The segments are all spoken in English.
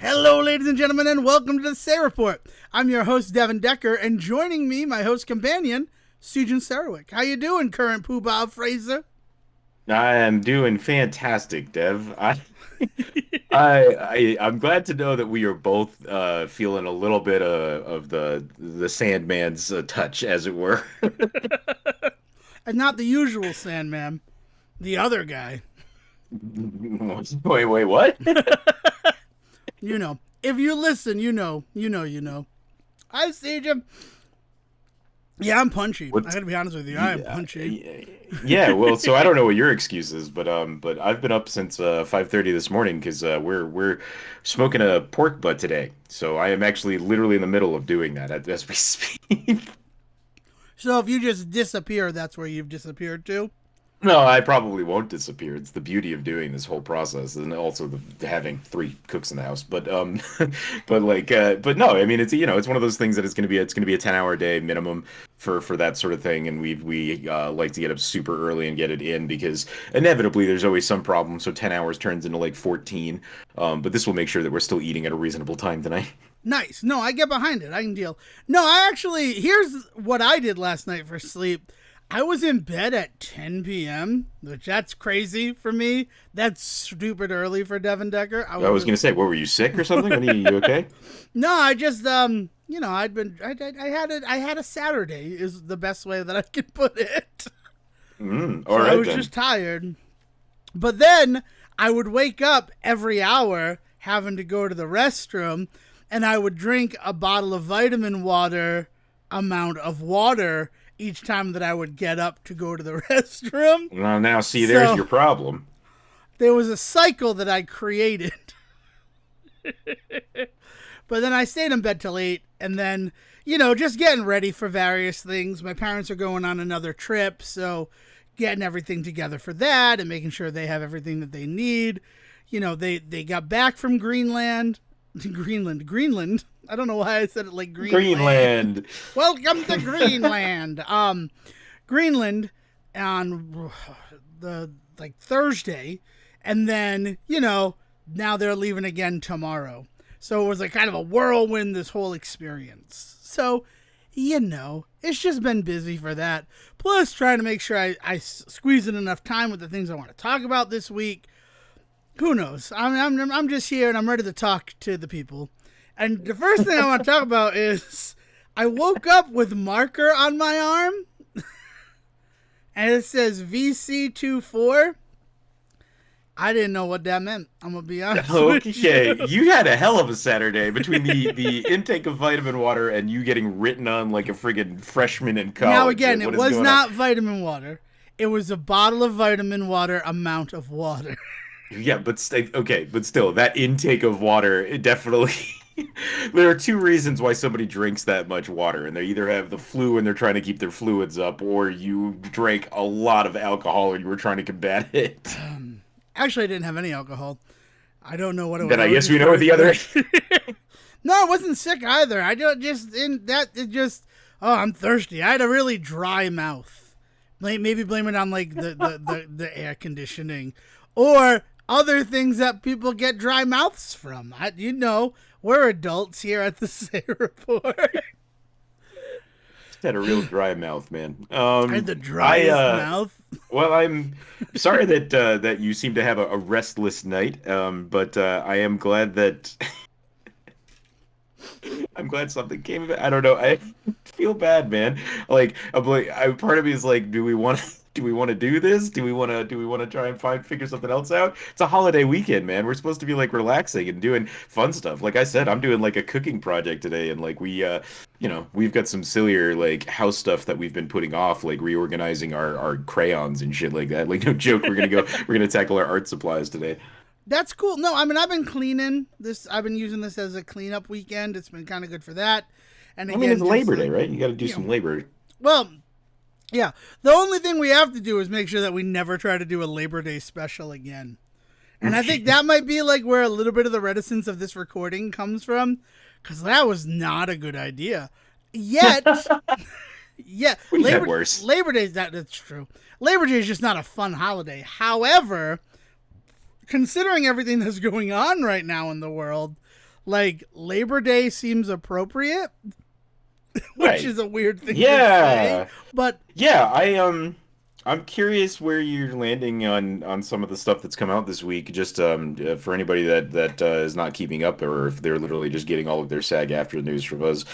Hello, ladies and gentlemen, and welcome to the Say Report. I'm your host, Devon Decker, and joining me, my host companion, Sujan Sarwick. How you doing, current Poobah Fraser? I am doing fantastic, Dev. I'm glad to know that we are both feeling a little bit of the Sandman's touch, as it were. And not the usual Sandman, the other guy. Wait, what? You know, if you listen, you know. I see you. Yeah, I'm punchy. I gotta be honest with you, I am punchy. Yeah, well, so I don't know what your excuse is, but I've been up since 5:30 this morning because we're smoking a pork butt today. So I am actually literally in the middle of doing that as we speak. So if you just disappear, that's where you've disappeared to? No, I probably won't disappear. It's the beauty of doing this whole process, and also having three cooks in the house. But but no, I mean, it's one of those things that it's gonna be a 10-hour day minimum for that sort of thing, and we like to get up super early and get it in because inevitably there's always some problem. So 10 hours turns into like 14. But this will make sure that we're still eating at a reasonable time tonight. Nice. No, I get behind it. I can deal. No, here's what I did last night for sleep. I was in bed at 10 p.m., which that's crazy for me. That's stupid early for Devon Decker. I was gonna say, what, were you sick or something? You okay? No, I just I had a Saturday is the best way that I could put it. All right, I was just tired. But then I would wake up every hour having to go to the restroom, and I would drink a bottle of vitamin water amount of water each time that I would get up to go to the restroom. Well, now see, there's your problem. There was a cycle that I created. But then I stayed in bed till 8, and then, just getting ready for various things. My parents are going on another trip, so getting everything together for that and making sure they have everything that they need. They got back from Greenland. I don't know why I said it like Greenland. Welcome to Greenland. Greenland on the Thursday, and then now they're leaving again tomorrow. So it was like kind of a whirlwind, this whole experience. So it's just been busy for that. Plus trying to make sure I squeeze in enough time with the things I want to talk about this week. Who knows? I'm just here and I'm ready to talk to the people. And the first thing I want to talk about is I woke up with marker on my arm and it says VC24. I didn't know what that meant. I'm going to be honest with you. Okay, you had a hell of a Saturday between the intake of vitamin water and you getting written on like a friggin' freshman in college. Now again, it was not vitamin water. It was a bottle of vitamin water amount of water. Yeah, but still, that intake of water, it definitely... There are two reasons why somebody drinks that much water, and they either have the flu and they're trying to keep their fluids up, or you drank a lot of alcohol and you were trying to combat it. Actually, I didn't have any alcohol. I don't know what it was. Then I guess we know what the other... No, I wasn't sick either. I'm thirsty. I had a really dry mouth. Maybe blame it on like the air conditioning. Or other things that people get dry mouths from. We're adults here at the Say Report. Just had a real dry mouth, man. I had the driest mouth. Well, I'm sorry that you seem to have a restless night, but I am glad that... I'm glad something came of it. I don't know. I feel bad, man. Part of me is like, do we want to do this? Do we want to try and figure something else out? It's a holiday weekend, man. We're supposed to be like relaxing and doing fun stuff. Like I said, I'm doing like a cooking project today, and like we've got some sillier like house stuff that we've been putting off, like reorganizing our crayons and shit like that. Like no joke, we're gonna tackle our art supplies today. That's cool. No, I mean, I've been cleaning this. I've been using this as a cleanup weekend. It's been kind of good for that. And again, it's Labor Day, right? You got to do some labor. Well, yeah. The only thing we have to do is make sure that we never try to do a Labor Day special again. And I think that might be like where a little bit of the reticence of this recording comes from, because that was not a good idea. Yet, yeah, Labor Day, that's true. Labor Day is just not a fun holiday. However, considering everything that's going on right now in the world, Like Labor Day seems appropriate, which Right. is a weird thing to say, Yeah. but Yeah, I'm curious where you're landing on some of the stuff that's come out this week. Just for anybody that is not keeping up, or if they're literally just getting all of their SAG-AFTRA news from us,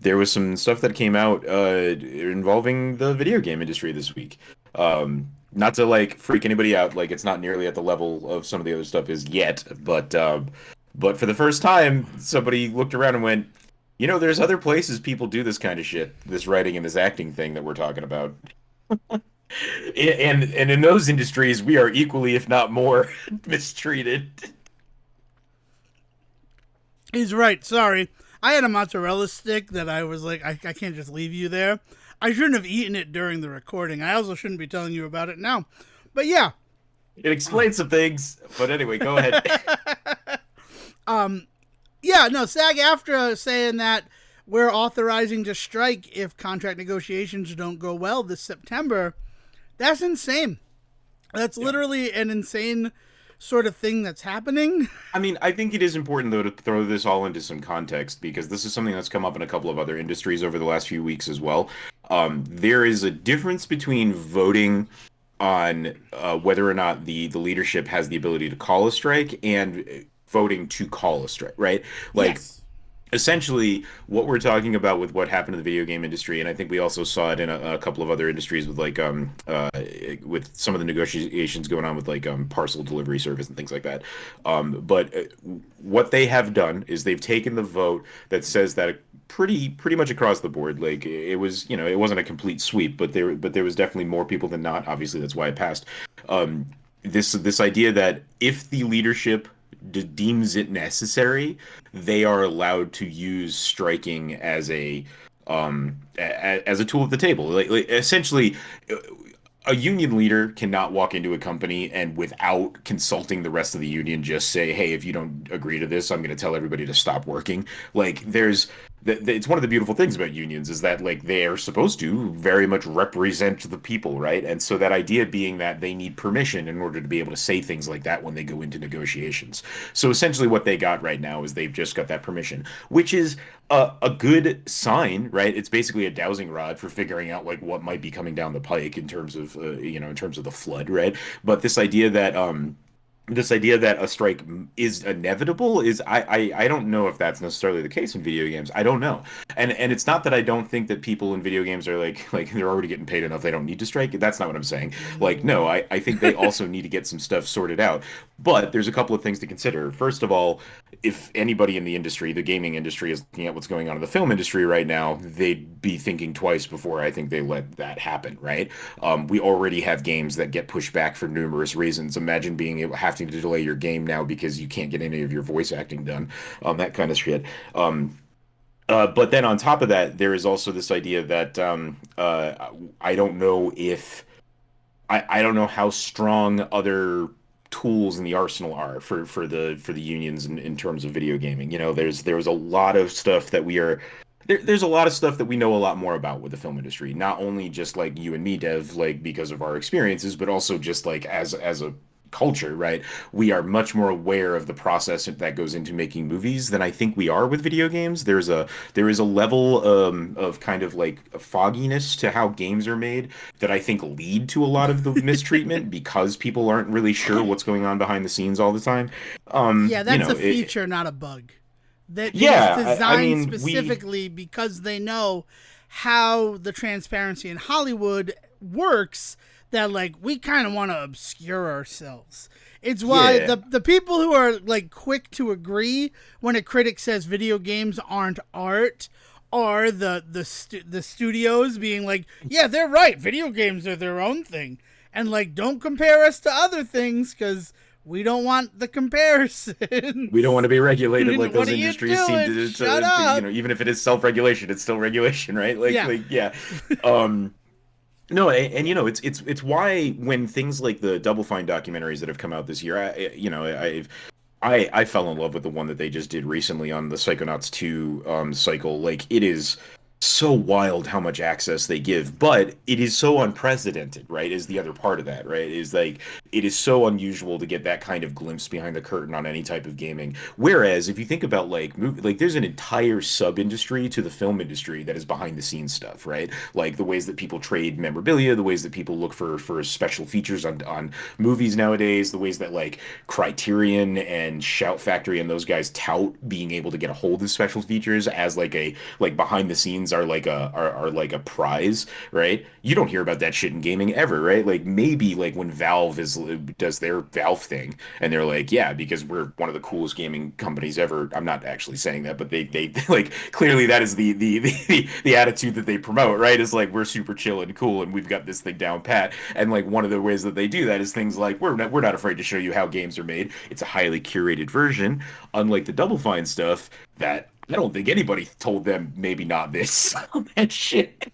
there was some stuff that came out involving the video game industry this week. Not to like freak anybody out, like it's not nearly at the level of some of the other stuff is yet, but for the first time, somebody looked around and went, you know, there's other places people do this kind of shit, this writing and this acting thing that we're talking about. And in those industries, we are equally, if not more, mistreated. he's right. Sorry. I had a mozzarella stick that I was like, I can't just leave you there. I shouldn't have eaten it during the recording. I also shouldn't be telling you about it now. But yeah. It explains some things, but anyway, go ahead. Yeah, no, SAG-AFTRA saying that we're authorizing to strike if contract negotiations don't go well this September. That's insane. That's literally an insane sort of thing that's happening. I mean, I think it is important, though, to throw this all into some context because this is something that's come up in a couple of other industries over the last few weeks as well. There is a difference between voting on whether or not the leadership has the ability to call a strike and voting to call a strike, right? Like, Yes. essentially what we're talking about with what happened in the video game industry, and I think we also saw it in a couple of other industries with like with some of the negotiations going on with like parcel delivery service and things like that. But what they have done is they've taken the vote that says that pretty much across the board, like it was, you know, it wasn't a complete sweep, but there was definitely more people than not. Obviously, that's why it passed. This idea that if the leadership deems it necessary, they are allowed to use striking as as a tool at the table. Like essentially, a union leader cannot walk into a company and without consulting the rest of the union just say, "Hey, if you don't agree to this, I'm going to tell everybody to stop working." Like it's one of the beautiful things about unions is that like they are supposed to very much represent the people, right? And so that idea being that they need permission in order to be able to say things like that when they go into negotiations. So essentially what they got right now is they've just got that permission, which is a good sign, right? It's basically a dowsing rod for figuring out like what might be coming down the pike in terms of in terms of the flood, right? But this idea that a strike is inevitable is I don't know if that's necessarily the case in video games. I don't know. And it's not that I don't think that people in video games are like they're already getting paid enough, they don't need to strike. That's not what I'm saying. Like no, I think they also need to get some stuff sorted out. But there's a couple of things to consider. First of all, if anybody in the industry, the gaming industry, is looking at what's going on in the film industry right now, they'd be thinking twice before I think they let that happen, right? We already have games that get pushed back for numerous reasons. Imagine having to delay your game now because you can't get any of your voice acting done, that kind of shit. But then on top of that, there is also this idea that I don't know if I don't know how strong other tools in the arsenal are for the unions in terms of video gaming. You know, there's a lot of stuff that there's a lot of stuff that we know a lot more about with the film industry. Not only just like you and me, Dev, like because of our experiences, but also just like as a culture, right? We are much more aware of the process that goes into making movies than I think we are with video games. There is a level of kind of like a fogginess to how games are made that I think lead to a lot of the mistreatment because people aren't really sure what's going on behind the scenes all the time. Yeah, that's a feature, not a bug. That Yeah, is designed mean, specifically because they know how the transparency in Hollywood works, that like we kind of want to obscure ourselves. It's why Yeah. the people who are like quick to agree when a critic says video games aren't art are the studios being like, yeah, they're right, video games are their own thing, and like don't compare us to other things because we don't want the comparison. We don't want to be regulated like What those are you industries seem doing? to, Shut up. you know, even if it is self-regulation, it's still regulation, right? Yeah. Yeah. Um, No, and you know it's why when things like the Double Fine documentaries that have come out this year, I fell in love with the one that they just did recently on the Psychonauts 2 cycle. Like so wild how much access they give, but it is so unprecedented, right? Is the other part of that, right? Is like it is so unusual to get that kind of glimpse behind the curtain on any type of gaming. Whereas if you think about like like there's an entire sub industry to the film industry that is behind the scenes stuff, right? Like the ways that people trade memorabilia, the ways that people look for special features on movies nowadays, the ways that like Criterion and Shout Factory and those guys tout being able to get a hold of special features as like behind the scenes are like are like a prize, right? You don't hear about that shit in gaming ever, right? Like maybe like when Valve is does their Valve thing and they're like, yeah, because we're one of the coolest gaming companies ever. I'm not actually saying that, but they like clearly that is the attitude that they promote, right? Is like we're super chill and cool and we've got this thing down pat. And like one of the ways that they do that is things like we're not afraid to show you how games are made. It's a highly curated version, unlike the Double Fine stuff that I don't think anybody told them maybe not this that shit.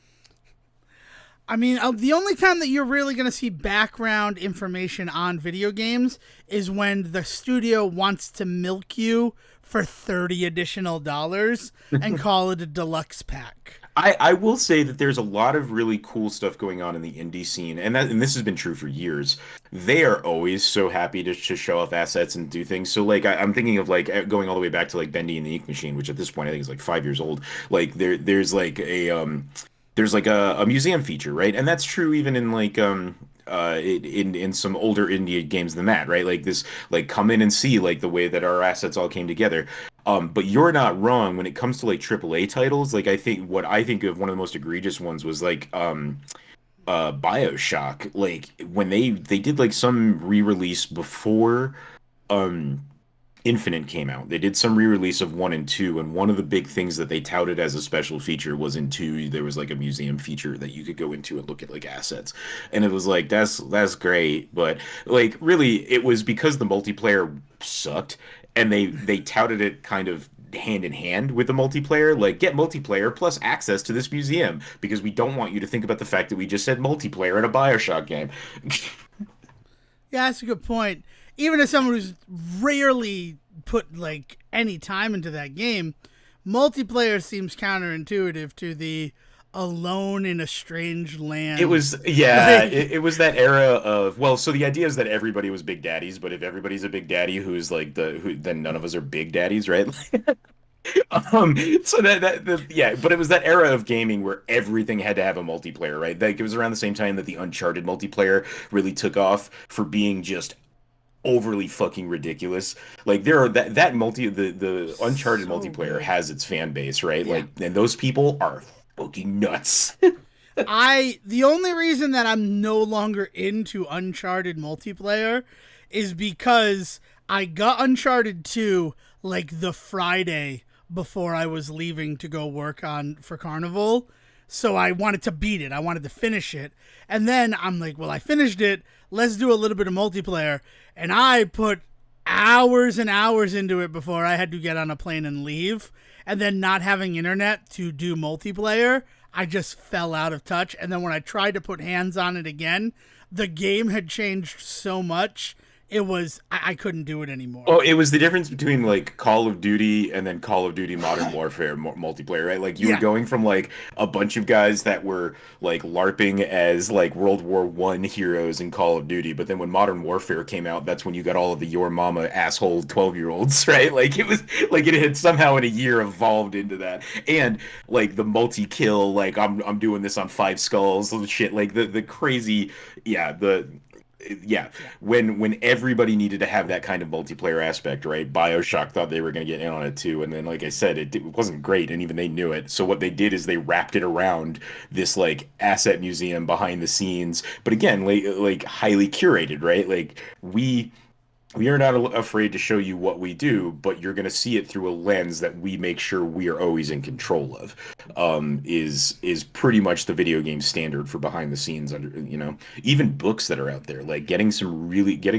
I mean, the only time that you're really going to see background information on video games is when the studio wants to milk you for 30 additional dollars and call it a deluxe pack. I will say that there's a lot of really cool stuff going on in the indie scene, and this has been true for years. They are always so happy to show off assets and do things. So like I'm thinking of like going all the way back to like Bendy and the Ink Machine, which at this point I think is like 5 years old. Like there's like a museum feature, right? And that's true even in like in some older indie games than that, right? Like this like come in and see like the way that our assets all came together. But you're not wrong when it comes to like AAA titles. Like I think what I think of one of the most egregious ones was like BioShock. Like when they did like some re-release before um Infinite came out. They did some re-release of one and two, and one of the big things that they touted as a special feature was in two, there was like a museum feature that you could go into and look at like assets. And it was like that's great, but like really it was because the multiplayer sucked and they touted it kind of hand in hand with the multiplayer, like get multiplayer plus access to this museum because we don't want you to think about the fact that we just said multiplayer in a BioShock game. Yeah, that's a good point. Even as someone who's rarely put like any time into that game, multiplayer seems counterintuitive to the alone in a strange It land. was, yeah, Like, it was that era of, well, so the idea is that everybody was big daddies, but if everybody's a big daddy who's like then none of us are big daddies, right? So yeah, but it was that era of gaming where everything had to have a multiplayer, right? Like it was around the same time that the Uncharted multiplayer really took off for being just overly fucking ridiculous. Like there are the Uncharted so multiplayer good. has its fan base, right? Yeah. Like and those people are fucking nuts. The only reason that I'm no longer into Uncharted multiplayer is because I got Uncharted 2 like the Friday before I was leaving to go work on for Carnival. So I wanted to beat it. I wanted to finish it. And then I'm like, well, I finished it. Let's do a little bit of multiplayer. And I put hours and hours into it before I had to get on a plane and leave. And then not having internet to do multiplayer, I just fell out of touch. And then when I tried to put hands on it again, the game had changed so much. I couldn't do it anymore. Oh, it was the difference between like Call of Duty and then Call of Duty Modern Warfare multiplayer, right? Like you were Yeah. going from like a bunch of guys that were like LARPing as like World War I heroes in Call of Duty, but then when Modern Warfare came out, that's when you got all of the your mama asshole 12-year-olds, right? Like it was like it had somehow in a year evolved into that. And like the multi-kill, like I'm doing this on five skulls and shit, like the crazy, yeah, yeah, Yeah. when everybody needed to have that kind of multiplayer aspect, right? BioShock thought they were going to get in on it too, and then like I said, it wasn't great, and even they knew it. So what they did is they wrapped it around this like asset museum behind the scenes, but again, like highly curated, right? Like we are not afraid to show you what we do, but you're going to see it through a lens that we make sure we are always in control of. Is pretty much the video game standard for behind the scenes under, even books that are out there, like getting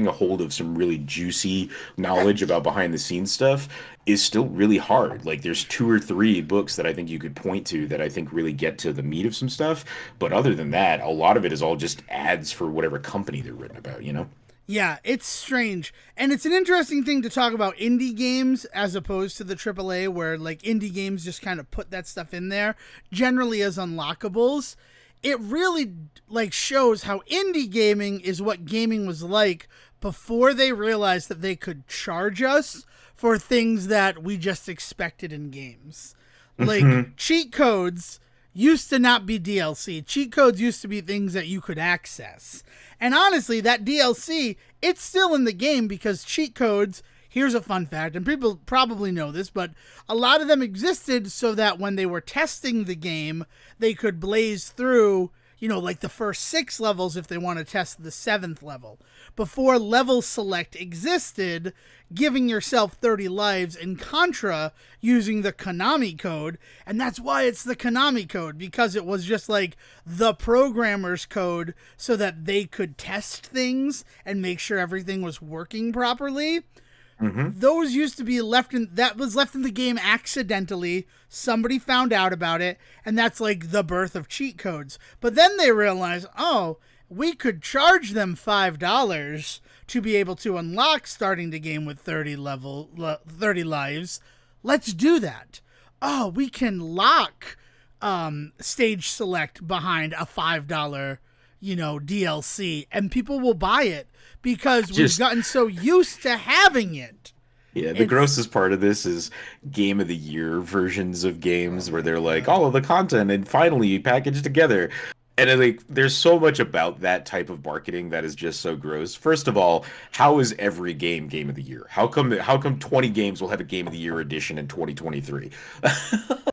a hold of some really juicy knowledge about behind the scenes stuff is still really hard. Like there's two or three books that I think you could point to that I think really get to the meat of some stuff. But other than that, a lot of it is all just ads for whatever company they're written about, you know? Yeah, it's strange. And it's an interesting thing to talk about indie games as opposed to the AAA, where like indie games just kind of put that stuff in there generally as unlockables. It really like shows how indie gaming is what gaming was like before they realized that they could charge us for things that we just expected in games. Like cheat codes used to not be DLC. Cheat codes used to be things that you could access. And honestly, that DLC, it's still in the game because cheat codes, here's a fun fact, and people probably know this, but a lot of them existed so that when they were testing the game, they could blaze through, you know, like the first 6 levels if they want to test the 7th level. Before level select existed, giving yourself 30 lives in Contra using the Konami code, and that's why it's the Konami code, because it was just like the programmer's code so that they could test things and make sure everything was working properly. Those used to be left in the game accidentally. Somebody found out about it, and that's like the birth of cheat codes. But then they realized, oh, we could charge them $5 to be able to unlock starting the game with 30 lives. Let's do that. Oh, we can lock stage select behind a $5, DLC, and people will buy it because we've gotten so used to having it. Yeah, the grossest part of this is game of the year versions of games where they're like, all of the content and finally packaged together. And like, there's so much about that type of marketing that is just so gross. First of all, how is every game of the year? How come 20 games will have a game of the year edition in 2023?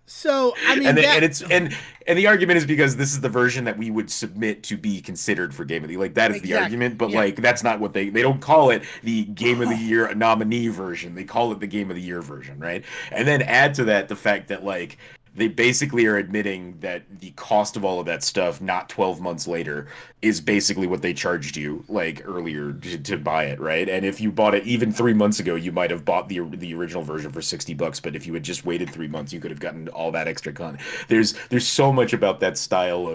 So I mean, and the argument is because this is the version that we would submit to be considered for game of the year. Like that is the argument, but like that's not what they don't call it the game of the year nominee version. They call it the game of the year version, right? And then add to that the fact that like they basically are admitting that the cost of all of that stuff, not 12 months later, is basically what they charged you like earlier to buy it, right? And if you bought it even 3 months ago, you might have bought the original version for $60, but if you had just waited 3 months, you could have gotten all that extra content. There's so much about that style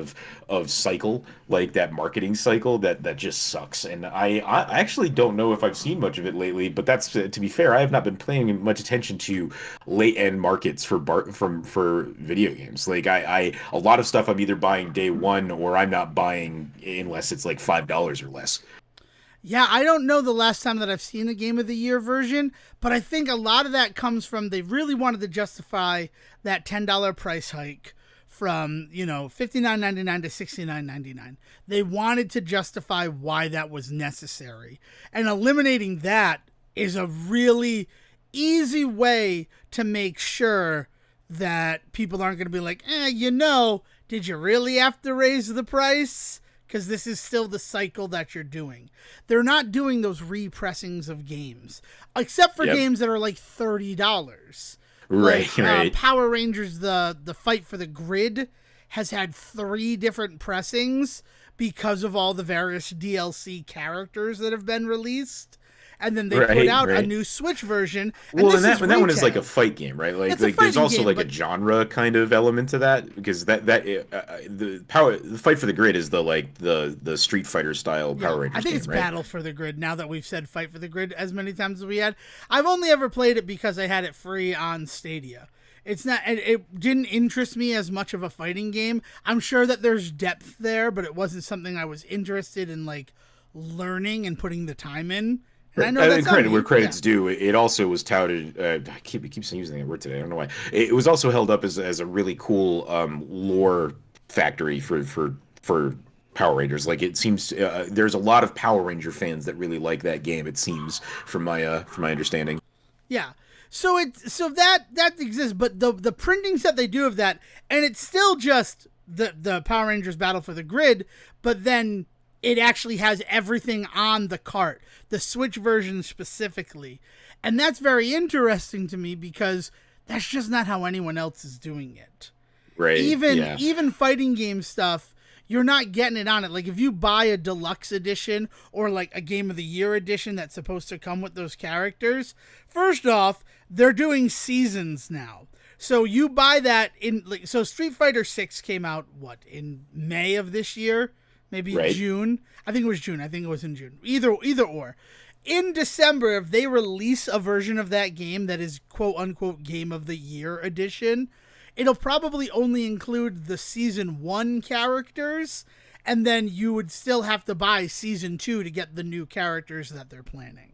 of cycle, like that marketing cycle that just sucks. And I actually don't know if I've seen much of it lately, but that's to be fair, I have not been paying much attention to late end markets for video games. Like a lot of stuff I'm either buying day one or I'm not buying unless it's like $5 or less. Yeah, I don't know the last time that I've seen a Game of the Year version, but I think a lot of that comes from they really wanted to justify that $10 price hike from, $59.99 to $69.99. They wanted to justify why that was necessary. And eliminating that is a really easy way to make sure that people aren't going to be like, did you really have to raise the price? Because this is still the cycle that you're doing. They're not doing those repressings of games, except for games that are like $30. Right, right. Power Rangers, the Fight for the Grid, has had 3 different pressings because of all the various DLC characters that have been released. And then they put out a new Switch version. And that one is like a fight game, right? Like there's also like a genre kind of element to that because the Fight for the Grid is the Street Fighter style Power Rangers. I think game, it's right? Battle for the Grid. Now that we've said Fight for the Grid as many times as we had, I've only ever played it because I had it free on Stadia. It didn't interest me as much of a fighting game. I'm sure that there's depth there, but it wasn't something I was interested in like learning and putting the time in. I know that's credit where credit's due. It also was touted. I keep using that word today. I don't know why. It was also held up as a really cool lore factory for Power Rangers. Like it seems there's a lot of Power Ranger fans that really like that game. It seems from my understanding. Yeah. So that exists, but the printings that they do of that, and it's still just the Power Rangers Battle for the Grid, but then it actually has everything on the cart, the Switch version specifically. And that's very interesting to me because that's just not how anyone else is doing it. Right. Even fighting game stuff, you're not getting it on it. Like if you buy a deluxe edition or like a Game of the Year edition that's supposed to come with those characters, first off, they're doing seasons now. So you buy that so Street Fighter 6 came out in May of this year. maybe right? June. I think it was June. I think it was in June. Either or. In December, if they release a version of that game that is quote unquote Game of the Year edition, it'll probably only include the season 1 characters, and then you would still have to buy season 2 to get the new characters that they're planning.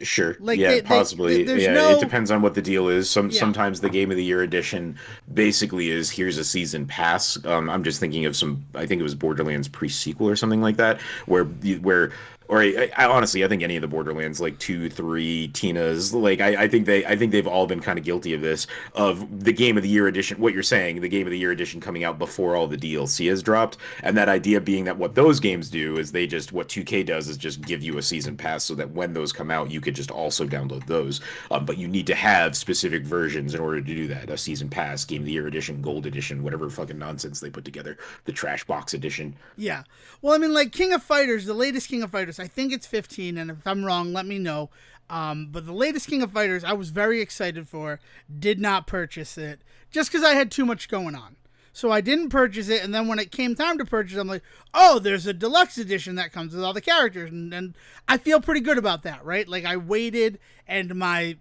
Sure. Like Yeah, possibly. there's Yeah, it no, depends on what the deal is. yeah. Sometimes the Game of the Year edition basically is here's a season pass. I'm just thinking of some. I think it was Borderlands pre-sequel or something like that, where or I honestly I think any of the Borderlands like 2, 3, Tina's like I think they've all been kind of guilty of this of the Game of the Year edition. What you're saying, the Game of the Year edition coming out before all the DLC has dropped, and that idea being that what those games do is they just what 2K does is just give you a season pass so that when those come out you could just also download those. But you need to have specific versions in order to do that. A season pass, Game of the Year edition, Gold edition, whatever fucking nonsense they put together. The trash box edition. Yeah. Well, I mean, like King of Fighters, the latest King of Fighters, I think it's 15, and if I'm wrong, let me know. But the latest King of Fighters, I was very excited for, did not purchase it, just because I had too much going on. So I didn't purchase it, and then when it came time to purchase, I'm like, oh, there's a deluxe edition that comes with all the characters, and I feel pretty good about that, right? Like I waited, and my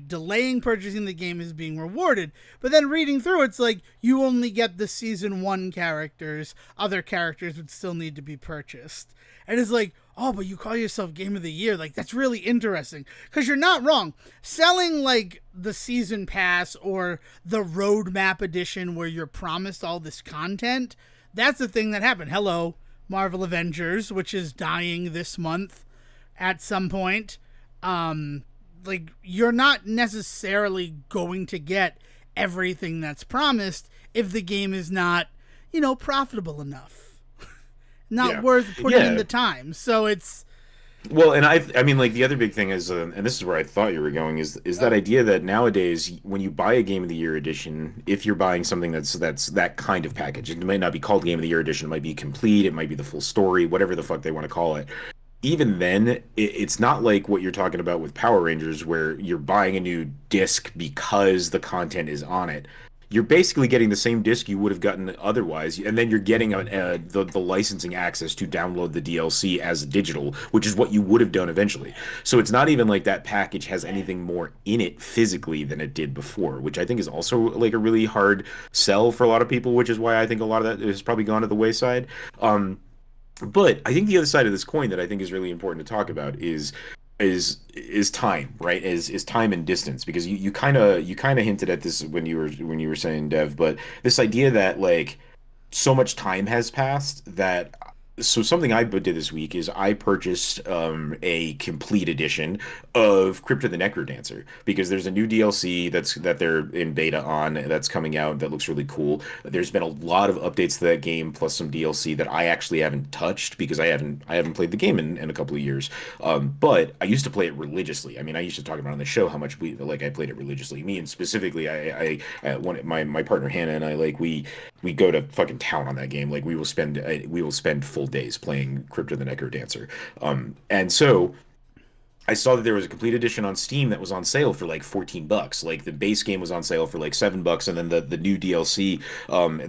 delaying purchasing the game is being rewarded. But then reading through, it's like you only get the season 1 characters. Other characters would still need to be purchased, and it's like, oh, but you call yourself Game of the Year. Like, that's really interesting. Because you're not wrong. Selling, like, the season pass or the roadmap edition where you're promised all this content, that's the thing that happened. Hello, Marvel Avengers, which is dying this month at some point. Like, you're not necessarily going to get everything that's promised if the game is not, profitable enough. Not worth putting in the time. So it's well, and I mean, like the other big thing is, and this is where I thought you were going, is that idea that nowadays when you buy a Game of the Year edition, if you're buying something that's that kind of package, it might not be called Game of the Year edition, it might be complete, it might be the full story, whatever the fuck they want to call it. Even then, it's not like what you're talking about with Power Rangers, where you're buying a new disc because the content is on it. You're basically getting the same disc you would have gotten otherwise, and then you're getting the licensing access to download the DLC as digital, which is what you would have done eventually. So it's not even like that package has anything more in it physically than it did before, which I think is also like a really hard sell for a lot of people, which is why I think a lot of that has probably gone to the wayside. But I think the other side of this coin that I think is really important to talk about is time, right? Is time and distance, because you kind of hinted at this when you were saying, Dev, but this idea that like so much time has passed that so something I did this week is I purchased a complete edition of Crypt of the Necrodancer because there's a new DLC that they're in beta on that's coming out that looks really cool. There's been a lot of updates to that game plus some DLC that I actually haven't touched because I haven't played the game in a couple of years. But I used to play it religiously. I mean, I used to talk about on the show how much I played it religiously. Me and specifically, my partner Hannah and I we go to fucking town on that game. Like we will spend full days playing Crypt of the Necrodancer. And so I saw that there was a complete edition on Steam that was on sale for like $14. Like the base game was on sale for like $7, and then the new DLC.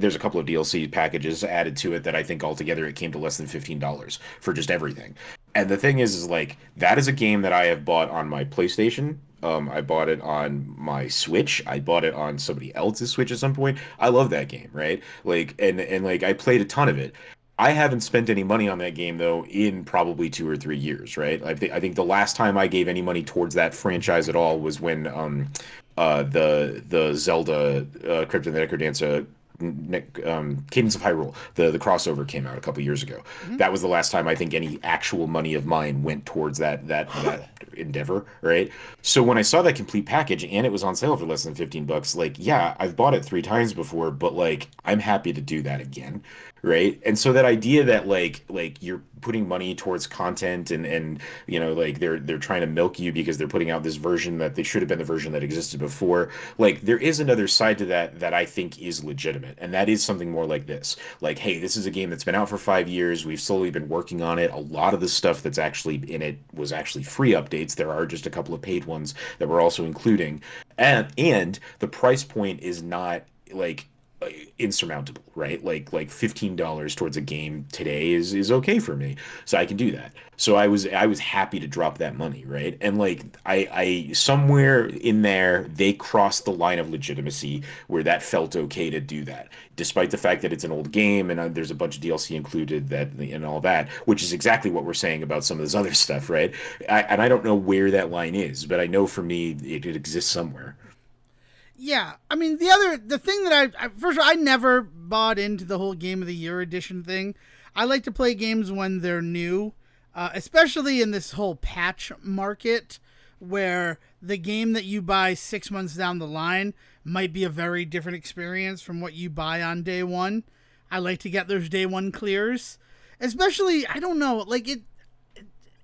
There's a couple of DLC packages added to it that I think altogether it came to less than $15 for just everything. And the thing is like that is a game that I have bought on my PlayStation. I bought it on my Switch. I bought it on somebody else's Switch at some point. I love that game, right? Like and like I played a ton of it. I haven't spent any money on that game though in probably 2 or 3 years, right? I think the last time I gave any money towards that franchise at all was when the Zelda Crypt of the Necrodancer Cadence of Hyrule, the crossover came out a couple years ago. mm-hmm. That was the last time I think any actual money of mine went towards that endeavor, right? So when I saw that complete package and it was on sale for less than $15, like yeah, I've bought it 3 times before, but like I'm happy to do that again, right? And so that idea that like you're putting money towards content and like they're trying to milk you because they're putting out this version that they should have been the version that existed before. Like there is another side to that I think is legitimate, and that is something more like this. Like, hey, this is a game that's been out for 5 years. We've slowly been working on it. A lot of the stuff that's actually in it was actually free updates. There are just a couple of paid ones that we're also including, and the price point is not like insurmountable, right? Like $15 towards a game today is okay for me, so I can do that. So I was happy to drop that money, right? And like I somewhere in there they crossed the line of legitimacy where that felt okay to do that, despite the fact that it's an old game and there's a bunch of DLC included that and all that, which is exactly what we're saying about some of this other stuff, right? And I don't know where that line is, but I know for me it exists somewhere. Yeah, I mean the thing that first of all, I never bought into the whole Game of the Year edition thing. I like to play games when they're new, especially in this whole patch market where the game that you buy 6 months down the line might be a very different experience from what you buy on day one. I like to get those day one clears, especially I don't know, like it.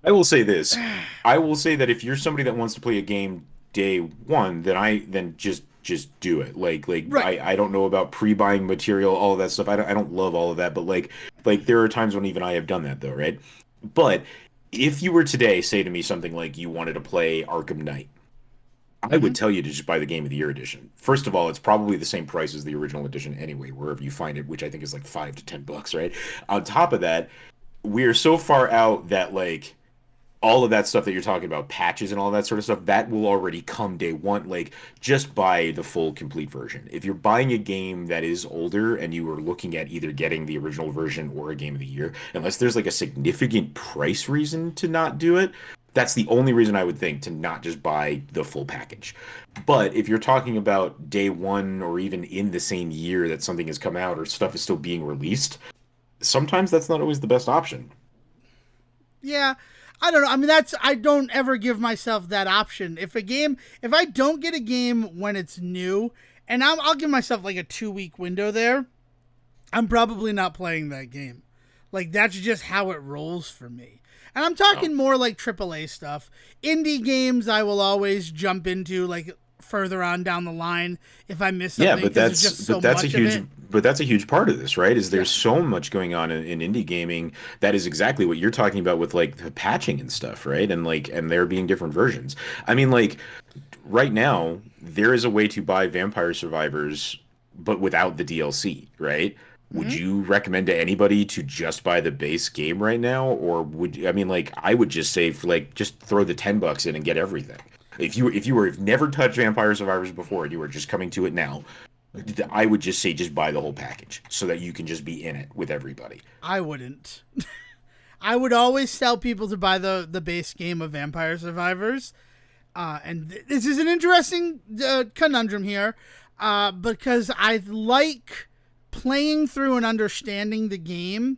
I will say this. I will say that if you're somebody that wants to play a game day one, then just do it. Like Right. I don't know about pre-buying material, all of that stuff. I don't love all of that, but like there are times when even I have done that though, right? But if you were today say to me something like you wanted to play Arkham Knight, I Mm-hmm. would tell you to just buy the Game of the Year edition. First of all, it's probably the same price as the original edition anyway, wherever you find it, which I think is like $5 to $10, right? On top of that, we're so far out that like all of that stuff that you're talking about, patches and all that sort of stuff, that will already come day one. Like, just buy the full complete version. If you're buying a game that is older and you are looking at either getting the original version or a Game of the Year, unless there's like a significant price reason to not do it, that's the only reason I would think to not just buy the full package. But if you're talking about day one or even in the same year that something has come out or stuff is still being released, sometimes that's not always the best option. Yeah, I don't know. I mean, I don't ever give myself that option. If I don't get a game when it's new, and I'll give myself like a 2 week window there, I'm probably not playing that game. Like that's just how it rolls for me. And I'm Oh. talking more like AAA stuff. Indie games I will always jump into like further on down the line if I miss Yeah, something because there's just so much of it. but that's a huge part of this, right? Is Yeah. there's so much going on in indie gaming that is exactly what you're talking about with like the patching and stuff, right? And there being different versions. I mean, like right now, there is a way to buy Vampire Survivors, but without the DLC, right? Would Hmm. you recommend to anybody to just buy the base game right now, or I mean, like I would just say for like just throw the $10 in and get everything. If you were have never touched Vampire Survivors before and you were just coming to it now, I would just say just buy the whole package so that you can just be in it with everybody. I wouldn't. I would always tell people to buy the base game of Vampire Survivors. This is an interesting conundrum here, because I like playing through and understanding the game,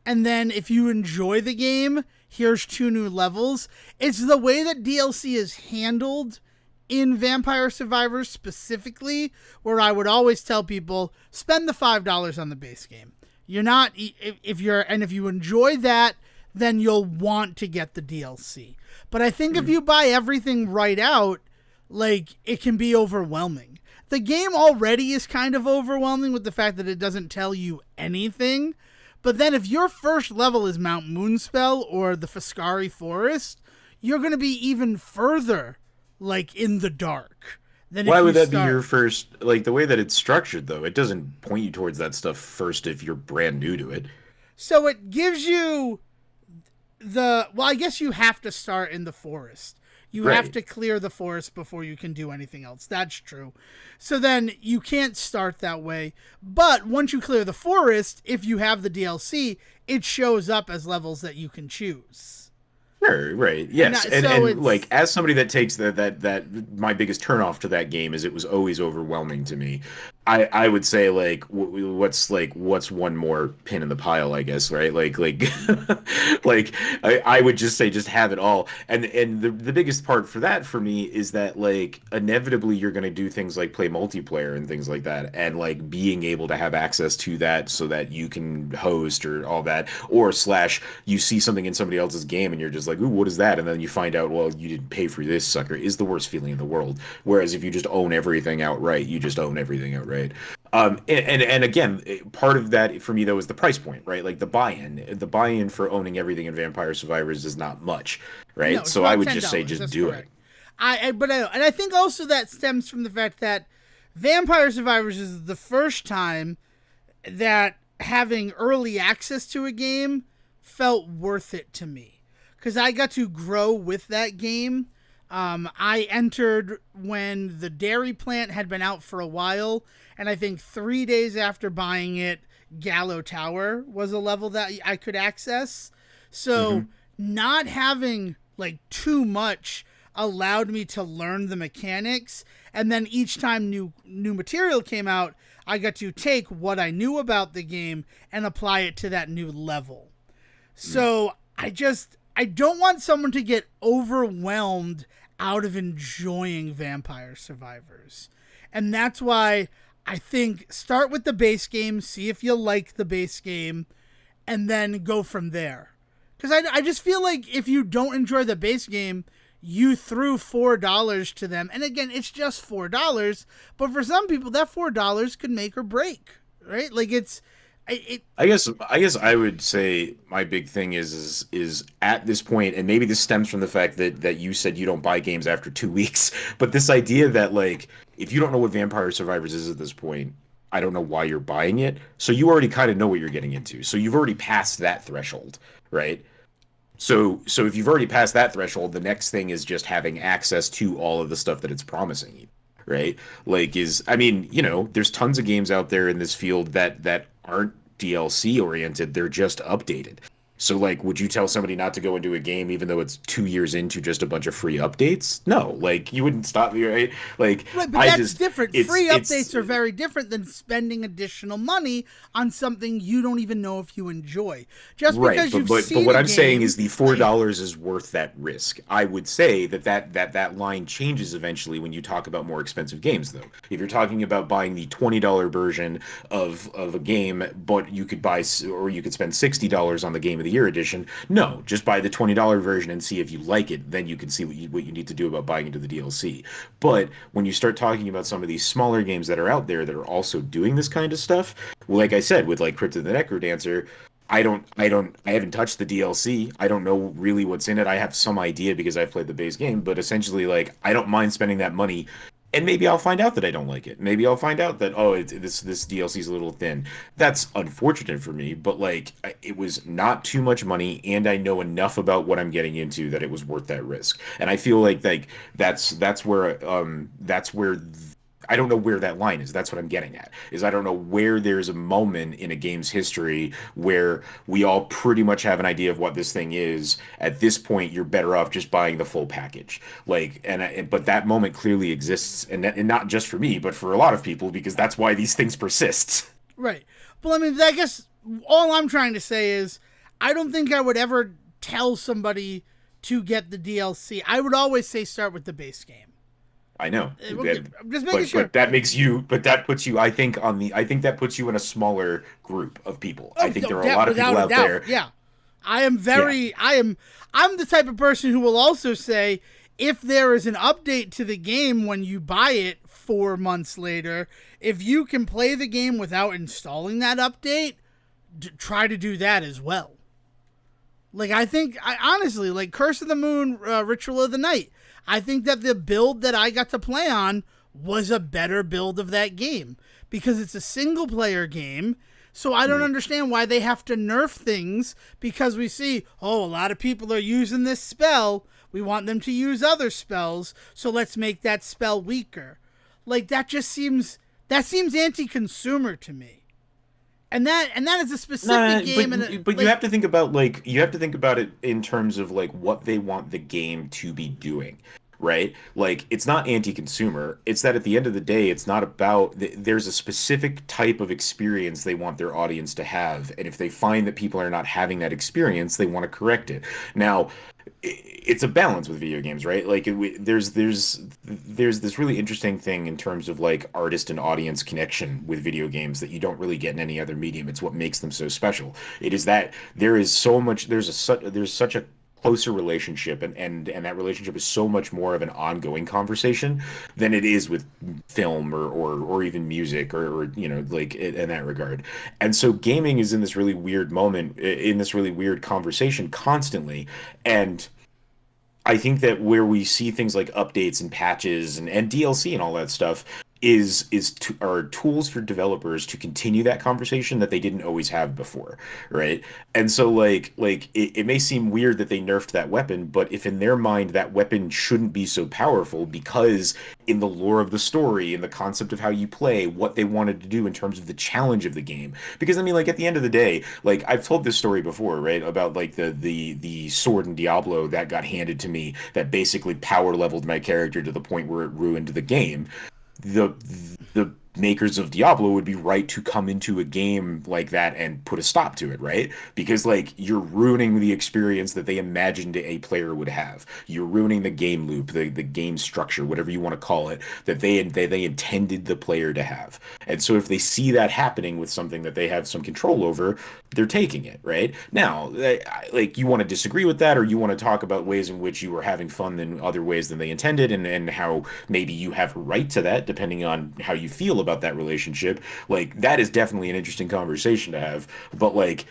and then if you enjoy the game, here's 2 new levels. It's the way that DLC is handled in Vampire Survivors specifically, where I would always tell people spend the $5 on the base game. You're not if you enjoy that, then you'll want to get the DLC. But I think if you buy everything right out, like it can be overwhelming. The game already is kind of overwhelming with the fact that it doesn't tell you anything. But then if your first level is Mount Moonspell or the Fiscari Forest, you're going to be even further like in the dark than if Why you would that be your start. first, like the way that it's structured though? It doesn't point you towards that stuff first if you're brand new to it. So it gives you I guess you have to start in the forest. You have Right. to clear the forest before you can do anything else. That's true. So then you can't start that way. But once you clear the forest, if you have the DLC, it shows up as levels that you can choose. Sure, right. And Yes. And so and it's like as somebody that takes that my biggest turnoff to that game is it was always overwhelming to me. I would say like what's one more pin in the pile, I guess, right? Like like I would just say just have it all. And the biggest part for that for me is that like inevitably you're going to do things like play multiplayer and things like that and like being able to have access to that so that you can host or all that or slash you see something in somebody else's game and you're just like, "Ooh, what is that?" And then you find out, well, you didn't pay for this sucker is the worst feeling in the world. Whereas if you just own everything outright, you just own everything outright. And again, part of that for me though is the price point, right? Like the buy-in. The buy-in for owning everything in Vampire Survivors is not much, no, right? it's So I about would just say $10. just That's do it. correct. And I think also that stems from the fact that Vampire Survivors is the first time that having early access to a game felt worth it to me because I got to grow with that game. I entered when the dairy plant had been out for a while, and I think 3 days after buying it, Gallo Tower was a level that I could access. So not having like too much allowed me to learn the mechanics, and then each time new material came out, I got to take what I knew about the game and apply it to that new level. So I don't want someone to get overwhelmed out of enjoying Vampire Survivors. And that's why I think start with the base game, see if you like the base game, and then go from there. Because I just feel like if you don't enjoy the base game, you threw $4 to them. And again, it's just $4. But for some people, that $4 could make or break, right? Like I guess I would say my big thing is at this point, and maybe this stems from the fact that you said you don't buy games after 2 weeks, but this idea that like if you don't know what Vampire Survivors is at this point, I don't know why you're buying it. So you already kind of know what you're getting into. So you've already passed that threshold, right? So if you've already passed that threshold, the next thing is just having access to all of the stuff that it's promising you, right? Like I mean, there's tons of games out there in this field that aren't DLC oriented, they're just updated. So like, would you tell somebody not to go into a game even though it's 2 years into just a bunch of free updates? No, like you wouldn't stop me, right? Like, right, but that's different. Free updates are very different than spending additional money on something you don't even know if you enjoy. Just because you've seen but what I'm game, saying is the $4 is worth that risk. I would say that line changes eventually when you talk about more expensive games, though. If you're talking about buying the $20 version of a game, but you could you could spend $60 on the Game of the Year edition, no, just buy the $20 version and see if you like it. Then you can see what you need to do about buying into the DLC. But when you start talking about some of these smaller games that are out there that are also doing this kind of stuff, well, like I said, with like Crypt of the Necrodancer, I haven't touched the DLC. I don't know really what's in it. I have some idea because I've played the base game, but essentially, like, I don't mind spending that money. And maybe I'll find out that I don't like it. Maybe I'll find out that, oh, this DLC is a little thin. That's unfortunate for me, but like it was not too much money, and I know enough about what I'm getting into that it was worth that risk. And I feel like that's where I don't know where that line is. That's what I'm getting at. Is I don't know where there's a moment in a game's history where we all pretty much have an idea of what this thing is. At this point, you're better off just buying the full package. Like, but that moment clearly exists, and not just for me, but for a lot of people, because that's why these things persist. Right. Well, I mean, I guess all I'm trying to say is I don't think I would ever tell somebody to get the DLC. I would always say start with the base game. I know. I'm just making sure. But that puts you, I think that puts you in a smaller group of people. I think there are a lot of people out there. Yeah. I'm the type of person who will also say if there is an update to the game when you buy it 4 months later, if you can play the game without installing that update, try to do that as well. Like, honestly, like Curse of the Moon, Ritual of the Night, I think that the build that I got to play on was a better build of that game because it's a single player game. So I don't understand why they have to nerf things because we see, a lot of people are using this spell. We want them to use other spells. So let's make that spell weaker. Like that seems anti-consumer to me. And that is a specific game. But you have to think about it in terms of like what they want the game to be doing, right? Like it's not anti-consumer. It's that at the end of the day, it's not about. There's a specific type of experience they want their audience to have, and if they find that people are not having that experience, they want to correct it. Now, it's a balance with video games, right? Like there's this really interesting thing in terms of like artist and audience connection with video games that you don't really get in any other medium. It's what makes them so special. It is that there's such a closer relationship and that relationship is so much more of an ongoing conversation than it is with film or even music or like in that regard. And so gaming is in this really weird moment, in this really weird conversation constantly. And I think that where we see things like updates and patches and DLC and all that stuff are tools for developers to continue that conversation that they didn't always have before, right? And so it may seem weird that they nerfed that weapon, but if in their mind that weapon shouldn't be so powerful because in the lore of the story, in the concept of how you play, what they wanted to do in terms of the challenge of the game. Because I mean, like at the end of the day, like I've told this story before, right? About like the sword in Diablo that got handed to me that basically power leveled my character to the point where it ruined the game. The makers of Diablo would be right to come into a game like that and put a stop to it, right? Because like you're ruining the experience that they imagined a player would have. You're ruining the game loop, the game structure, whatever you want to call it, that they intended the player to have. And so if they see that happening with something that they have some control over, they're taking it, right? Now, like you want to disagree with that, or you want to talk about ways in which you were having fun in other ways than they intended, and how maybe you have a right to that, depending on how you feel about that relationship. Like that is definitely an interesting conversation to have. But like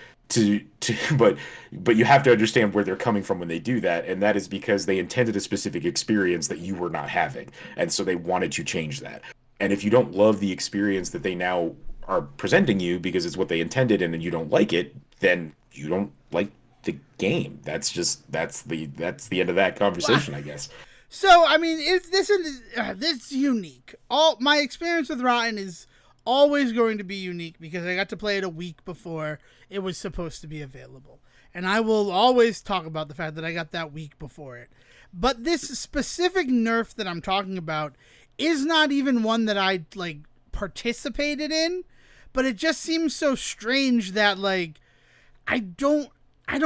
but you have to understand where they're coming from when they do that, and that is because they intended a specific experience that you were not having, and so they wanted to change that. And if you don't love the experience that they now are presenting you because it's what they intended and then you don't like it, then you don't like the game. That's the end of that conversation, I guess. So I mean, this is unique. All my experience with Rotten is always going to be unique because I got to play it a week before it was supposed to be available, and I will always talk about the fact that I got that week before it. But this specific nerf that I'm talking about is not even one that I like participated in, but it just seems so strange that like I don't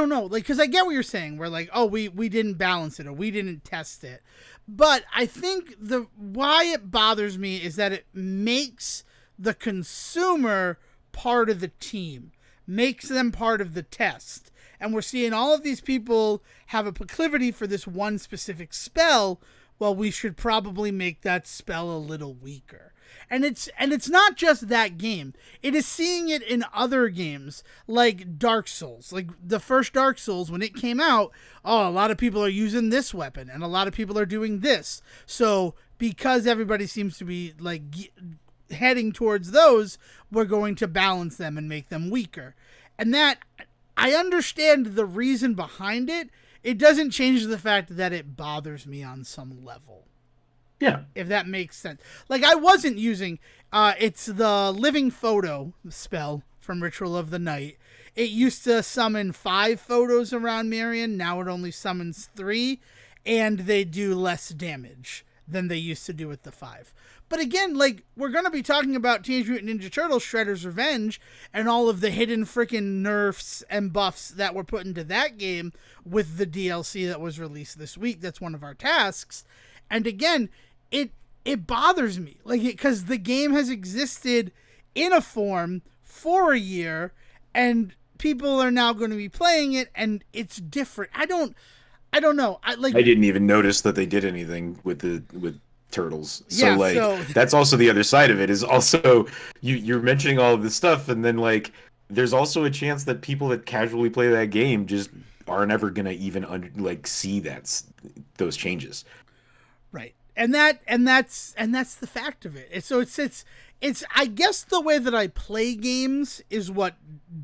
know, like, because I get what you're saying. We're like, oh, we didn't balance it or we didn't test it. But I think why it bothers me is that it makes the consumer part of the team, makes them part of the test. And we're seeing all of these people have a proclivity for this one specific spell. Well, we should probably make that spell a little weaker. And it's not just that game. It is seeing it in other games like Dark Souls. Like the first Dark Souls, when it came out, oh, a lot of people are using this weapon and a lot of people are doing this. So because everybody seems to be like heading towards those, we're going to balance them and make them weaker. And that, I understand the reason behind it. It doesn't change the fact that it bothers me on some level. Yeah. If that makes sense. Like, I wasn't using, it's the Living Photo spell from Ritual of the Night. It used to summon 5 photos around Marion. Now it only summons 3. And they do less damage than they used to do with the 5. But again, like, we're going to be talking about Teenage Mutant Ninja Turtles Shredder's Revenge and all of the hidden freaking nerfs and buffs that were put into that game with the DLC that was released this week. That's one of our tasks. And again, it bothers me, like, because the game has existed in a form for a year and people are now going to be playing it and it's different. I don't know. I didn't even notice that they did anything with Turtles. So that's also the other side of it, is also you're mentioning all of this stuff, and then like there's also a chance that people that casually play that game just aren't ever gonna even see those changes. Right. And that's the fact of it. So it's I guess the way that I play games is what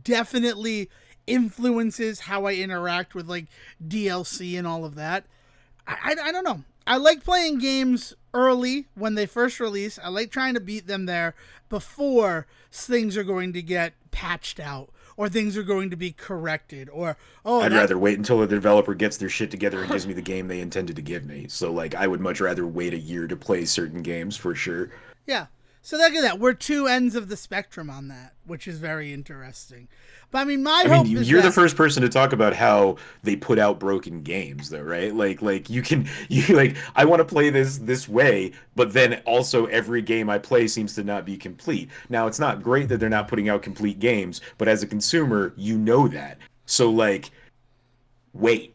definitely influences how I interact with like DLC and all of that. I don't know. I like playing games early when they first release. I like trying to beat them there before things are going to get patched out or things are going to be corrected, or I'd rather wait until the developer gets their shit together and gives me the game they intended to give me. So like I would much rather wait a year to play certain games for sure. Yeah. So look at that. We're two ends of the spectrum on that, which is very interesting. But I mean, you're the first person to talk about how they put out broken games, though, right? Like I want to play this way, but then also every game I play seems to not be complete. Now, it's not great that they're not putting out complete games, but as a consumer, you know that. So like, wait.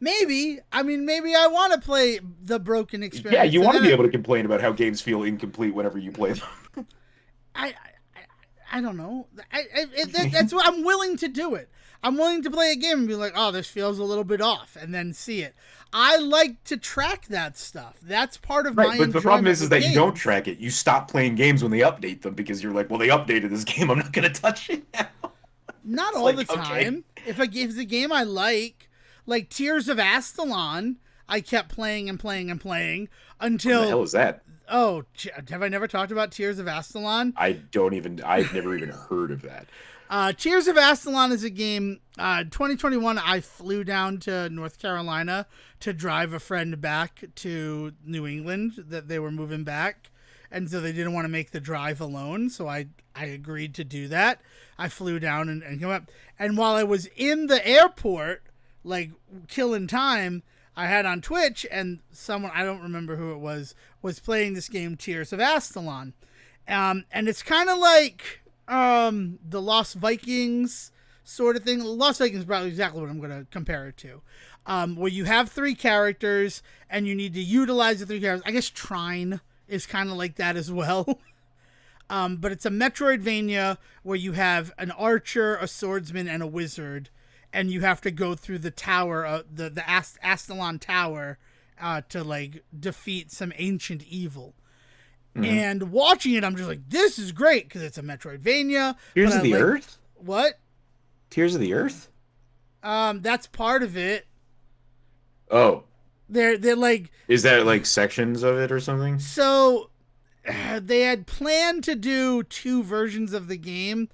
Maybe I want to play the broken experience. Yeah, you want to be able to complain about how games feel incomplete whenever you play them. I don't know. That's what I'm willing to do it. I'm willing to play a game and be like, oh, this feels a little bit off, and then see it. I like to track that stuff. That's part of my Right, but the problem is that games. you don't track it. You stop playing games when they update them because you're like, well, they updated this game. I'm not going to touch it now. Not It's all like, the time. okay. If it's a game I like Tears of Astalon, I kept playing and playing and playing until. What the hell is that? Oh, have I never talked about Tears of Astalon? I've never even heard of that. Tears of Astalon is a game. 2021, I flew down to North Carolina to drive a friend back to New England, that they were moving back. And so they didn't want to make the drive alone. So I agreed to do that. I flew down and came up. And while I was in the airport, like killing time, I had on Twitch, and someone, I don't remember who it was playing this game, Tears of Astalon. And it's kind of like the Lost Vikings sort of thing. Lost Vikings is probably exactly what I'm going to compare it to. Where you have 3 characters, and you need to utilize the 3 characters. I guess Trine is kind of like that as well. But it's a Metroidvania where you have an archer, a swordsman, and a wizard, and you have to go through the tower, the Astalon Tower, to like defeat some ancient evil. Mm-hmm. And watching it, I'm just like, this is great because it's a Metroidvania. Tears of the Earth? What? Tears of the Earth? That's part of it. Oh. They're like. Is that like sections of it or something? So they had planned to do 2 versions of the game.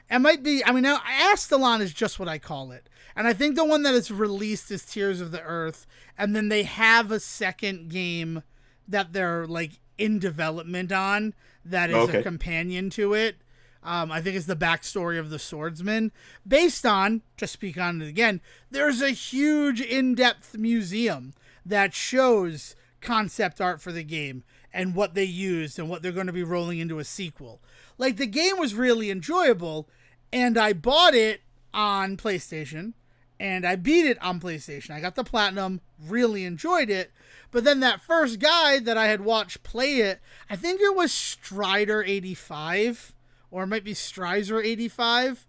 It might be, I mean, now Astalon is just what I call it. And I think the one that is released is Tears of the Earth. And then they have a second game that they're like in development on that is a companion to it. I think it's the backstory of the swordsman. Based on, to speak on it again, there's a huge in-depth museum that shows concept art for the game and what they used and what they're going to be rolling into a sequel. Like, the game was really enjoyable, and I bought it on PlayStation, and I beat it on PlayStation. I got the platinum, really enjoyed it, but then that first guy that I had watched play it, I think it was Strider85, or it might be Strizer85.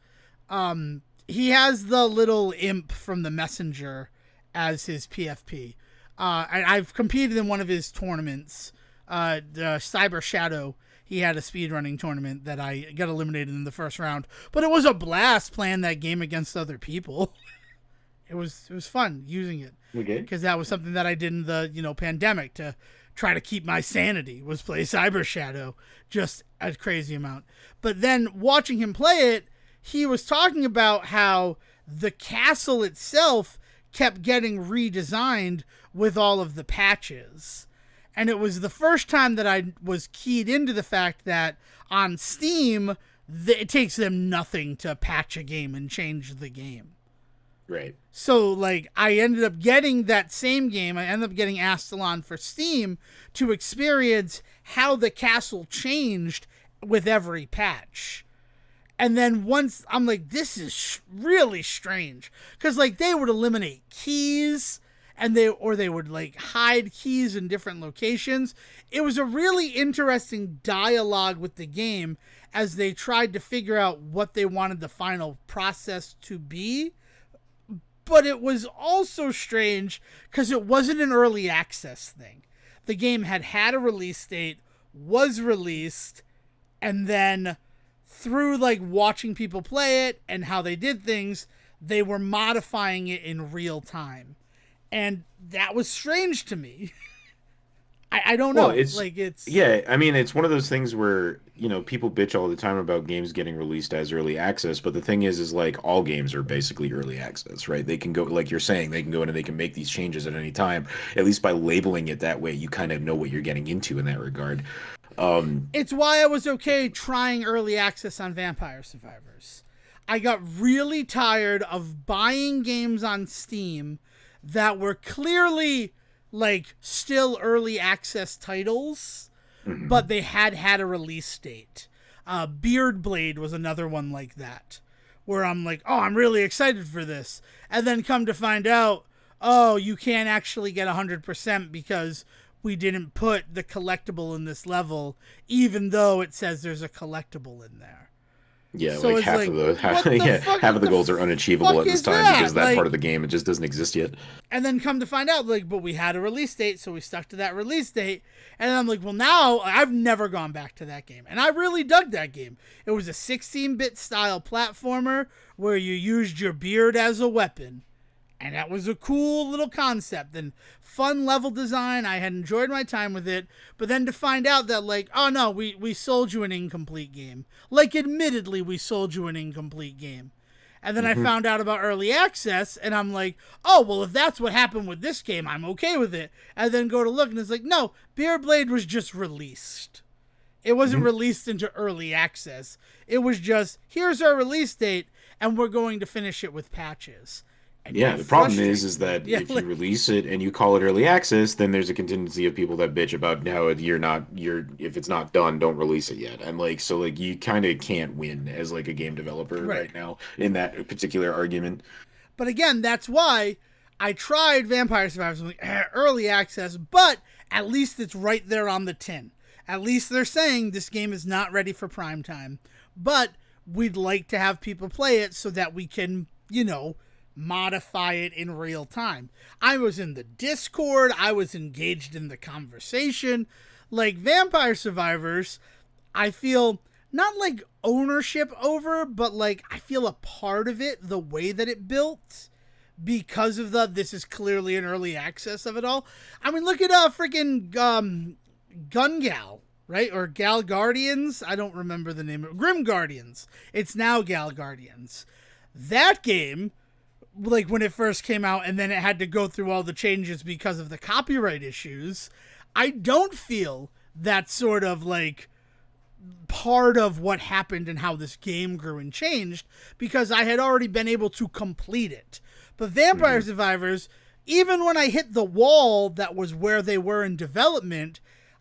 He has the little imp from The Messenger as his PFP. I've competed in one of his tournaments, the Cyber Shadow. He had a speedrunning tournament that I got eliminated in the first round, but it was a blast playing that game against other people. It was fun using it because that was something that I did in the pandemic to try to keep my sanity, was play Cyber Shadow, just a crazy amount. But then watching him play it, he was talking about how the castle itself kept getting redesigned with all of the patches. And it was the first time that I was keyed into the fact that on Steam, it takes them nothing to patch a game and change the game. Right. So, like, I ended up getting that same game. I ended up getting Astalon for Steam to experience how the castle changed with every patch. And then once I'm like, this is really strange. Because, like, they would eliminate keys, and they would, like, hide keys in different locations. It was a really interesting dialogue with the game as they tried to figure out what they wanted the final process to be. But it was also strange because it wasn't an early access thing. The game had a release date, was released, and then through like watching people play it and how they did things, they were modifying it in real time. And that was strange to me. I don't know. Yeah, I mean, it's one of those things where, people bitch all the time about games getting released as early access, but the thing is like all games are basically early access, right? They can go, like you're saying, they can go in and they can make these changes at any time. At least by labeling it that way, you kind of know what you're getting into in that regard. It's why I was okay trying early access on Vampire Survivors. I got really tired of buying games on Steam that were clearly like still early access titles, but they had a release date. Beard Blade was another one like that, where I'm like, oh, I'm really excited for this. And then come to find out, oh, you can't actually get 100% because we didn't put the collectible in this level, even though it says there's a collectible in there. Yeah, So like it's half like, of the what the yeah, fuck? half of What the the goals are unachievable fuck at this is time because that? that part Like, of the game it just doesn't exist yet. and then come to find out, like, but we had a release date, so we stuck to that release date. And I'm like, well, now I've never gone back to that game, and I really dug that game. It was a 16-bit style platformer where you used your beard as a weapon. And that was a cool little concept and fun level design. I had enjoyed my time with it. But then to find out that, like, oh no, we sold you an incomplete game. Like, admittedly, we sold you an incomplete game. And then I Hmm. found out about early access, and I'm like, oh, well, if that's what happened with this game, I'm okay with it. And then go to look, and it's like, no, Beer Blade was just released. It wasn't Hmm. released into early access. It was just, here's our release date, and we're going to finish it with patches. And Yeah, that the problem frustrates is me. that Yeah, if you like, release it and you call it early access, then there's a contingency of people that bitch about how you're if it's not done, don't release it yet. And like so like you kind of can't win as like a game developer right. right now in that particular argument. But again, that's why I tried Vampire Survivors. I'm like, early access, but at least it's right there on the tin. At least they're saying this game is not ready for prime time, but we'd like to have people play it so that we can, modify it in real time. I was in the Discord, I was engaged in the conversation. Like Vampire Survivors, I feel not like ownership over, but like I feel a part of it the way that it built because of this is clearly an early access of it all. I mean, look at freaking Gun Gal, right? Or Gal Guardians. I don't remember the name of it. Grim Guardians. It's now Gal Guardians. That game, like when it first came out and then it had to go through all the changes because of the copyright issues, I don't feel that sort of like part of what happened and how this game grew and changed because I had already been able to complete it. But Vampire Hmm. Survivors, even when I hit the wall that was where they were in development,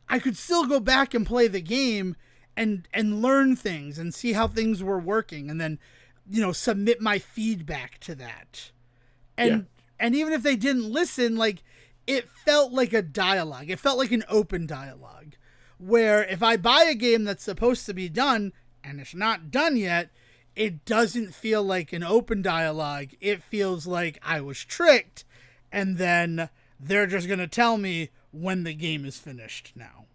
I could still go back and play the game and learn things and see how things were working and then submit my feedback to that. Yeah. And even if they didn't listen, like it felt like a dialogue. It felt like an open dialogue where if I buy a game that's supposed to be done and it's not done yet, it doesn't feel like an open dialogue. It feels like I was tricked and then they're just going to tell me when the game is finished now.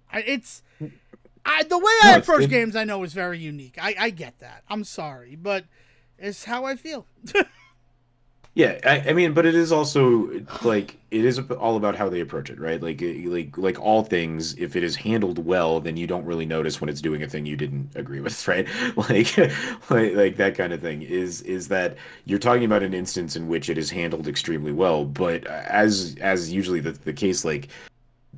The way I No, approach games I know is very unique. I get that. I'm sorry, but it's how I feel. yeah, I mean, but it is also like it is all about how they approach it, right? Like all things, if it is handled well, then you don't really notice when it's doing a thing you didn't agree with, right? Like, like that kind of thing is that you're talking about an instance in which it is handled extremely well, but as usually the case, like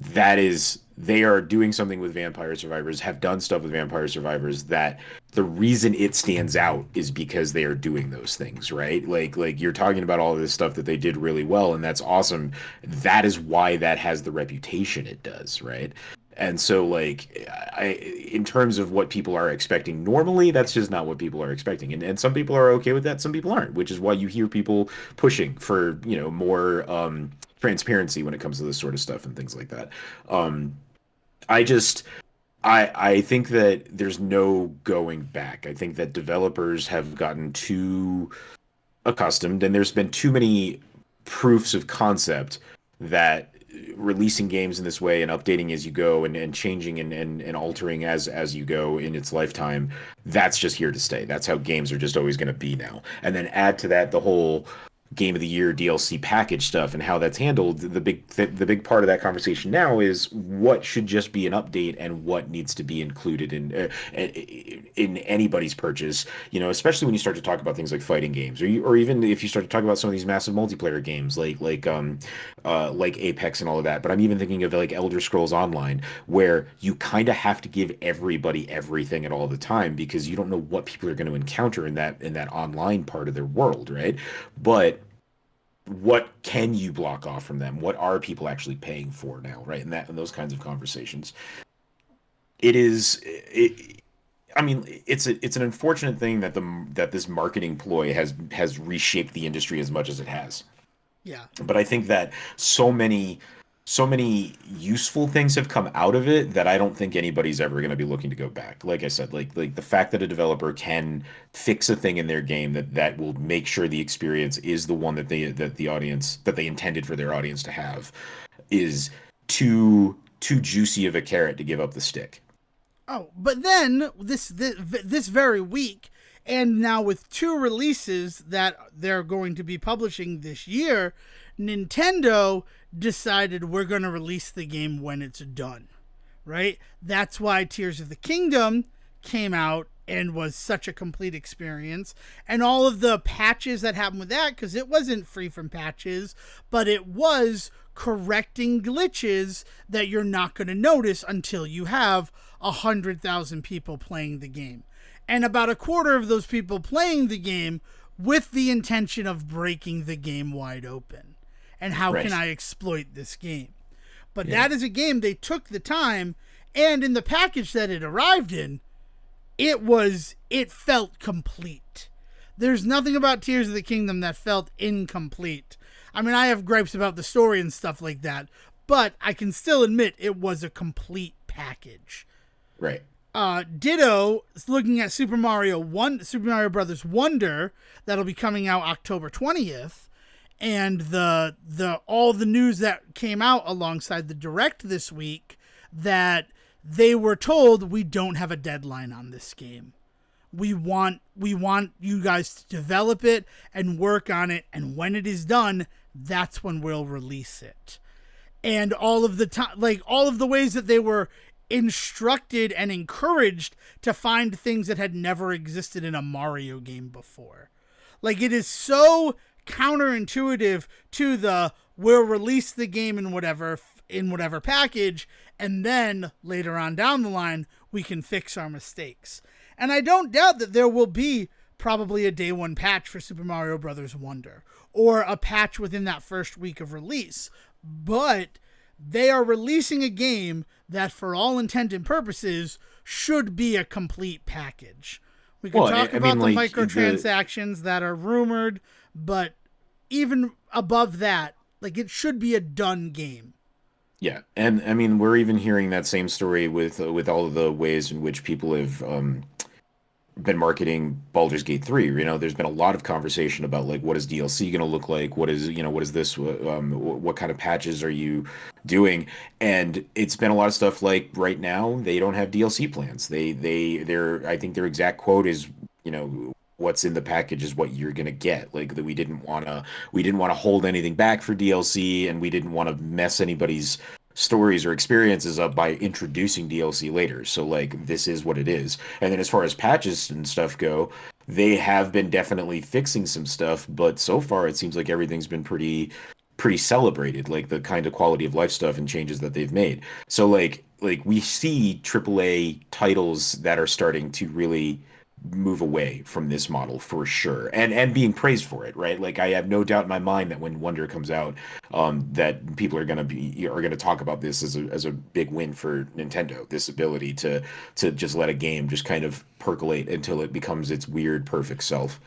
that is they are doing something with Vampire Survivors, have done stuff with Vampire Survivors that the reason it stands out is because they are doing those things, right? Like you're talking about all of this stuff that they did really well, and that's awesome. That is why that has the reputation it does, right? And so like in terms of what people are expecting normally, that's just not what people are expecting. And some people are okay with that, some people aren't, which is why you hear people pushing for, more transparency when it comes to this sort of stuff and things like that. Um, I just I think that there's no going back. I think that developers have gotten too accustomed, and there's been too many proofs of concept that releasing games in this way and updating as you go and changing and altering as you go in its lifetime, that's just here to stay. That's how games are just always going to be now. And then add to that the whole game of the year DLC package stuff and how that's handled. The big part of that conversation now is what should just be an update and what needs to be included in anybody's purchase. Especially when you start to talk about things like fighting games, or even if you start to talk about some of these massive multiplayer games like Apex and all of that. But I'm even thinking of like Elder Scrolls Online, where you kind of have to give everybody everything at all the time because you don't know what people are going to encounter in that online part of their world, right? But what can you block off from them? What are people actually paying for now, right? And those kinds of conversations. It is it. I mean, it's an unfortunate thing that this marketing ploy has reshaped the industry as much as it has. Yeah. But I think that so many so many useful things have come out of it that I don't think anybody's ever going to be looking to go back. Like I said, like the fact that a developer can fix a thing in their game that will make sure the experience is the one that the audience that they intended for their audience to have is too juicy of a carrot to give up the stick. Oh, but then this very week, and now with two releases that they're going to be publishing this year, Nintendo decided we're going to release the game when it's done. Right? That's why Tears of the Kingdom came out and was such a complete experience, and all of the patches that happened with that, because it wasn't free from patches, but it was correcting glitches that you're not going to notice until you have 100,000 people playing the game, and about a quarter of those people playing the game with the intention of breaking the game wide open. And how Right. can I exploit this game? But Yeah. that is a game they took the time, and in the package that it arrived in, it felt complete. There's nothing about Tears of the Kingdom that felt incomplete. I mean, I have gripes about the story and stuff like that, but I can still admit it was a complete package. Right. Ditto is looking at Super Mario Brothers Wonder, that'll be coming out October 20th, and the all the news that came out alongside the direct this week, that they were told, we don't have a deadline on this game. We want you guys to develop it and work on it, and when it is done, that's when we'll release it. And all of the time, like all of the ways that they were instructed and encouraged to find things that had never existed in a Mario game before. Like, it is so counterintuitive to the we'll release the game in whatever package, and then later on down the line we can fix our mistakes. And I don't doubt that there will be probably a day one patch for Super Mario Brothers Wonder, or a patch within that first week of release, but they are releasing a game that, for all intent and purposes, should be a complete package. We can talk about the microtransactions that are rumored, but even above that, like, it should be a done game. Yeah, and I mean, we're even hearing that same story with all of the ways in which people have been marketing Baldur's Gate 3. You know, there's been a lot of conversation about, like, what is DLC going to look like? What is this? What kind of patches are you doing? And it's been a lot of stuff like, right now they don't have DLC plans. I think their exact quote is, what's in the package is what you're gonna get. Like, that we didn't want to hold anything back for DLC, and we didn't want to mess anybody's stories or experiences up by introducing DLC later. So, like, this is what it is. And then as far as patches and stuff go, they have been definitely fixing some stuff, but so far it seems like everything's been pretty celebrated, like the kind of quality of life stuff and changes that they've made. So like we see AAA titles that are starting to really move away from this model for sure, and being praised for it, right? Like, I have no doubt in my mind that when Wonder comes out, that people are gonna talk about this as a big win for Nintendo. This ability to just let a game just kind of percolate until it becomes its weird perfect self.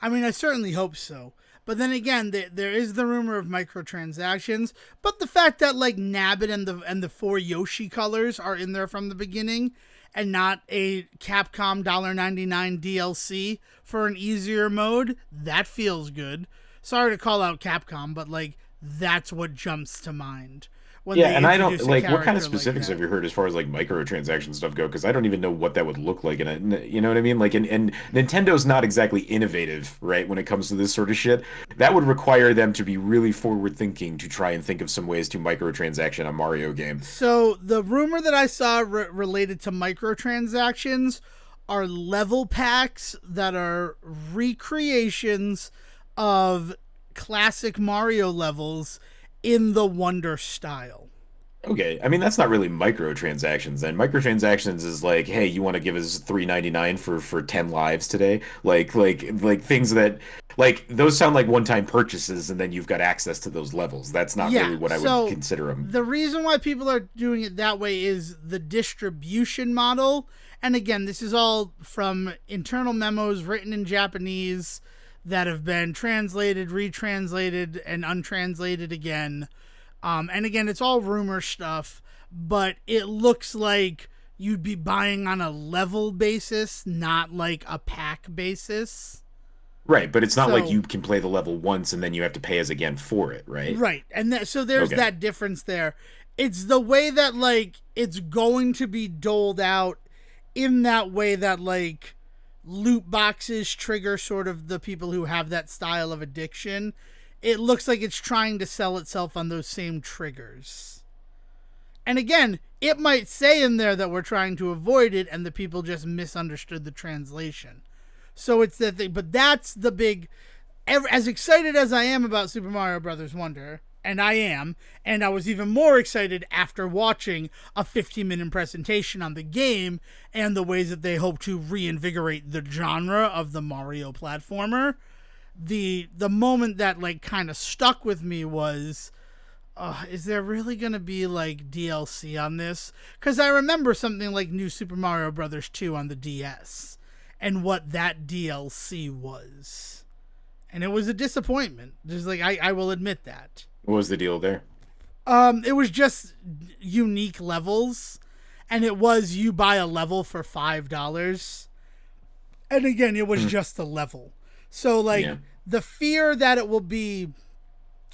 I mean, I certainly hope so. But then again, there is the rumor of microtransactions, but the fact that, like, Nabbit and the 4 Yoshi colors are in there from the beginning, and not a Capcom $1.99 DLC for an easier mode, that feels good. Sorry to call out Capcom, but, like, that's what jumps to mind. Yeah, and I don't, like, what kind of specifics have you heard as far as, like, microtransaction stuff go? Because I don't even know what that would look like. And you know what I mean? Like, and Nintendo's not exactly innovative, right, when it comes to this sort of shit. That would require them to be really forward thinking to try and think of some ways to microtransaction a Mario game. So the rumor that I saw related to microtransactions are level packs that are recreations of classic Mario levels in the Wonder style. Okay, I mean, that's not really microtransactions then. Microtransactions is like, hey, you want to give us $3.99 for 10 lives today? Like things that, like, those sound like one-time purchases, and then you've got access to those levels. That's not really what I would consider them. The reason why people are doing it that way is the distribution model. And again, this is all from internal memos written in Japanese that have been translated, retranslated, and untranslated again. And again, it's all rumor stuff, but it looks like you'd be buying on a level basis, not like a pack basis. Right, but it's not like So, you can play the level once and then you have to pay us again for it, right? right. And so there's Okay. that difference there. It's the way that, like, it's going to be doled out in that way that, like, loot boxes trigger sort of the people who have that style of addiction. It looks like it's trying to sell itself on those same triggers. And again, it might say in there that we're trying to avoid it and the people just misunderstood the translation. So it's that thing. But that's the big... As excited as I am about Super Mario Brothers Wonder, and I am, and I was even more excited after watching a 15-minute presentation on the game and the ways that they hope to reinvigorate the genre of the Mario platformer. The moment that, like, kind of stuck with me was, is there really going to be, like, DLC on this? Because I remember something like New Super Mario Brothers 2 on the DS and what that DLC was. And it was a disappointment. Just like, I will admit that. What was the deal there? It was just unique levels, and it was you buy a level for $5. And again, it was just a level. So, like, the fear that it will be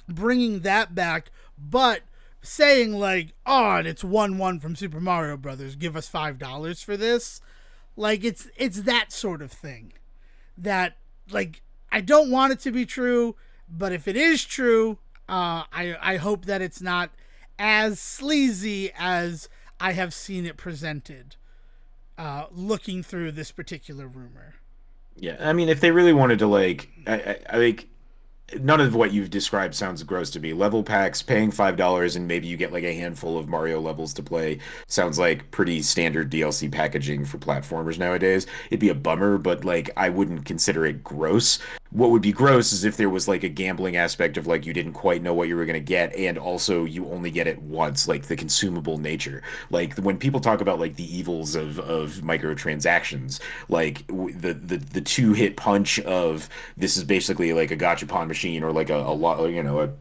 bringing that back, but saying, like, oh, and it's 1-1 from Super Mario Brothers, give us $5 for this. Like, it's that sort of thing. That, like, I don't want it to be true, but if it is true, I hope that it's not as sleazy as I have seen it presented, looking through this particular rumor. Yeah, I mean, if they really wanted to, like, I like, none of what you've described sounds gross to me. Level packs, paying $5, and maybe you get like a handful of Mario levels to play sounds like pretty standard DLC packaging for platformers nowadays. It'd be a bummer, but like I wouldn't consider it gross. What would be gross is if there was like a gambling aspect of like you didn't quite know what you were going to get, and also you only get it once, like the consumable nature. Like when people talk about like the evils of microtransactions, like the two hit punch of this is basically like a gachapon machine or like a lot, you know,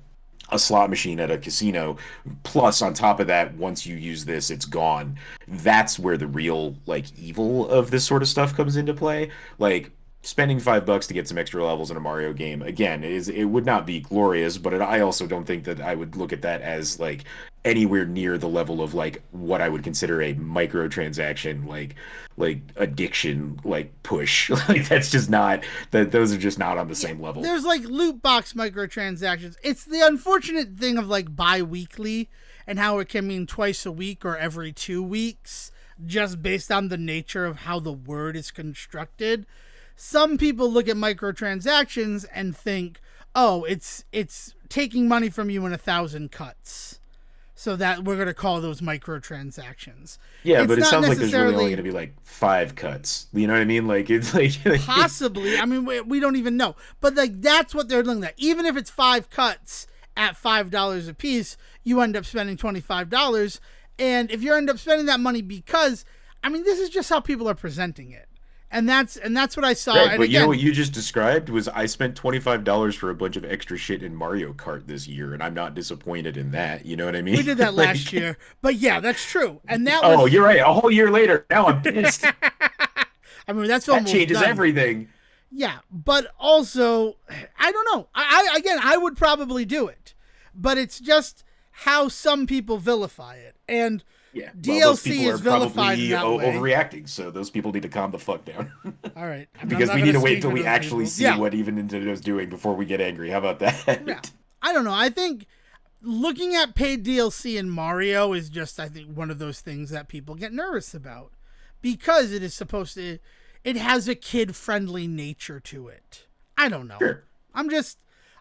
a slot machine at a casino. Plus, on top of that, once you use this, it's gone. That's where the real like evil of this sort of stuff comes into play. Like spending $5 to get some extra levels in a Mario game again is it would not be glorious, but I also don't think that I would look at that as like anywhere near the level of like what I would consider a microtransaction like addiction like push. Like that's just not that those are just not on the same level. There's like loot box microtransactions. It's the unfortunate thing of like bi-weekly and how it can mean twice a week or every 2 weeks just based on the nature of how the word is constructed. Some people look at microtransactions and think, oh, it's taking money from you in 1,000 cuts. So that we're going to call those microtransactions. Yeah, It's but it not sounds like there's really only necessarily- going to be like 5 cuts. You know what I mean? Like it's like Possibly. I mean, we don't even know. But like that's what they're looking at. Even if it's 5 cuts at $5 a piece, you end up spending $25. And if you end up spending that money because, I mean, this is just how people are presenting it. And that's what I saw. Right, And but you know again, what you just described was I spent $25 for a bunch of extra shit in Mario Kart this year, and I'm not disappointed in that. You know what I mean? we did that Like- last year. But yeah, that's true. And that Oh, was, you're right. A whole year later, now I'm pissed. I mean, that's That almost changes done. everything. Yeah, but also, I don't know. I would probably do it, but it's just how some people vilify it, and Yeah, DLC those people is are vilified in probably that way. overreacting, so those people need to calm the fuck down. All right, I'm Because not we gonna need to wait speak until for we those actually people. see Yeah. what even Nintendo's doing before we get angry. How about that? Yeah, I don't know. I think looking at paid DLC in Mario is just, I think, one of those things that people get nervous about because it is supposed to. It has a kid-friendly nature to it. I don't know. Sure. I'm just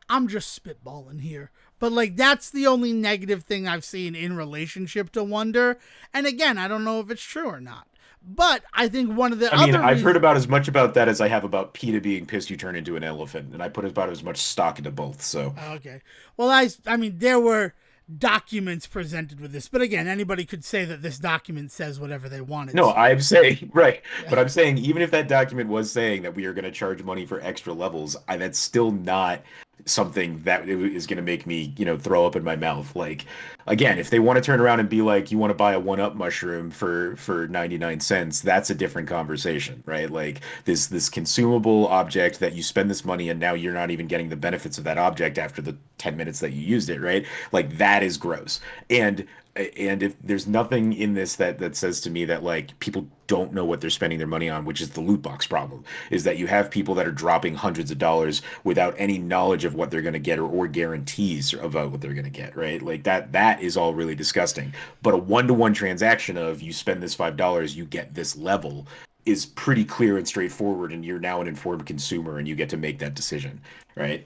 spitballing here. But like that's the only negative thing I've seen in relationship to Wonder. And again, I don't know if it's true or not. But I think one of the I mean, other I've heard reasons- about as much about that as I have about PETA being pissed you turn into an elephant, and I put about as much stock into both. So Okay. Well, I mean, there were documents presented with this, but again, anybody could say that this document says whatever they wanted. no, to. I'm saying right, but I'm saying even if that document was saying that we are going to charge money for extra levels, that's still not something that is going to make me, throw up in my mouth. Like, again, if they want to turn around and be like, you want to buy a one-up mushroom for 99 cents, that's a different conversation, right? Like this consumable object that you spend this money and now you're not even getting the benefits of that object after the 10 minutes that you used it, right? Like that is gross. And if there's nothing in this that says to me that like people don't know what they're spending their money on, which is the loot box problem, is that you have people that are dropping hundreds of dollars without any knowledge of what they're going to get or guarantees about what they're going to get, right? Like that is all really disgusting. But a one-to-one transaction of you spend this $5, you get this level is pretty clear and straightforward, and you're now an informed consumer and you get to make that decision, right?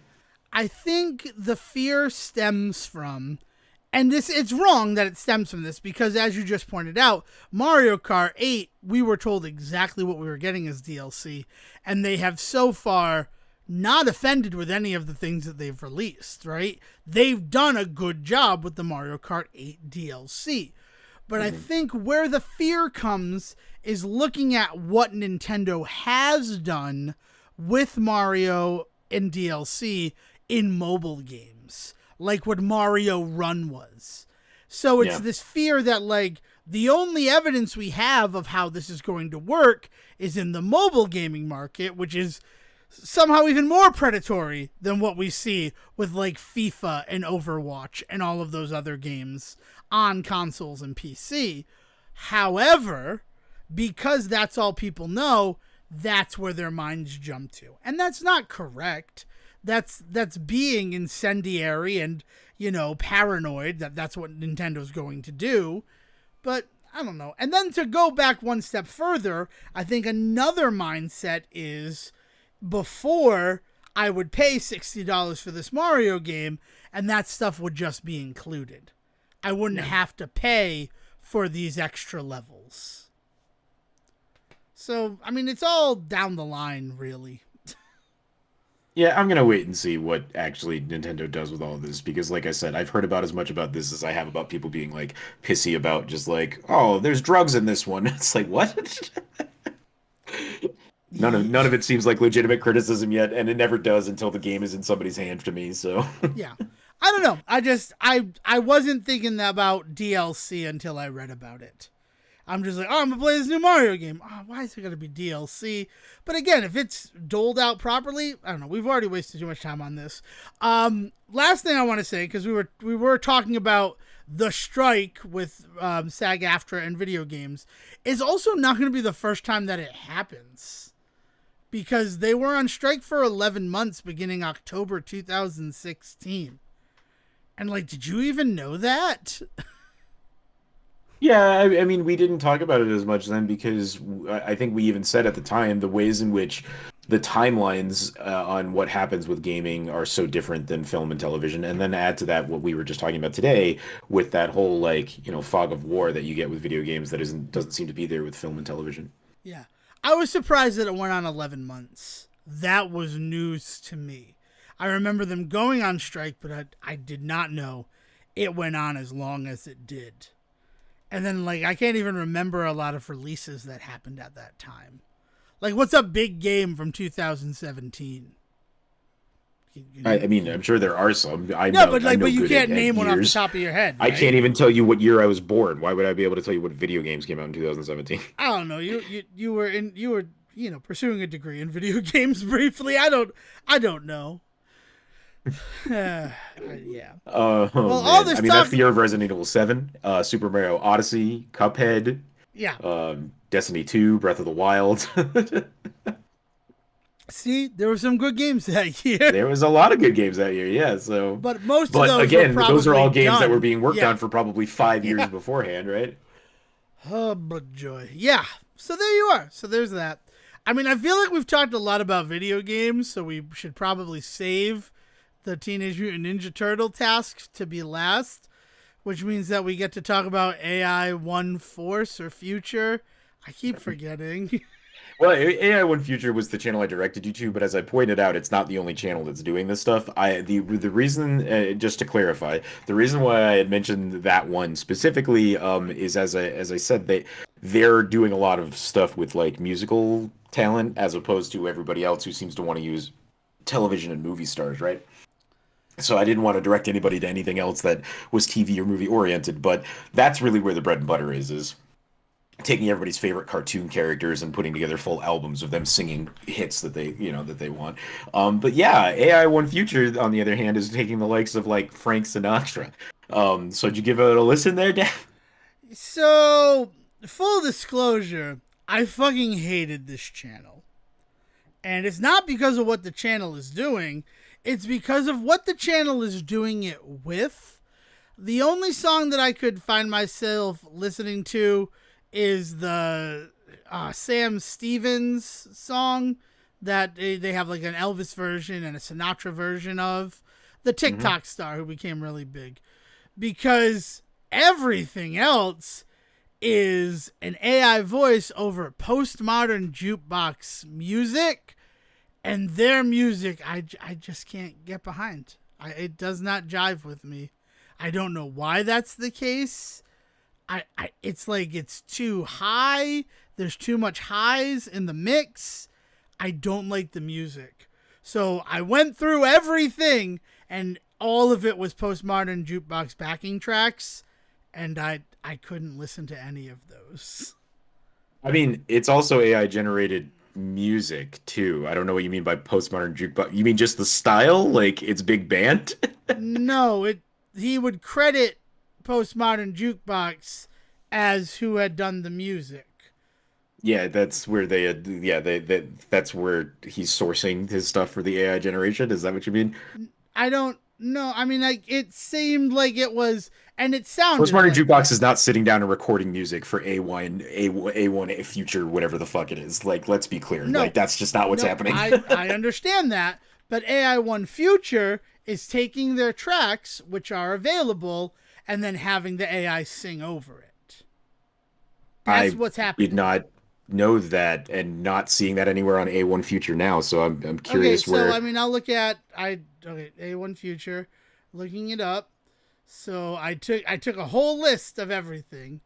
I think the fear stems from, and it's wrong that it stems from this, because as you just pointed out, Mario Kart 8, we were told exactly what we were getting as DLC, and they have so far not offended with any of the things that they've released, right? They've done a good job with the Mario Kart 8 DLC. But I think where the fear comes is looking at what Nintendo has done with Mario and DLC in mobile games, like what Mario Run was. So it's this fear that, like, the only evidence we have of how this is going to work is in the mobile gaming market, which is somehow even more predatory than what we see with, like, FIFA and Overwatch and all of those other games on consoles and PC. However, because that's all people know, that's where their minds jump to. And that's not correct. That's being incendiary and, paranoid that's what Nintendo's going to do. But I don't know. And then to go back one step further, I think another mindset is, before, I would pay $60 for this Mario game and that stuff would just be included. I wouldn't have to pay for these extra levels. So, I mean, it's all down the line, really. Yeah, I'm gonna wait and see what actually Nintendo does with all of this because, like I said, I've heard about as much about this as I have about people being like pissy about just like, oh, there's drugs in this one. It's like, what? None of it seems like legitimate criticism yet, and it never does until the game is in somebody's hands to me. So Yeah. I don't know. I wasn't thinking about DLC until I read about it. I'm just like, oh, I'm going to play this new Mario game. Oh, why is it going to be DLC? But again, if it's doled out properly, I don't know. We've already wasted too much time on this. Last thing I want to say, because we were talking about the strike with SAG-AFTRA and video games, is also not going to be the first time that it happens. Because they were on strike for 11 months beginning October 2016. And, like, did you even know that? yeah, I mean, we didn't talk about it as much then because I think we even said at the time the ways in which the timelines on what happens with gaming are so different than film and television. And then add to that what we were just talking about today with that whole like, fog of war that you get with video games that doesn't seem to be there with film and television. Yeah. I was surprised that it went on 11 months. That was news to me. I remember them going on strike, but I did not know it went on as long as it did. And then, like, I can't even remember a lot of releases that happened at that time. Like, what's a big game from 2017? I mean, I'm sure there are some. But you can't name one off the top of your head. Right? I can't even tell you what year I was born. Why would I be able to tell you what video games came out in 2017? I don't know. You were pursuing a degree in video games briefly. I don't know. Yeah. Well, all this that's the year of Resident Evil 7, Super Mario Odyssey, Cuphead. Yeah. Destiny 2, Breath of the Wild. See, there were some good games that year. There was a lot of good games that year, yeah. So, but most of those again, were those are all games done. that were being worked on for probably 5 years beforehand, right? Oh, but joy. Yeah. So there you are. So there's that. I mean, I feel like we've talked a lot about video games, so we should probably save the Teenage Mutant Ninja Turtle task to be last, which means that we get to talk about AI One Force or Future. I keep forgetting. Well, AI One Future was the channel I directed you to, but as I pointed out, it's not the only channel that's doing this stuff. The reason, just to clarify, the reason why I had mentioned that one specifically is as I said, they're doing a lot of stuff with like musical talent as opposed to everybody else who seems to want to use television and movie stars, right? So I didn't want to direct anybody to anything else that was TV or movie oriented, but that's really where the bread and butter is taking everybody's favorite cartoon characters and putting together full albums of them singing hits that they want. But yeah, AI One Future, on the other hand, is taking the likes of like Frank Sinatra. So did you give it a listen there, Dan? So, full disclosure, I fucking hated this channel. And it's not because of what the channel is doing, it's because of what the channel is doing it with. The only song that I could find myself listening to is the Sam Stevens song that they have like an Elvis version and a Sinatra version of. The Hmm. TikTok star who became really big. Because everything else is an AI voice over postmodern jukebox music, and their music I just can't get behind. It does not jive with me. I don't know why that's the case. It's like it's too high. There's too much highs in the mix. I don't like the music. So I went through everything, and all of it was postmodern jukebox backing tracks, and I couldn't listen to any of those. I mean, it's also AI generated music too. I don't know what you mean by postmodern jukebox. You mean just the style, like it's big band? No, it he would credit postmodern jukebox as who had done the music. Yeah, that's where that's where he's sourcing his stuff for the AI generation. Is that what you mean? I don't know. I mean, like it seemed like it was, and it sounded Postmodern like Jukebox that. is not sitting down and recording music for A1 A Future, whatever the fuck it is. Like, let's be clear. Like, No, that's just not what's no, happening. I understand that, but AI One Future is taking their tracks, which are available, and then having the AI sing over it. That's I what's did happening. not know that and not seeing that anywhere on A1 Future now. So I'm Okay, curious so where. I mean, I'll look at A One Future, looking it up. So I took a whole list of everything.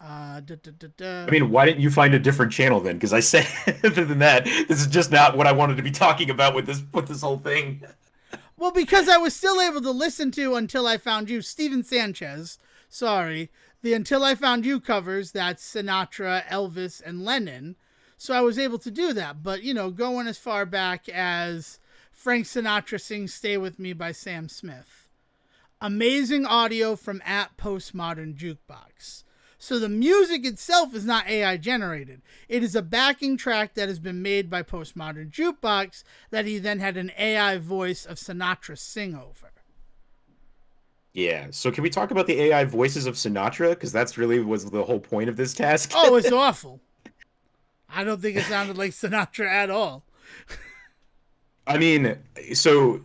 Da, da, da, I da. mean, why didn't you find a different channel then? Because I said, other than that, this is just not what I wanted to be talking about with this whole thing. Well, because I was still able to listen to Until I Found You, Steven Sanchez. Sorry, the Until I Found You covers that's Sinatra, Elvis, and Lennon. So I was able to do that. But going as far back as Frank Sinatra sings "Stay with Me" by Sam Smith. Amazing audio from at Postmodern Jukebox. So the music itself is not AI generated. It is a backing track that has been made by Postmodern Jukebox that he then had an AI voice of Sinatra sing over. Yeah. So can we talk about the AI voices of Sinatra? Because that's really was the whole point of this task. Oh, it's awful. I don't think it sounded like Sinatra at all. I mean, so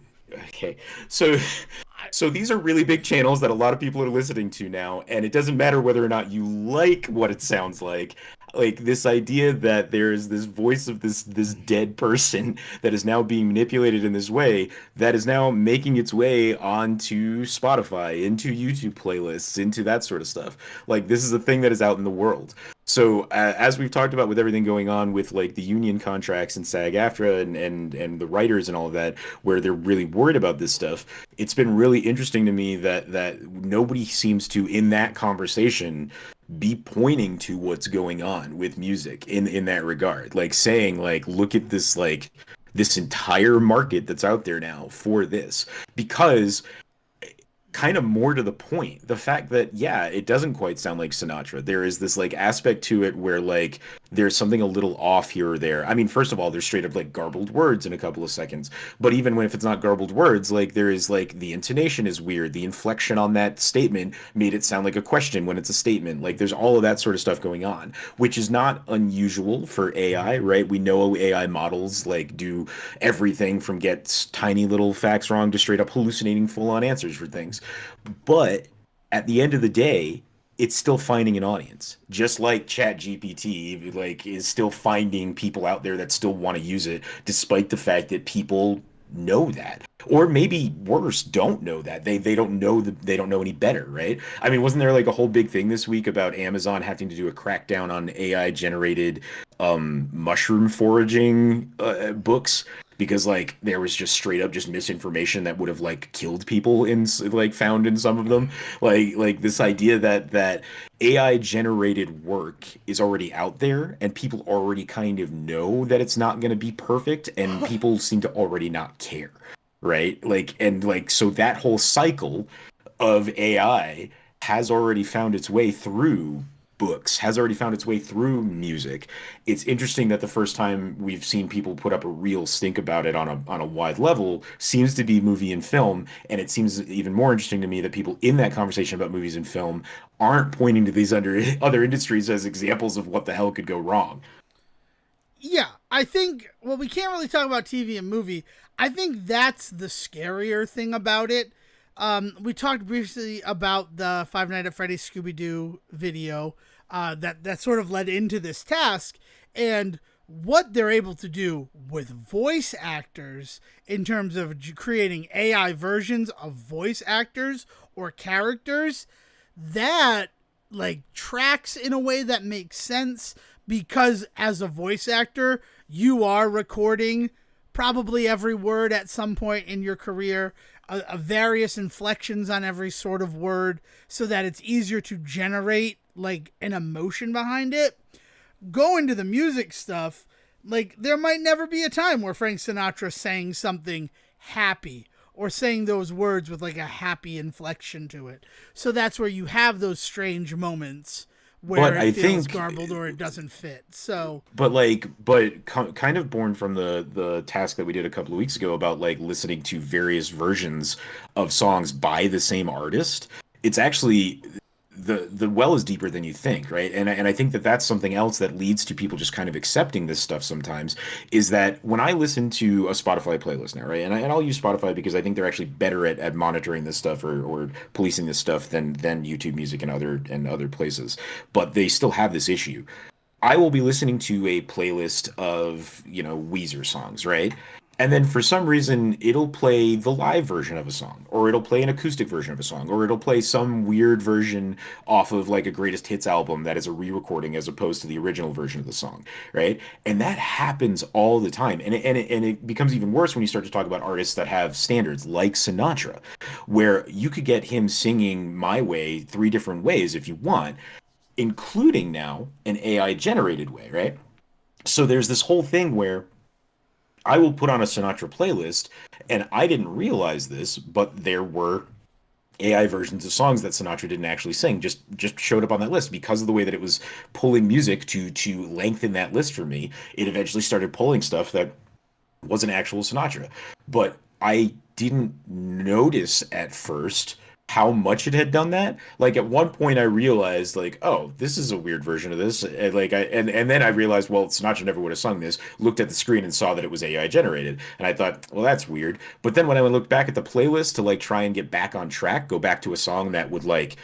okay. So I, so these are really big channels that a lot of people are listening to now, and it doesn't matter whether or not you like what it sounds like. Like this idea that there's this voice of this dead person that is now being manipulated in this way that is now making its way onto Spotify, into YouTube playlists, into that sort of stuff. Like this is a thing that is out in the world. So as we've talked about with everything going on with like the union contracts and SAG-AFTRA and the writers and all of that, where they're really worried about this stuff, it's been really interesting to me that nobody seems to in that conversation be pointing to what's going on with music in that regard, like saying like look at this like this entire market that's out there now for this because kind of more to the point, the fact that yeah, it doesn't quite sound like Sinatra. There is this like aspect to it where like there's something a little off here or there. I mean, first of all, there's straight up like garbled words in a couple of seconds. But even when if it's not garbled words, like there is like the intonation is weird. The inflection on that statement made it sound like a question when it's a statement. Like there's all of that sort of stuff going on, which is not unusual for AI, right? We know AI models like do everything from get tiny little facts wrong to straight up hallucinating full on answers for things. But at the end of the day, it's still finding an audience. Just like ChatGPT, like is still finding people out there that still want to use it, despite the fact that people know that. Or maybe worse, don't know that. They don't know they don't know any better, right? I mean, wasn't there like a whole big thing this week about Amazon having to do a crackdown on AI generated mushroom foraging books because like there was just straight up just misinformation that would have like killed people in like found in some of them. Like this idea that AI generated work is already out there and people already kind of know that it's not going to be perfect and people seem to already not care, right? Like and like so that whole cycle of AI has already found its way through books, has already found its way through music. It's interesting that the first time we've seen people put up a real stink about it on a wide level seems to be movie and film, and it seems even more interesting to me that people in that conversation about movies and film aren't pointing to these under other industries as examples of what the hell could go wrong. Yeah, I think, well, we can't really talk about TV and movie. I think that's the scarier thing about it. We talked briefly about the Five Nights at Freddy's Scooby Doo video that sort of led into this task, and what they're able to do with voice actors in terms of creating AI versions of voice actors or characters that like tracks in a way that makes sense, because as a voice actor you are recording probably every word at some point in your career, various inflections on every sort of word, so that it's easier to generate like an emotion behind it. Go into the music stuff, like there might never be a time where Frank Sinatra sang something happy or saying those words with like a happy inflection to it. So that's where you have those strange moments where But it I feels think garbled or it doesn't fit. So kind of born from the task that we did a couple of weeks ago about like listening to various versions of songs by the same artist. It's actually the well is deeper than you think, right? And I think that that's something else that leads to people just kind of accepting this stuff sometimes, is that when I listen to a Spotify playlist now, right? And I'll use Spotify because I think they're actually better at monitoring this stuff or policing this stuff than YouTube Music and other places. But they still have this issue. I will be listening to a playlist of, Weezer songs, right? And then for some reason, it'll play the live version of a song, or it'll play an acoustic version of a song, or it'll play some weird version off of like a greatest hits album that is a re-recording as opposed to the original version of the song, right? And that happens all the time. And it becomes even worse when you start to talk about artists that have standards like Sinatra, where you could get him singing My Way three different ways if you want, including now an AI generated way, right? So there's this whole thing where I will put on a Sinatra playlist, and I didn't realize this, but there were AI versions of songs that Sinatra didn't actually sing, just showed up on that list because of the way that it was pulling music to lengthen that list for me. It eventually started pulling stuff that wasn't actual Sinatra, but I didn't notice at first how much it had done that. Like at one point I realized like, oh, this is a weird version of this. And then I realized, well, Sinatra never would have sung this, looked at the screen and saw that it was AI generated. And I thought, well, that's weird. But then when I looked back at the playlist to like try and get back on track, go back to a song that would like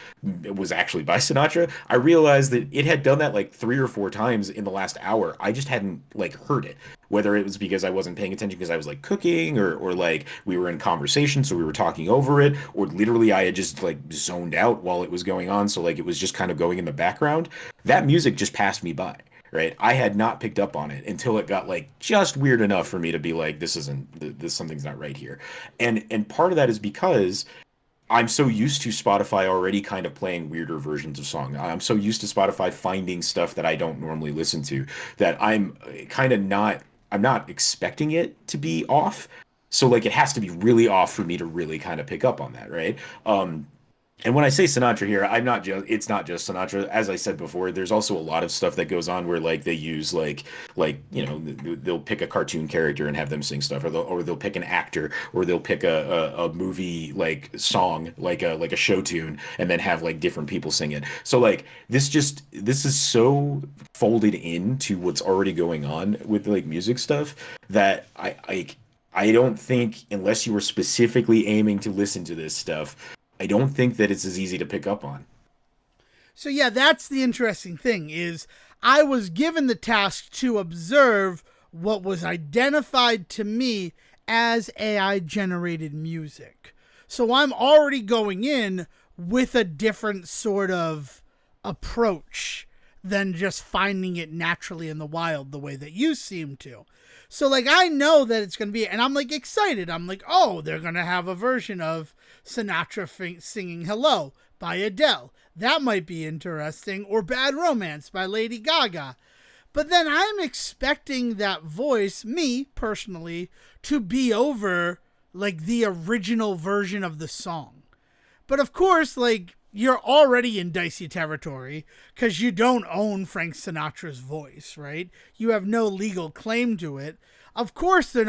it was actually by Sinatra, I realized that it had done that like three or four times in the last hour. I just hadn't like heard it, whether it was because I wasn't paying attention because I was like cooking or like we were in conversation so we were talking over it, or literally I had just like zoned out while it was going on, so like it was just kind of going in the background. That music just passed me by, right? I had not picked up on it until it got like just weird enough for me to be like, this isn't this something's not right here. And part of that is because I'm so used to Spotify already kind of playing weirder versions of song. I'm so used to Spotify finding stuff that I don't normally listen to that I'm kind of not I'm not expecting it to be off. So like it has to be really off for me to really kind of pick up on that, right? And when I say Sinatra here, it's not just Sinatra. As I said before, there's also a lot of stuff that goes on where like they use they'll pick a cartoon character and have them sing stuff, or they'll pick an actor, or they'll pick a movie like song like a show tune and then have like different people sing it. So like this is so folded into what's already going on with like music stuff that I don't think, unless you were specifically aiming to listen to this stuff, I don't think that it's as easy to pick up on. So yeah, that's the interesting thing is I was given the task to observe what was identified to me as AI generated music. So I'm already going in with a different sort of approach than just finding it naturally in the wild the way that you seem to. So like I know that it's going to be, and I'm like excited. I'm like, oh, they're going to have a version of Sinatra singing Hello by Adele. That might be interesting. Or Bad Romance by Lady Gaga. But then I'm expecting that voice, me personally, to be over like the original version of the song. But of course, like, you're already in dicey territory because you don't own Frank Sinatra's voice, right? You have no legal claim to it. Of course they're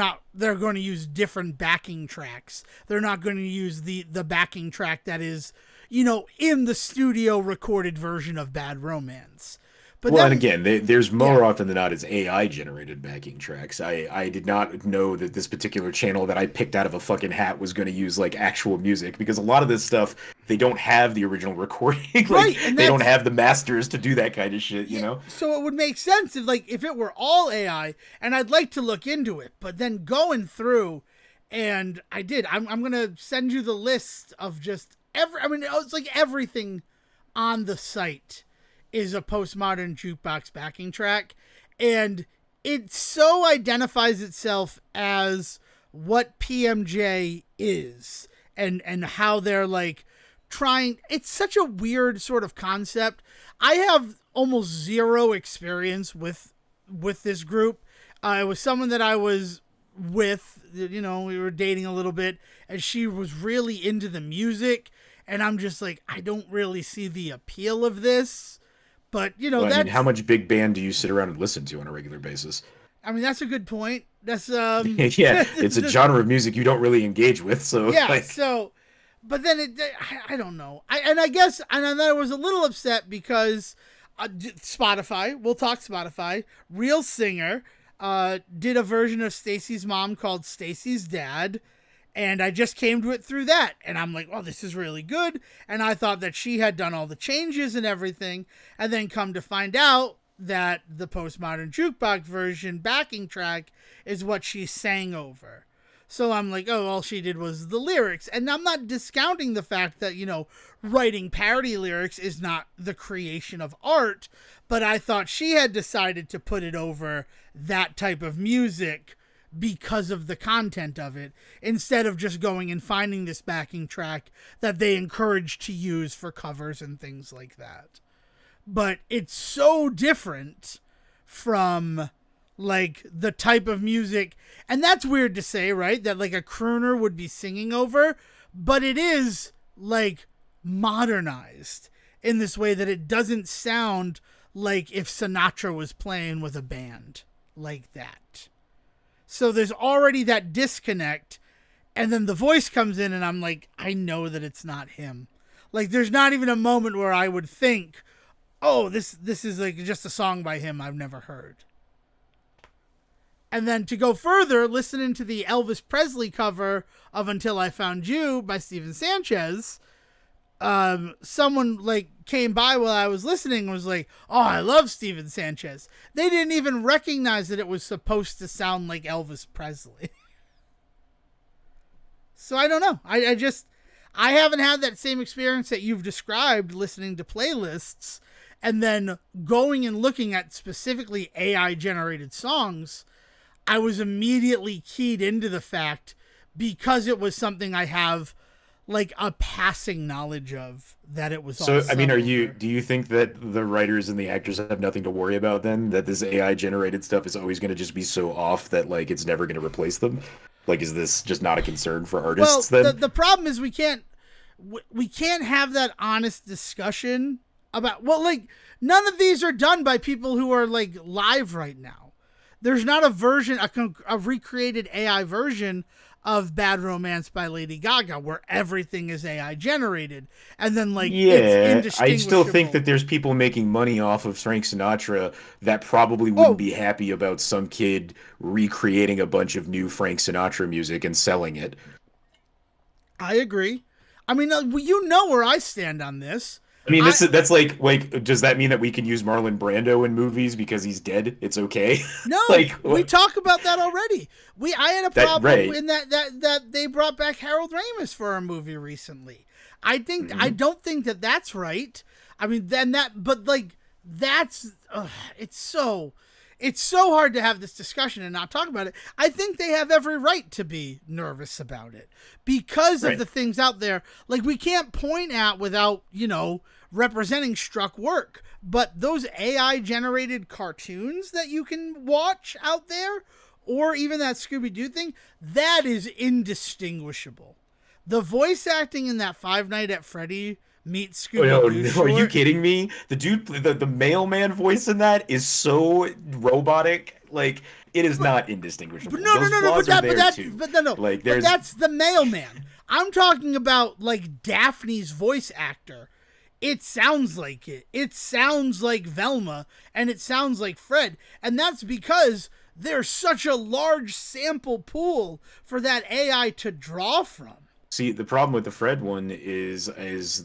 going to use different backing tracks. They're not going to use the backing track that is, you know, in the studio recorded version of Bad Romance. But well, and again, there's more often than not, it's AI generated backing tracks. I did not know that this particular channel that I picked out of a fucking hat was going to use like actual music, because a lot of this stuff, they don't have the original recording. Like, right, and they don't have the masters to do that kind of shit, you know? So it would make sense if it were all AI, and I'd like to look into it, but then going through, and I did, I'm going to send you the list of just it's like everything on the site is a postmodern jukebox backing track, and it so identifies itself as what PMJ is and how they're like trying. It's such a weird sort of concept. I have almost zero experience with this group. It was someone that I was with, you know, we were dating a little bit, and she was really into the music, and I'm just like, I don't really see the appeal of this. But, you know, I mean, how much big band do you sit around and listen to on a regular basis? I mean, that's a good point. That's yeah, it's a genre of music you don't really engage with, so yeah. like... So, but then I don't know. I guess then I was a little upset because Spotify. We'll talk Spotify. Real Singer did a version of Stacy's Mom called Stacy's Dad. And I just came to it through that. And I'm like, oh, this is really good. And I thought that she had done all the changes and everything. And then come to find out that the postmodern jukebox version backing track is what she sang over. So I'm like, oh, all she did was the lyrics. And I'm not discounting the fact that, you know, writing parody lyrics is not the creation of art. But I thought she had decided to put it over that type of music because of the content of it, instead of just going and finding this backing track that they encourage to use for covers and things like that. But it's so different from like the type of music, and that's weird to say, right? That like a crooner would be singing over, but it is like modernized in this way that it doesn't sound like if Sinatra was playing with a band like that. So there's already that disconnect, and then the voice comes in and I'm like, I know that it's not him. Like there's not even a moment where I would think, oh, this is like just a song by him I've never heard. And then to go further, listening to the Elvis Presley cover of Until I Found You by Steven Sanchez, someone like came by while I was listening and was like, oh, I love Steven Sanchez. They didn't even recognize that it was supposed to sound like Elvis Presley. So I don't know. I haven't had that same experience that you've described listening to playlists and then going and looking at specifically AI generated songs. I was immediately keyed into the fact, because it was something I have like a passing knowledge of, that it was. So, I mean, do you think that the writers and the actors have nothing to worry about then? That this AI generated stuff is always going to just be so off that like it's never going to replace them? Like, is this just not a concern for artists then? The problem is we can't have that honest discussion about, well, like none of these are done by people who are like live right now. There's not a version, a recreated AI version of Bad Romance by Lady Gaga where everything is AI generated. And then like, it's I still think that there's people making money off of Frank Sinatra that probably wouldn't be happy about some kid recreating a bunch of new Frank Sinatra music and selling it. I agree. I mean, you know where I stand on this. I mean, that's like, does that mean that we can use Marlon Brando in movies because he's dead? It's okay. No, like, we talk about that already. I had a problem in that they brought back Harold Ramis for a movie recently. I don't think that that's right. I mean, but like that's it's so hard to have this discussion and not talk about it. I think they have every right to be nervous about it because of Right. the things out there. Like, we can't point at without, representing struck work. But those AI generated cartoons that you can watch out there, or even that Scooby Doo thing, that is indistinguishable. The voice acting in that Five Nights at Freddy meets Oh Scooby no, Doo no, are you short. kidding me? The dude, the mailman voice in that is so robotic. Like, it is But not But indistinguishable. no, no, Those no, no. flaws are there too. But no, no. Like, But there's that's the mailman. I'm talking about like Daphne's voice actor. It sounds like it. It sounds like Velma, and it sounds like Fred, and that's because there's such a large sample pool for that AI to draw from. See, the problem with the Fred one is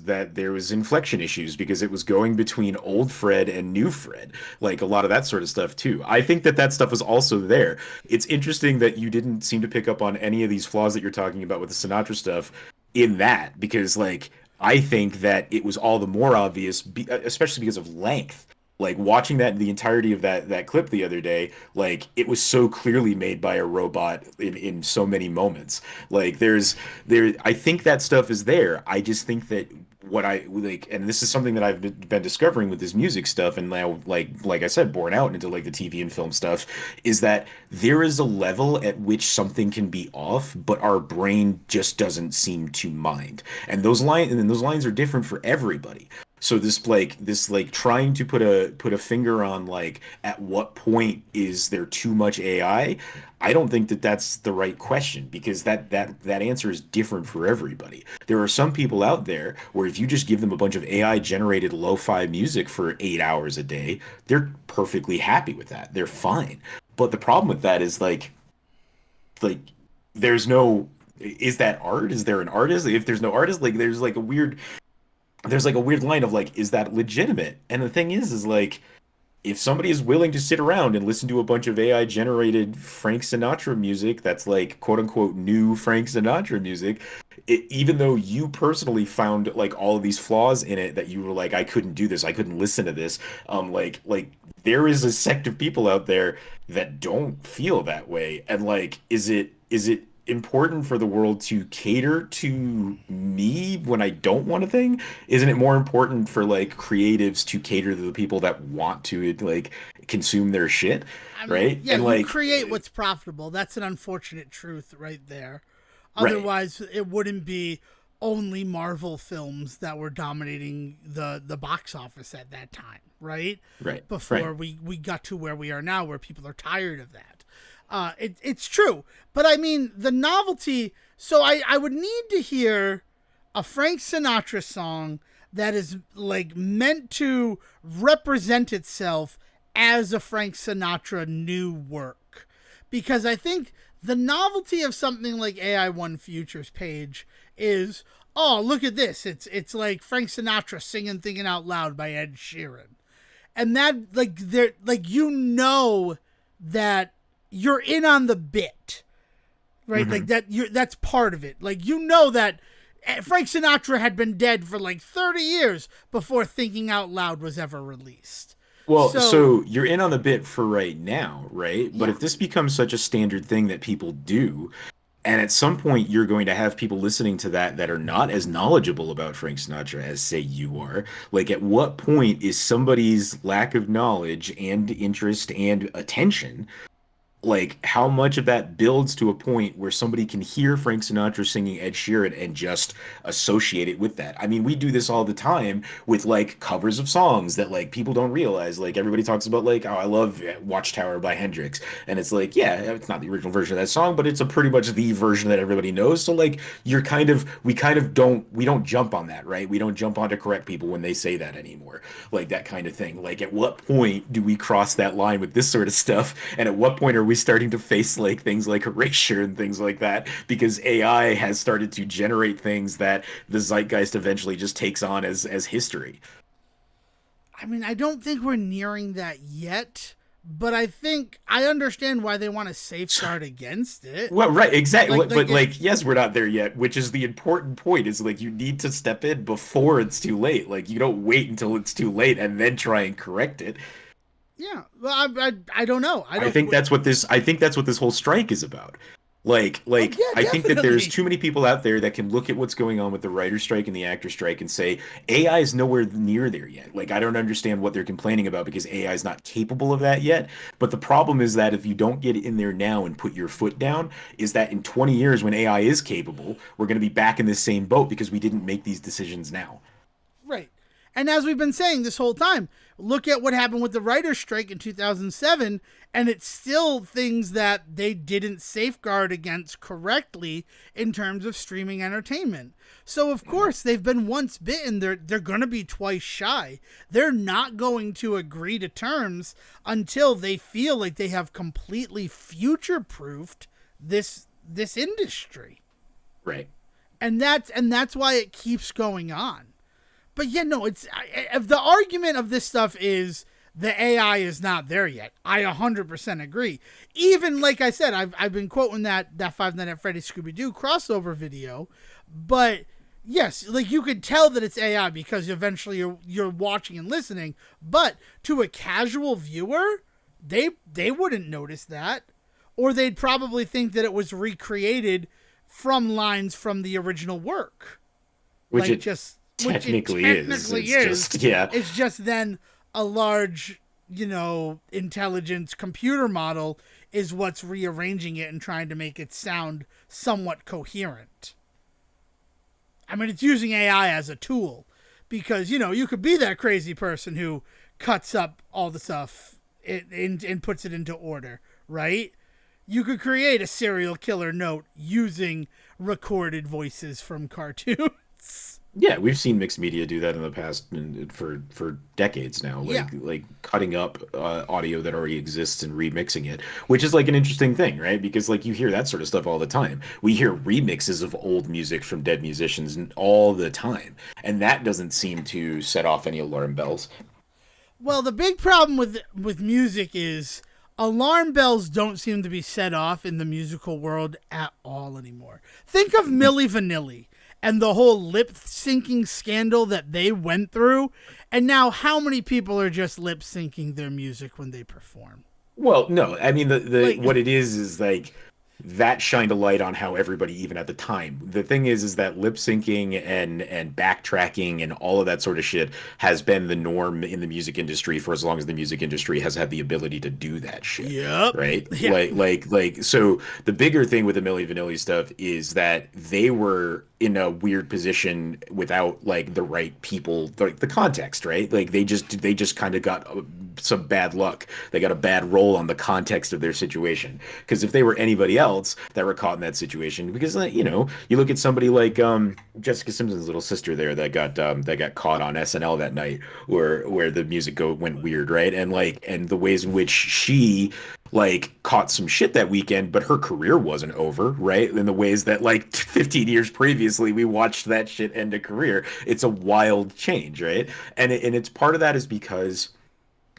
that there was inflection issues because it was going between old Fred and new Fred, like a lot of that sort of stuff too. I think that that stuff was also there. It's interesting that you didn't seem to pick up on any of these flaws that you're talking about with the Sinatra stuff in that because like I think that it was all the more obvious, especially because of length. Like watching that the entirety of that clip the other day, like it was so clearly made by a robot in so many moments. Like I think that stuff is there. I just think that what I like, and this is something that I've been discovering with this music stuff, and now like I said, born out into like the TV and film stuff, is that there is a level at which something can be off, but our brain just doesn't seem to mind. And those lines are different for everybody. So this like trying to put a finger on like at what point is there too much AI? I don't think that that's the right question because that answer is different for everybody. There are some people out there where if you just give them a bunch of AI generated lo-fi music for 8 hours a day, they're perfectly happy with that. They're fine. But the problem with that is like there's no is that art? Is there an artist? If there's no artist, like there's like a weird line of like, is that legitimate? And the thing is like, if somebody is willing to sit around and listen to a bunch of AI generated Frank Sinatra music that's like quote unquote new Frank Sinatra music, even though you personally found like all of these flaws in it that you were like, I couldn't do this, I couldn't listen to this, like there is a sect of people out there that don't feel that way. And like, is it important for the world to cater to me when I don't want a thing? Isn't it more important for like creatives to cater to the people that want to like consume their shit, I mean, right? yeah, And you like, create what's profitable. That's an unfortunate truth right there. right, Otherwise, it wouldn't be only Marvel films that were dominating the box office at that time, right? right, right. Before we got to where we are now, where people are tired of that. It's true. But I mean, the novelty. So I would need to hear a Frank Sinatra song that is like meant to represent itself as a Frank Sinatra new work. Because I think the novelty of something like AI One Futures page is, oh, look at this. It's like Frank Sinatra singing Thinking Out Loud by Ed Sheeran. And that like there like that you're in on the bit, right? Hmm. Like that's part of it. Like that Frank Sinatra had been dead for like 30 years before Thinking Out Loud was ever released. Well, So, so you're in on the bit for right now, right? But yeah. if this becomes such a standard thing that people do, and at some point you're going to have people listening to that are not as knowledgeable about Frank Sinatra as say you are, like at what point is somebody's lack of knowledge and interest and attention, like how much of that builds to a point where somebody can hear Frank Sinatra singing Ed Sheeran and just associate it with that? I mean, we do this all the time with like covers of songs that like people don't realize. Like everybody talks about like, oh, I love Watchtower by Hendrix. And it's like, yeah, it's not the original version of that song, but it's a pretty much the version that everybody knows. So like we kind of don't jump on that, right? We don't jump on to correct people when they say that anymore. Like that kind of thing. Like at what point do we cross that line with this sort of stuff? And at what point are we starting to face like things like erasure and things like that? Because AI has started to generate things that the zeitgeist eventually just takes on as history. I mean, I don't think we're nearing that yet, but I think I understand why they want to safeguard against it. Well, right, exactly. But It, like, yes, we're not there yet, which is the important point. Is like you need to step in before it's too late. Like you don't wait until it's too late and then try and correct it. yeah. Well, I don't know. I I don't. think that's what this I think that's what this whole strike is about. Oh yeah, I think that there's definitely. too many people out there that can look at what's going on with the writer strike and the actor strike and say AI is nowhere near there yet. Like I don't understand what they're complaining about because AI is not capable of that yet. But the problem is that if you don't get in there now and put your foot down, is that in 20 years when AI is capable, we're going to be back in this same boat because we didn't make these decisions now. Right. And as we've been saying this whole time, look at what happened with the writer's strike in 2007, and it's still things that they didn't safeguard against correctly in terms of streaming entertainment. So of course they've been once bitten, they're going to be twice shy. They're not going to agree to terms until they feel like they have completely future-proofed this industry. Right. And that's why it keeps going on. But yeah, no, if the argument of this stuff is the AI is not there yet, I 100% agree. Even like I said, I've been quoting that Five Nights at Freddy's Scooby Doo crossover video, but yes, like you could tell that it's AI because eventually you're watching and listening. But to a casual viewer, they wouldn't notice that, or they'd probably think that it was recreated from lines from the original work, Which like it just. technically is. It's just yeah. It's just then a large, intelligence computer model is what's rearranging it and trying to make it sound somewhat coherent. I mean, it's using AI as a tool because, you could be that crazy person who cuts up all the stuff and puts it into order, right? You could create a serial killer note using recorded voices from cartoons. Yeah, we've seen mixed media do that in the past and for decades now, Yeah. like cutting up audio that already exists and remixing it, which is like an interesting thing, right? Because like you hear that sort of stuff all the time. We hear remixes of old music from dead musicians all the time, and that doesn't seem to set off any alarm bells. Well, the big problem with music is alarm bells don't seem to be set off in the musical world at all anymore. Think of Milli Vanilli and the whole lip syncing scandal that they went through, and now how many people are just lip syncing their music when they perform? Well, no, I mean the Like, what it is like that shined a light on how everybody, even at the time. The thing is that lip syncing and backtracking and all of that sort of shit has been the norm in the music industry for as long as the music industry has had the ability to do that shit, yep, right? yeah, So the bigger thing with the Milli Vanilli stuff is that they were in a weird position without like the right people, the context, right? Like they just kind of got some bad luck. They got a bad roll on the context of their situation. Because if they were anybody else that were caught in that situation, because you look at somebody like Jessica Simpson's little sister there that got caught on SNL that night, where the music went weird, right? And the ways in which she like caught some shit that weekend, but her career wasn't over, right? In the ways that like 15 years previously we watched that shit end a career. It's a wild change, right? And it's part of that is because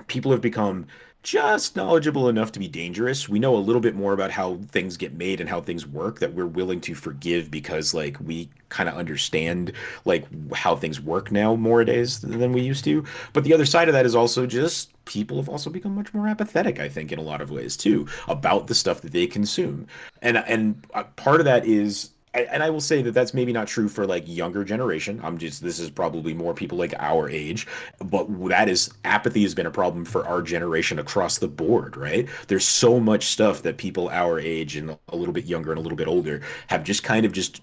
people have become just knowledgeable enough to be dangerous. We know a little bit more about how things get made and how things work that we're willing to forgive because like we kind of understand like how things work now more days than we used to. But the other side of that is also just people have also become much more apathetic, I think, in a lot of ways too, about the stuff that they consume. And part of that is and I will say that that's maybe not true for like younger generation. This is probably more people like our age, but that is apathy has been a problem for our generation across the board, right? There's so much stuff that people our age and a little bit younger and a little bit older have just kind of just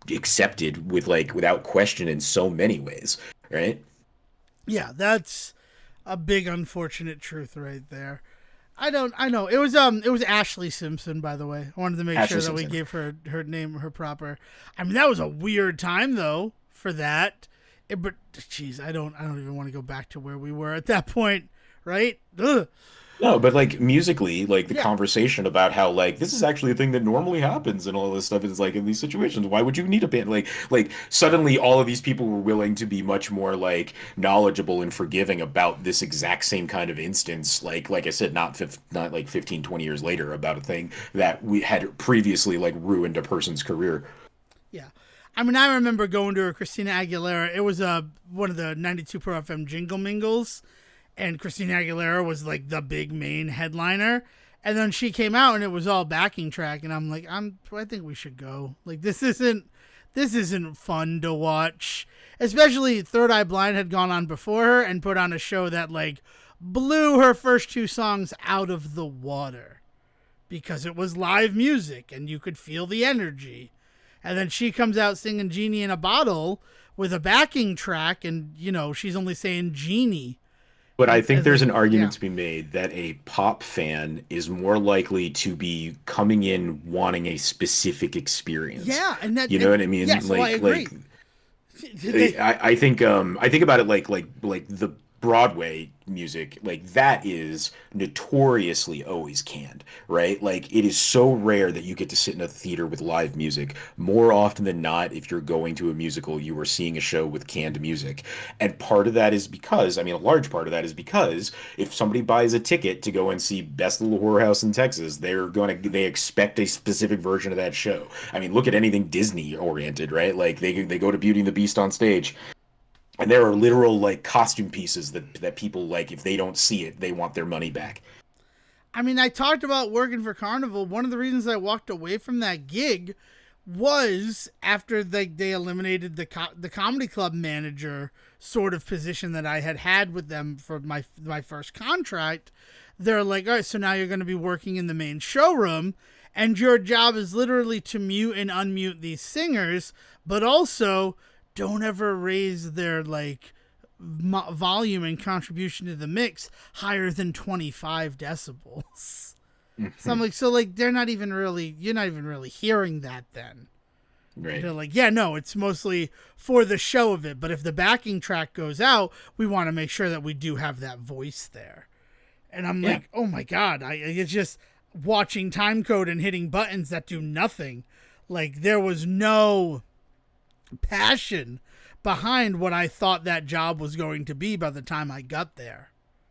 accepted with like without question in so many ways, right? yeah, that's a big unfortunate truth right there. I know. It was Ashley Simpson, by the way. I wanted to make Ashley sure that we Simpson. gave her name, her proper. I mean, that was a weird time though for that. But geez, I don't even want to go back to where we were at that point, right? Ugh. No, but like musically, like the Yeah. conversation about how like this is actually a thing that normally happens and all this stuff is like in these situations. Why would you need a band? Like suddenly all of these people were willing to be much more like knowledgeable and forgiving about this exact same kind of instance. Like I said, not like 15, 20 years later about a thing that we had previously like ruined a person's career. Yeah. I mean, I remember going to a Christina Aguilera. It was one of the 92 Pro FM Jingle Mingles, and Christina Aguilera was like the big main headliner. And then she came out, and it was all backing track, and I'm like, I think we should go. Like, this isn't fun to watch. Especially Third Eye Blind had gone on before her and put on a show that like blew her first two songs out of the water because it was live music and you could feel the energy. And then she comes out singing Genie in a Bottle with a backing track, and, she's only saying Genie. But I think And there's like, an yeah. argument to be made that a pop fan is more likely to be coming in wanting a specific experience. Yeah, and You know what I yeah, mean? so I agree. They, I think about it like the Broadway music, like that is notoriously always canned, right? Like it is so rare that you get to sit in a theater with live music. More often than not, if you're going to a musical, you are seeing a show with canned music. And part of that is because, I mean, a large part of that is because if somebody buys a ticket to go and see Best Little Whorehouse in Texas, they expect a specific version of that show. I mean, look at anything Disney oriented, right? Like they go to Beauty and the Beast on stage. And there are literal like costume pieces that people like if they don't see it, they want their money back. I mean, I talked about working for Carnival. One of the reasons I walked away from that gig was after they eliminated the comedy club manager sort of position that I had with them for my first contract. They're like, all right, so now you're going to be working in the main showroom, and your job is literally to mute and unmute these singers, but also don't ever raise their like volume and contribution to the mix higher than 25 decibels. So I'm like, so like you're not even really hearing that then. Right. They're like, yeah, no, it's mostly for the show of it, but if the backing track goes out, we want to make sure that we do have that voice there. And I'm Yeah. like, oh my God, it's just watching time code and hitting buttons that do nothing. Like there was no passion behind what I thought that job was going to be by the time I got there.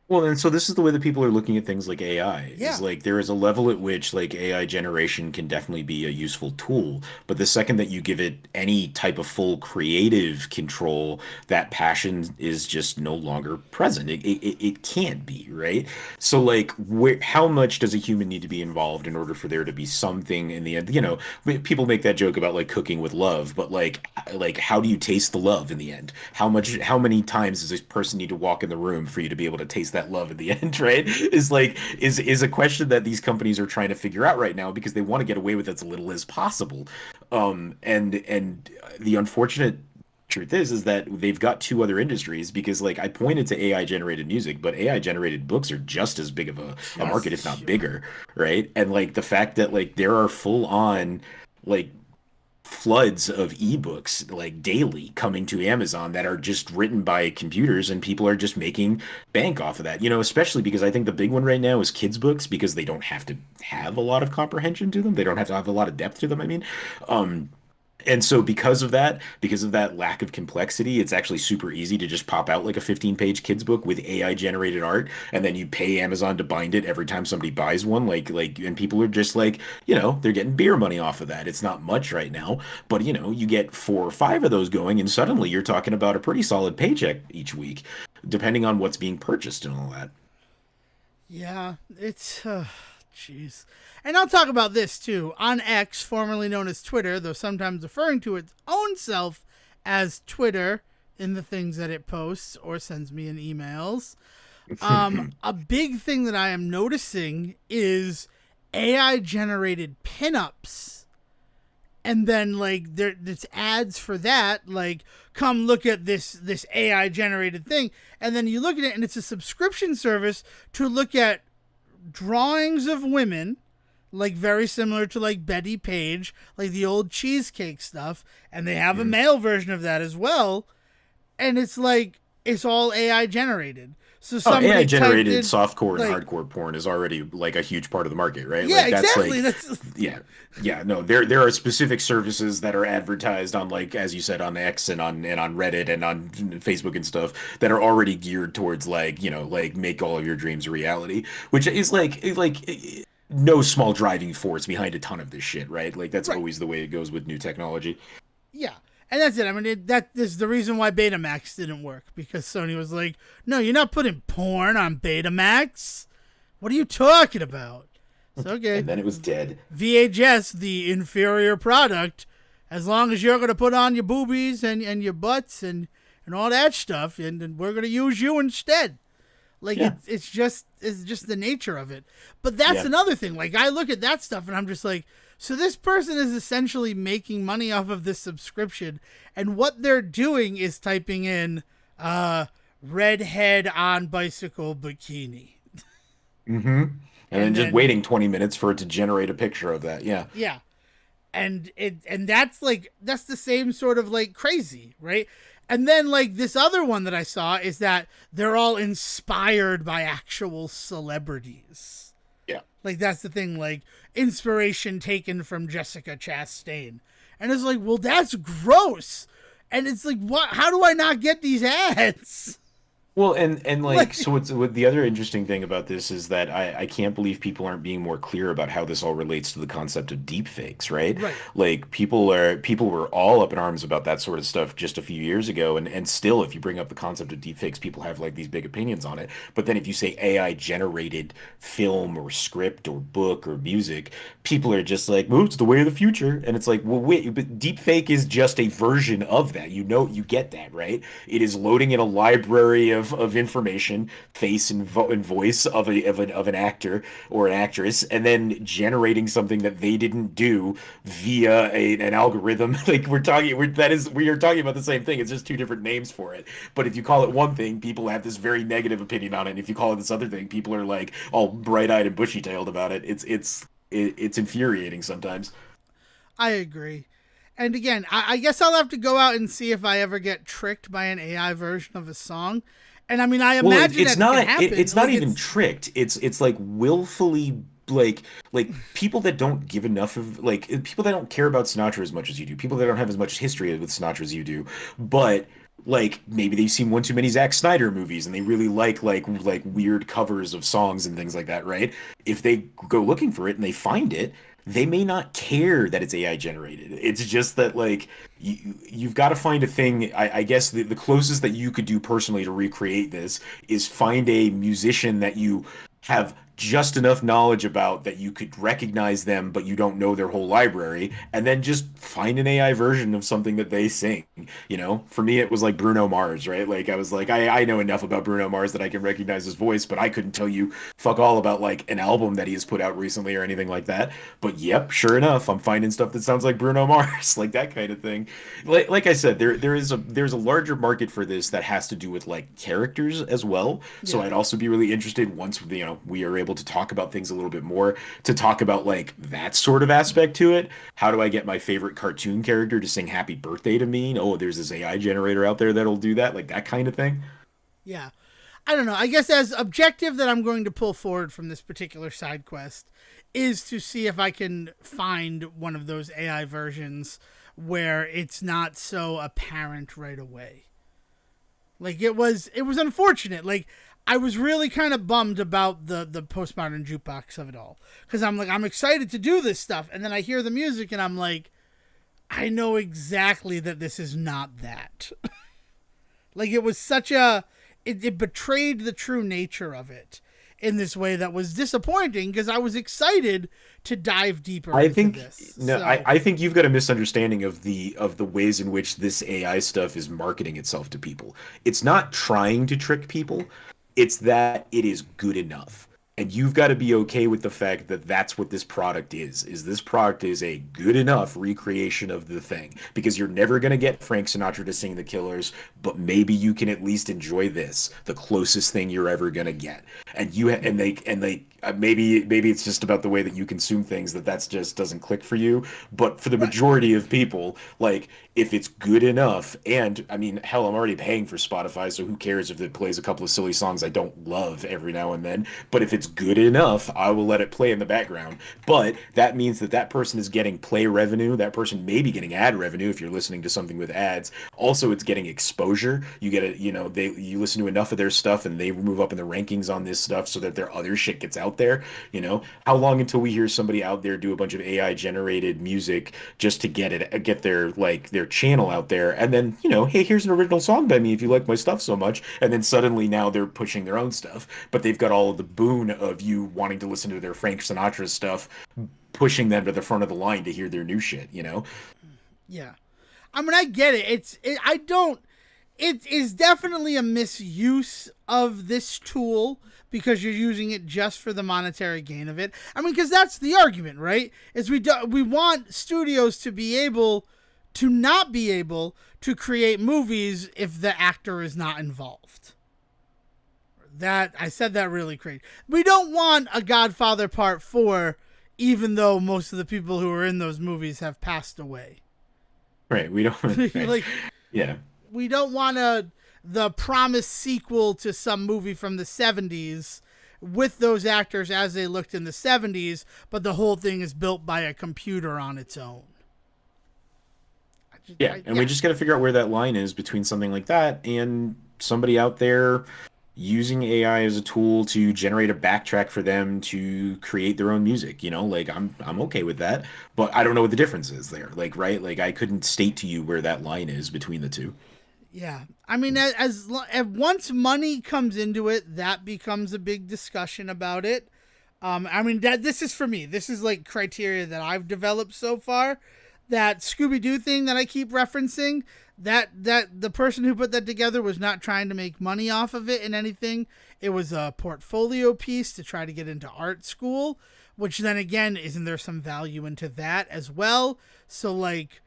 Well, and so this is the way that people are looking at things like AI. Yeah. Is like there is a level at which like AI generation can definitely be a useful tool, but the second that you give it any type of full creative control, that passion is just no longer present. It can't be, right? So like how much does a human need to be involved in order for there to be something in the end? People make that joke about like cooking with love, but like how do you taste the love in the end? How many times does this person need to walk in the room for you to be able to taste that love at the end, right? Is a question that these companies are trying to figure out right now because they want to get away with as little as possible. And the unfortunate truth is that they've got two other industries because like I pointed to AI generated music, but AI generated books are just as big of a market, if not bigger, right? And like the fact that like there are full on like floods of ebooks like daily coming to Amazon that are just written by computers and people are just making bank off of that. Especially because I think the big one right now is kids books because they don't have to have a lot of comprehension to them. They don't have to have a lot of depth to them, I mean. And so because of that lack of complexity, it's actually super easy to just pop out like a 15-page kids book with AI generated art, and then you pay Amazon to bind it every time somebody buys one. And people are just like, they're getting beer money off of that. It's not much right now, but you get 4 or 5 of those going, and suddenly you're talking about a pretty solid paycheck each week, depending on what's being purchased and all that. Yeah, it's jeez. And I'll talk about this too. On X, formerly known as Twitter, though sometimes referring to its own self as Twitter in the things that it posts or sends me in emails. A big thing that I am noticing is AI generated pinups. And then like there's ads for that, like come look at this AI generated thing, and then you look at it and it's a subscription service to look at drawings of women, like very similar to like Betty Page, like the old cheesecake stuff, and they have a male version of that as well, and it's like it's all AI generated. So Oh, AI somebody typed generated in softcore and like, hardcore porn is already like a huge part of the market, right? yeah, Like that's exactly. like, That's yeah, yeah. No, there are specific services that are advertised on, like, as you said, on X and on Reddit and on Facebook and stuff that are already geared towards, like, like, make all of your dreams a reality, which is no small driving force behind a ton of this shit, right? Like that's right. always the way it goes with new technology. Yeah. And that's it. I mean, that is the reason why Betamax didn't work, because Sony was like, "No, you're not putting porn on Betamax. What are you talking about?" So okay, And then it was dead. VHS, the inferior product, as long as you're going to put on your boobies and your butts and all that stuff, and we're going to use you instead. Like Yeah, it's just the nature of it. But that's yeah. another thing. Like I look at that stuff and I'm just like, so this person is essentially making money off of this subscription, and what they're doing is typing in redhead on bicycle bikini. Mm-hmm. And then And just then waiting 20 minutes for it to generate a picture of that. Yeah. yeah. And that's like that's the same sort of like crazy, right? And then like this other one that I saw is that they're all inspired by actual celebrities. Yeah. Like that's the thing, like inspiration taken from Jessica Chastain. And it's like, well, that's gross. And it's like, what? How do I not get these ads? Well, and like, Like, so what's what the other interesting thing about this is that I can't believe people aren't being more clear about how this all relates to the concept of deep fakes, right? right, Like people were all up in arms about that sort of stuff just a few years ago, and still, if you bring up the concept of deep fakes, people have like these big opinions on it. But then if you say AI generated film or script or book or music, people are just like, "Oh, it's the way of the future," and it's like, well, wait, but deep fake is just a version of that. You get that, right? It is loading in a library of information, face and voice of an actor or an actress, and then generating something that they didn't do via an algorithm. Like we are talking about the same thing. It's just two different names for it. But if you call it one thing, people have this very negative opinion on it. And if you call it this other thing, people are like all bright-eyed and bushy-tailed about it. It's infuriating sometimes. I agree. And again, I guess I'll have to go out and see if I ever get tricked by an AI version of a song. And I mean, I Well, imagine it's that can not happen. it's not Like even it's tricked. It's like willfully, like people that don't give enough of, like, people that don't care about Sinatra as much as you do, people that don't have as much history with Sinatra as you do, but like maybe they've seen one too many Zack Snyder movies and they really like weird covers of songs and things like that, right? If they go looking for it and they find it, they may not care that it's AI generated. It's just that, like, you've got to find a thing. I guess the closest that you could do personally to recreate this is find a musician that you have just enough knowledge about that you could recognize them, but you don't know their whole library, and then just find an AI version of something that they sing. For me, it was like Bruno Mars, right? Like I was like, I know enough about Bruno Mars that I can recognize his voice, but I couldn't tell you fuck all about like an album that he has put out recently or anything like that. But yep, sure enough, I'm finding stuff that sounds like Bruno Mars, like that kind of thing. Like I said, there's a larger market for this that has to do with like characters as well. So yeah, I'd also be really interested, once we are able to talk about things a little bit more, to talk about like that sort of aspect to it. How do I get my favorite cartoon character to sing happy birthday to me? Oh, there's this AI generator out there that'll do that, like that kind of thing. yeah. I don't know. I guess as objective that I'm going to pull forward from this particular side quest is to see if I can find one of those AI versions where it's not so apparent right away. Like it was unfortunate. Like I was really kind of bummed about the postmodern jukebox of it all, because I'm like, I'm excited to do this stuff, and then I hear the music and I'm like, I know exactly that this is not that. Like it was such a it betrayed the true nature of it in this way that was disappointing, because I was excited to dive deeper I into think this. no, So I think you've got a misunderstanding of the ways in which this AI stuff is marketing itself to people. It's not trying to trick people. It's that it is good enough. And you've got to be okay with the fact that that's what this product is. Is this product is a good enough recreation of the thing, because you're never going to get Frank Sinatra to sing The Killers, but maybe you can at least enjoy this, the closest thing you're ever going to get. And you and they maybe it's just about the way that you consume things that's just doesn't click for you. But for the Right. majority of people, like if it's good enough, and I mean, hell, I'm already paying for Spotify, so who cares if it plays a couple of silly songs I don't love every now and then? But if it's good enough, I will let it play in the background. But that means that that person is getting play revenue. That person may be getting ad revenue if you're listening to something with ads. Also, it's getting exposure. You get it, you listen to enough of their stuff and they move up in the rankings on this stuff so that their other shit gets out there. How long until we hear somebody out there do a bunch of AI generated music just to get their channel out there, and then, hey, here's an original song by me if you like my stuff so much, and then suddenly now they're pushing their own stuff, but they've got all of the boon of you wanting to listen to their Frank Sinatra stuff, pushing them to the front of the line to hear their new shit. Yeah. I mean, I get it. I don't. It is definitely a misuse of this tool because you're using it just for the monetary gain of it. I mean, because that's the argument, right? Is we want studios to be able to not be able to create movies if the actor is not involved. That I said that really crazy. We don't want a Godfather Part 4, even though most of the people who are in those movies have passed away. Right. We don't. Right. Like, yeah. We don't want the promised sequel to some movie from the 70s with those actors as they looked in the 70s, but the whole thing is built by a computer on its own. We just got to figure out where that line is between something like that and somebody out there using AI as a tool to generate a backtrack for them to create their own music. Like I'm okay with that, but I don't know what the difference is there. Like, right? Like I couldn't state to you where that line is between the two. Yeah, I mean, as once money comes into it, that becomes a big discussion about it. I mean, this is for me. This is like criteria that I've developed so far. That Scooby-Doo thing that I keep referencing, that the person who put that together was not trying to make money off of it in anything. It was a portfolio piece to try to get into art school, which then again, isn't there some value into that as well? So like,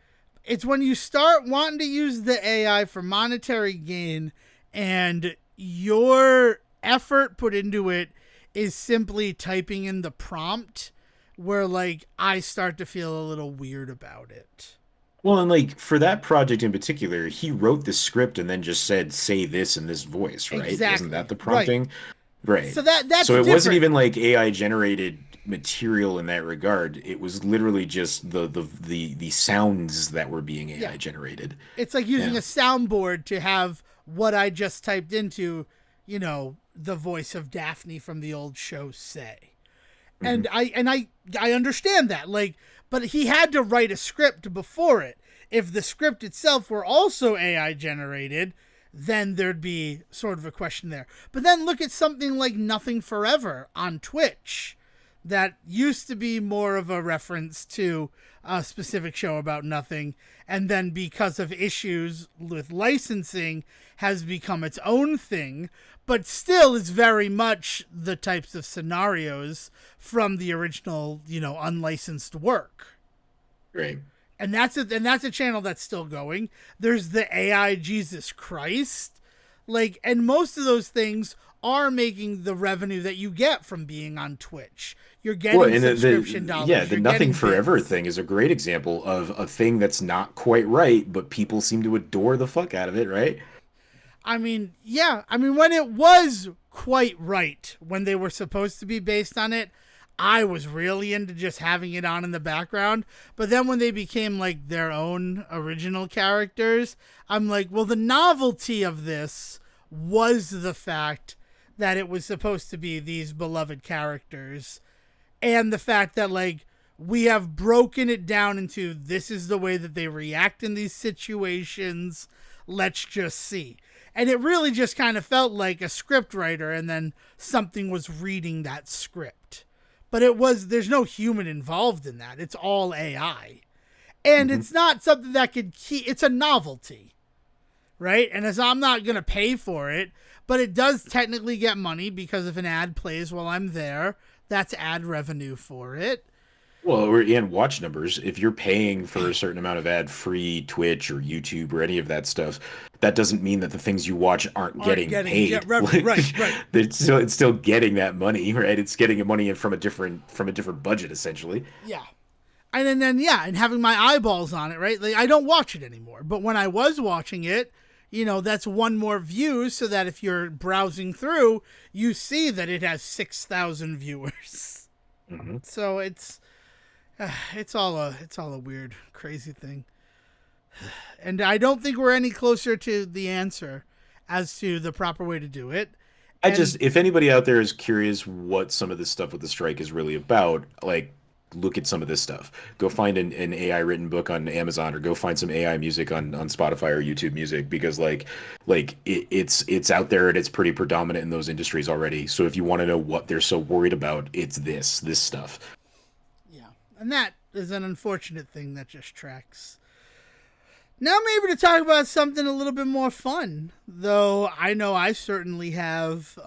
it's when you start wanting to use the AI for monetary gain and your effort put into it is simply typing in the prompt where like I start to feel a little weird about it. Well, and like for that project in particular, he wrote the script and then just said, say this in this voice, right? Wasn't Exactly. that the Right. prompting? Right. So that's So it wasn't different. even like AI generated material in that regard. It was literally just the sounds that were being Yeah. AI generated. It's like using Yeah. a soundboard to have what I just typed into, the voice of Daphne from the old show say. And I understand that. Like, but he had to write a script before it. If the script itself were also AI generated, then there'd be sort of a question there. But then look at something like Nothing Forever on Twitch. That used to be more of a reference to a specific show about nothing, and then because of issues with licensing has become its own thing, but still is very much the types of scenarios from the original, unlicensed work. Right. And that's a channel that's still going. There's the AI Jesus Christ. Like, and most of those things are making the revenue that you get from being on Twitch. You're getting Well, and subscription dollars. yeah, the You're Nothing getting Forever bits. thing is a great example of a thing that's not quite right, but people seem to adore the fuck out of it, right? I mean, yeah. I mean, when it was quite right, when they were supposed to be based on it, I was really into just having it on in the background. But then when they became like their own original characters, I'm like, well, the novelty of this was the fact that it was supposed to be these beloved characters, and the fact that like we have broken it down into this is the way that they react in these situations. Let's just see. And it really just kind of felt like a script writer and then something was reading that script. But there's no human involved in that. It's all AI. And Hmm. it's not something that could it's a novelty, right? And as I'm not going to pay for it, but it does technically get money because if an ad plays while I'm there, that's ad revenue for it. And watch numbers. If you're paying for a certain amount of ad-free Twitch or YouTube or any of that stuff, that doesn't mean that the things you watch aren't getting Yeah, paid. revenue. Right. It's still getting that money, right? It's getting money in from a different budget, essentially. Yeah. And then and having my eyeballs on it, right? Like, I don't watch it anymore. But when I was watching it, that's one more view, so that if you're browsing through, you see that it has 6,000 viewers. Mm-hmm. So it's all a weird, crazy thing. And I don't think we're any closer to the answer as to the proper way to do it. If anybody out there is curious what some of this stuff with the strike is really about, like, look at some of this stuff. Go find an AI written book on Amazon, or go find some AI music on Spotify or YouTube Music, because it's out there and it's pretty predominant in those industries already. So if you want to know what they're so worried about, it's this stuff. Yeah, and that is an unfortunate thing that just tracks. Now maybe to talk about something a little bit more fun, though I know I certainly have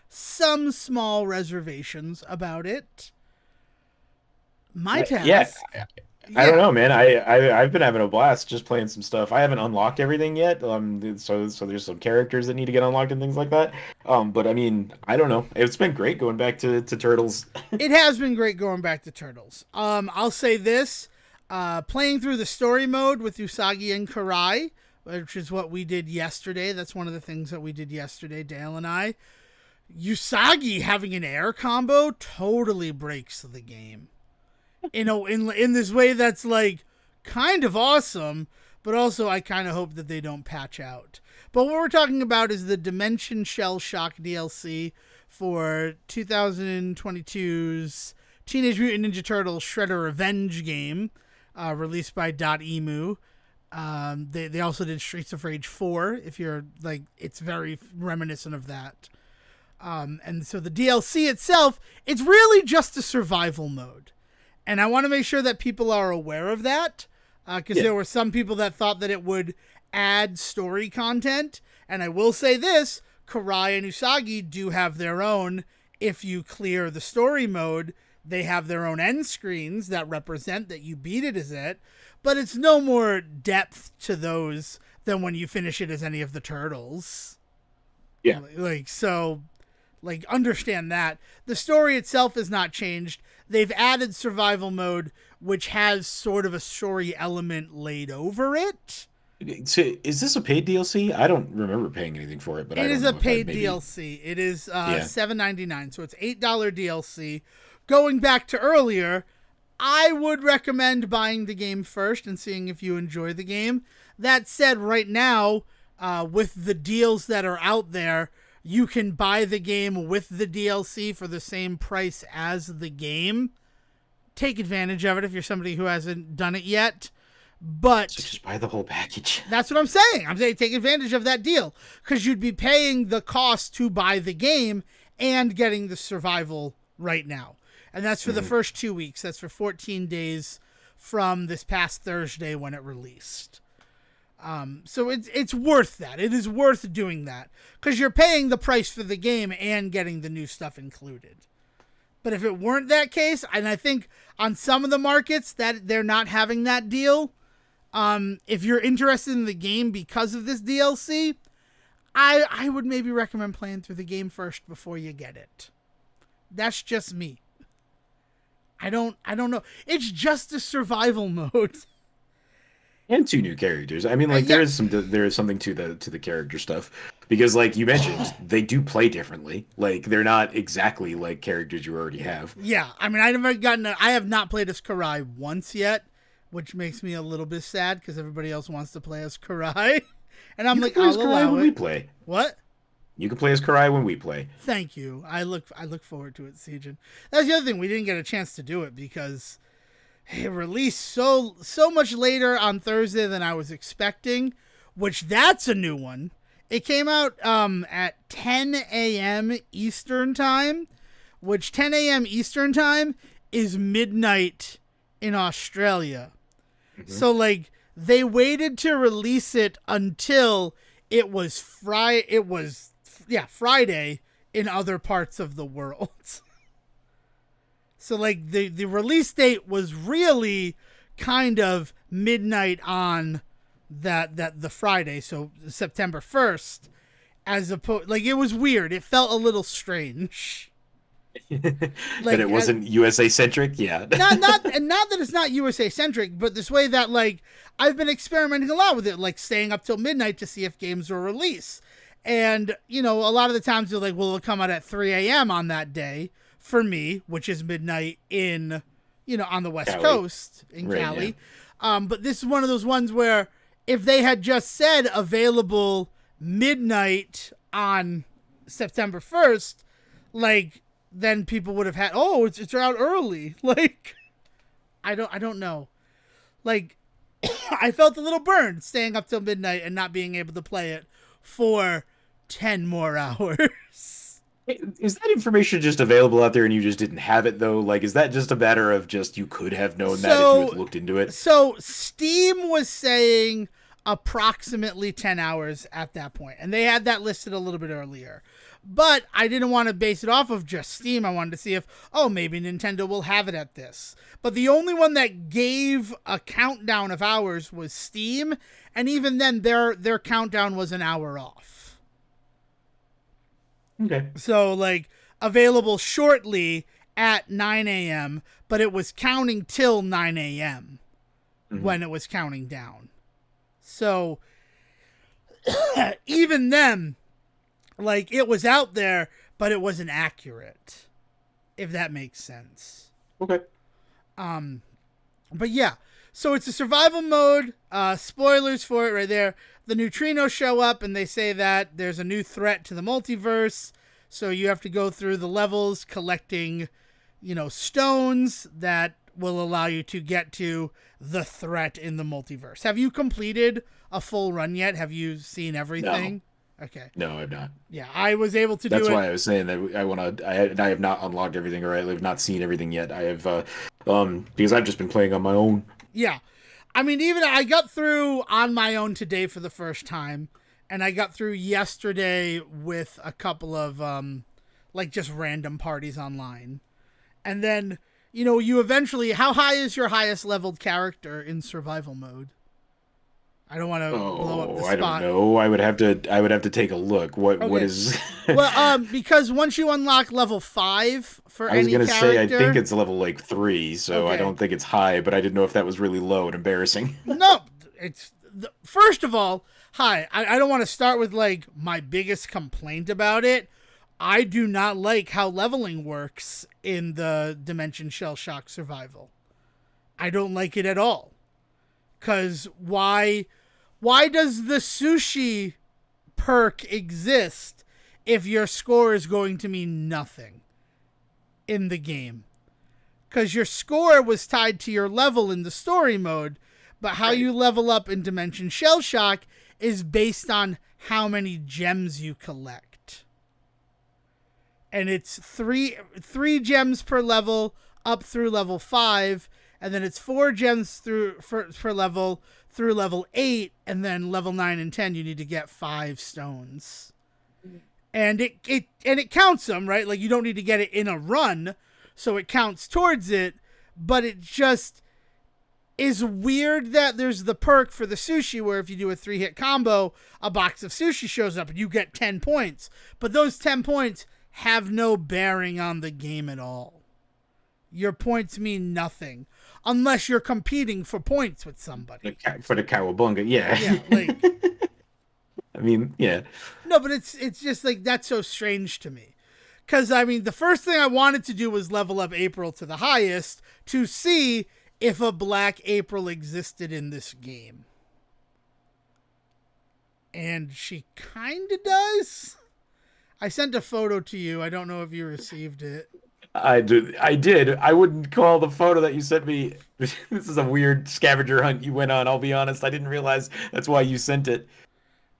some small reservations about it. My task. Yeah. I don't know, man. I've been having a blast just playing some stuff. I haven't unlocked everything yet. So there's some characters that need to get unlocked and things like that. But I mean, I don't know. It's been great going back to Turtles. It has been great going back to Turtles. I'll say this. Playing through the story mode with Usagi and Karai, which is what we did yesterday. That's one of the things that we did yesterday, Dale and I. Usagi having an air combo totally breaks the game. In this way that's like kind of awesome, but also I kind of hope that they don't patch out. But what we're talking about is the Dimension Shellshock DLC for 2022's Teenage Mutant Ninja Turtles Shredder Revenge game. Released by .emu. They also did Streets of Rage 4, if you're like, it's very reminiscent of that. And so the DLC itself, it's really just a survival mode. And I want to make sure that people are aware of that, because there were some people that thought that it would add story content. And I will say this, Karai and Usagi do have their own. If you clear the story mode, they have their own end screens that represent that you beat it as it, but it's no more depth to those than when you finish it as any of the Turtles. Yeah. Understand that. The story itself has not changed. They've added survival mode, which has sort of a story element laid over it. So is this a paid DLC? I don't remember paying anything for it, but it I don't is know a paid DLC. It is $7.99, so it's $8 DLC. Going back to earlier, I would recommend buying the game first and seeing if you enjoy the game. That said, right now, with the deals that are out there, you can buy the game with the DLC for the same price as the game. Take advantage of it if you're somebody who hasn't done it yet. But so just buy the whole package. That's what I'm saying. I'm saying take advantage of that deal, because you'd be paying the cost to buy the game and getting the survival right now. And that's for the first 2 weeks. That's for 14 days from this past Thursday when it released. So it's worth that. It is worth doing that, because you're paying the price for the game and getting the new stuff included. But if it weren't that case, and I think on some of the markets that they're not having that deal, if you're interested in the game because of this DLC, I would maybe recommend playing through the game first before you get it. That's just me. I don't know. It's just a survival mode. And 2 new characters. I mean, there is something to the character stuff, because like you mentioned, they do play differently. Like, they're not exactly like characters you already have. Yeah, I mean, I have not played as Karai once yet, which makes me a little bit sad, because everybody else wants to play as Karai, and I'm like, I'll allow it. We play. What? You can play as Karai when we play. Thank you. I look forward to it, Seijin. That's the other thing. We didn't get a chance to do it because it released so much later on Thursday than I was expecting, which that's a new one. It came out at 10 a.m. Eastern time, which 10 a.m. Eastern time is midnight in Australia. Mm-hmm. So like they waited to release it until it was Friday in other parts of the world. So like the release date was really kind of midnight on that the Friday, so September 1st, as opposed, like, it was weird. It felt a little strange. That it wasn't USA centric, yeah. not that it's not USA centric, but this way that, like, I've been experimenting a lot with it, like staying up till midnight to see if games were released. And, you know, a lot of the times they're like, well, it'll come out at 3 a.m. on that day for me, which is midnight in, you know, on the West Coast in Cali. Yeah. But this is one of those ones where if they had just said available midnight on September 1st, like, then people would have had, oh, it's out early. Like, I don't know. Like, I felt a little burned staying up till midnight and not being able to play it for 10 more hours. Is that information just available out there and you just didn't have it, though? Like, is that just a matter of just you could have known that if you had looked into it? So Steam was saying approximately 10 hours at that point, and they had that listed a little bit earlier. But I didn't want to base it off of just Steam. I wanted to see if, oh, maybe Nintendo will have it at this. But the only one that gave a countdown of hours was Steam, and even then their countdown was an hour off. Okay. So, like, available shortly at 9 a.m., but it was counting till 9 a.m. when it was counting down. So, even then, like, it was out there, but it wasn't accurate, if that makes sense. Okay. But yeah, so it's a survival mode. Spoilers for it right there. The neutrinos show up, and they say that there's a new threat to the multiverse. So you have to go through the levels collecting, you know, stones that will allow you to get to the threat in the multiverse. Have you completed a full run yet? Have you seen everything? No. Okay. No, I've not. Yeah, I was able to do it. That's why I was saying that I have not unlocked everything, or I've not seen everything yet. I have, because I've just been playing on my own. Yeah. I mean, even I got through on my own today for the first time, and I got through yesterday with a couple of, like, just random parties online. And then, you know, you eventually, how high is your highest leveled character in survival mode? I don't want to blow up the spot. I don't know. I would have to take a look. What is? Well, because once you unlock level 5 for any character, I was gonna say I think it's level like 3, so okay. I don't think it's high. But I didn't know if that was really low and embarrassing. No, it's first of all, hi. I don't want to start with like my biggest complaint about it. I do not like how leveling works in the Dimension Shellshock Survival. I don't like it at all. 'Cause why does the sushi perk exist if your score is going to mean nothing in the game? Because your score was tied to your level in the story mode, but how you level up in Dimension Shellshock is based on how many gems you collect. And it's three gems per level up through level 5, and then it's 4 gems per level through level 8, and then level 9 and 10 you need to get 5 stones. And it counts them, right? Like, you don't need to get it in a run, so it counts towards it, but it just is weird that there's the perk for the sushi where if you do a 3-hit combo, a box of sushi shows up and you get 10 points. But those 10 points have no bearing on the game at all. Your points mean nothing unless you're competing for points with somebody. For the cowabunga, yeah. Yeah, like, I mean, yeah. No, but it's just like, that's so strange to me. Because, I mean, the first thing I wanted to do was level up April to the highest to see if a Black April existed in this game. And she kind of does. I sent a photo to you. I don't know if you received it. I did. I wouldn't call the photo that you sent me. This is a weird scavenger hunt you went on. I'll be honest. I didn't realize that's why you sent it.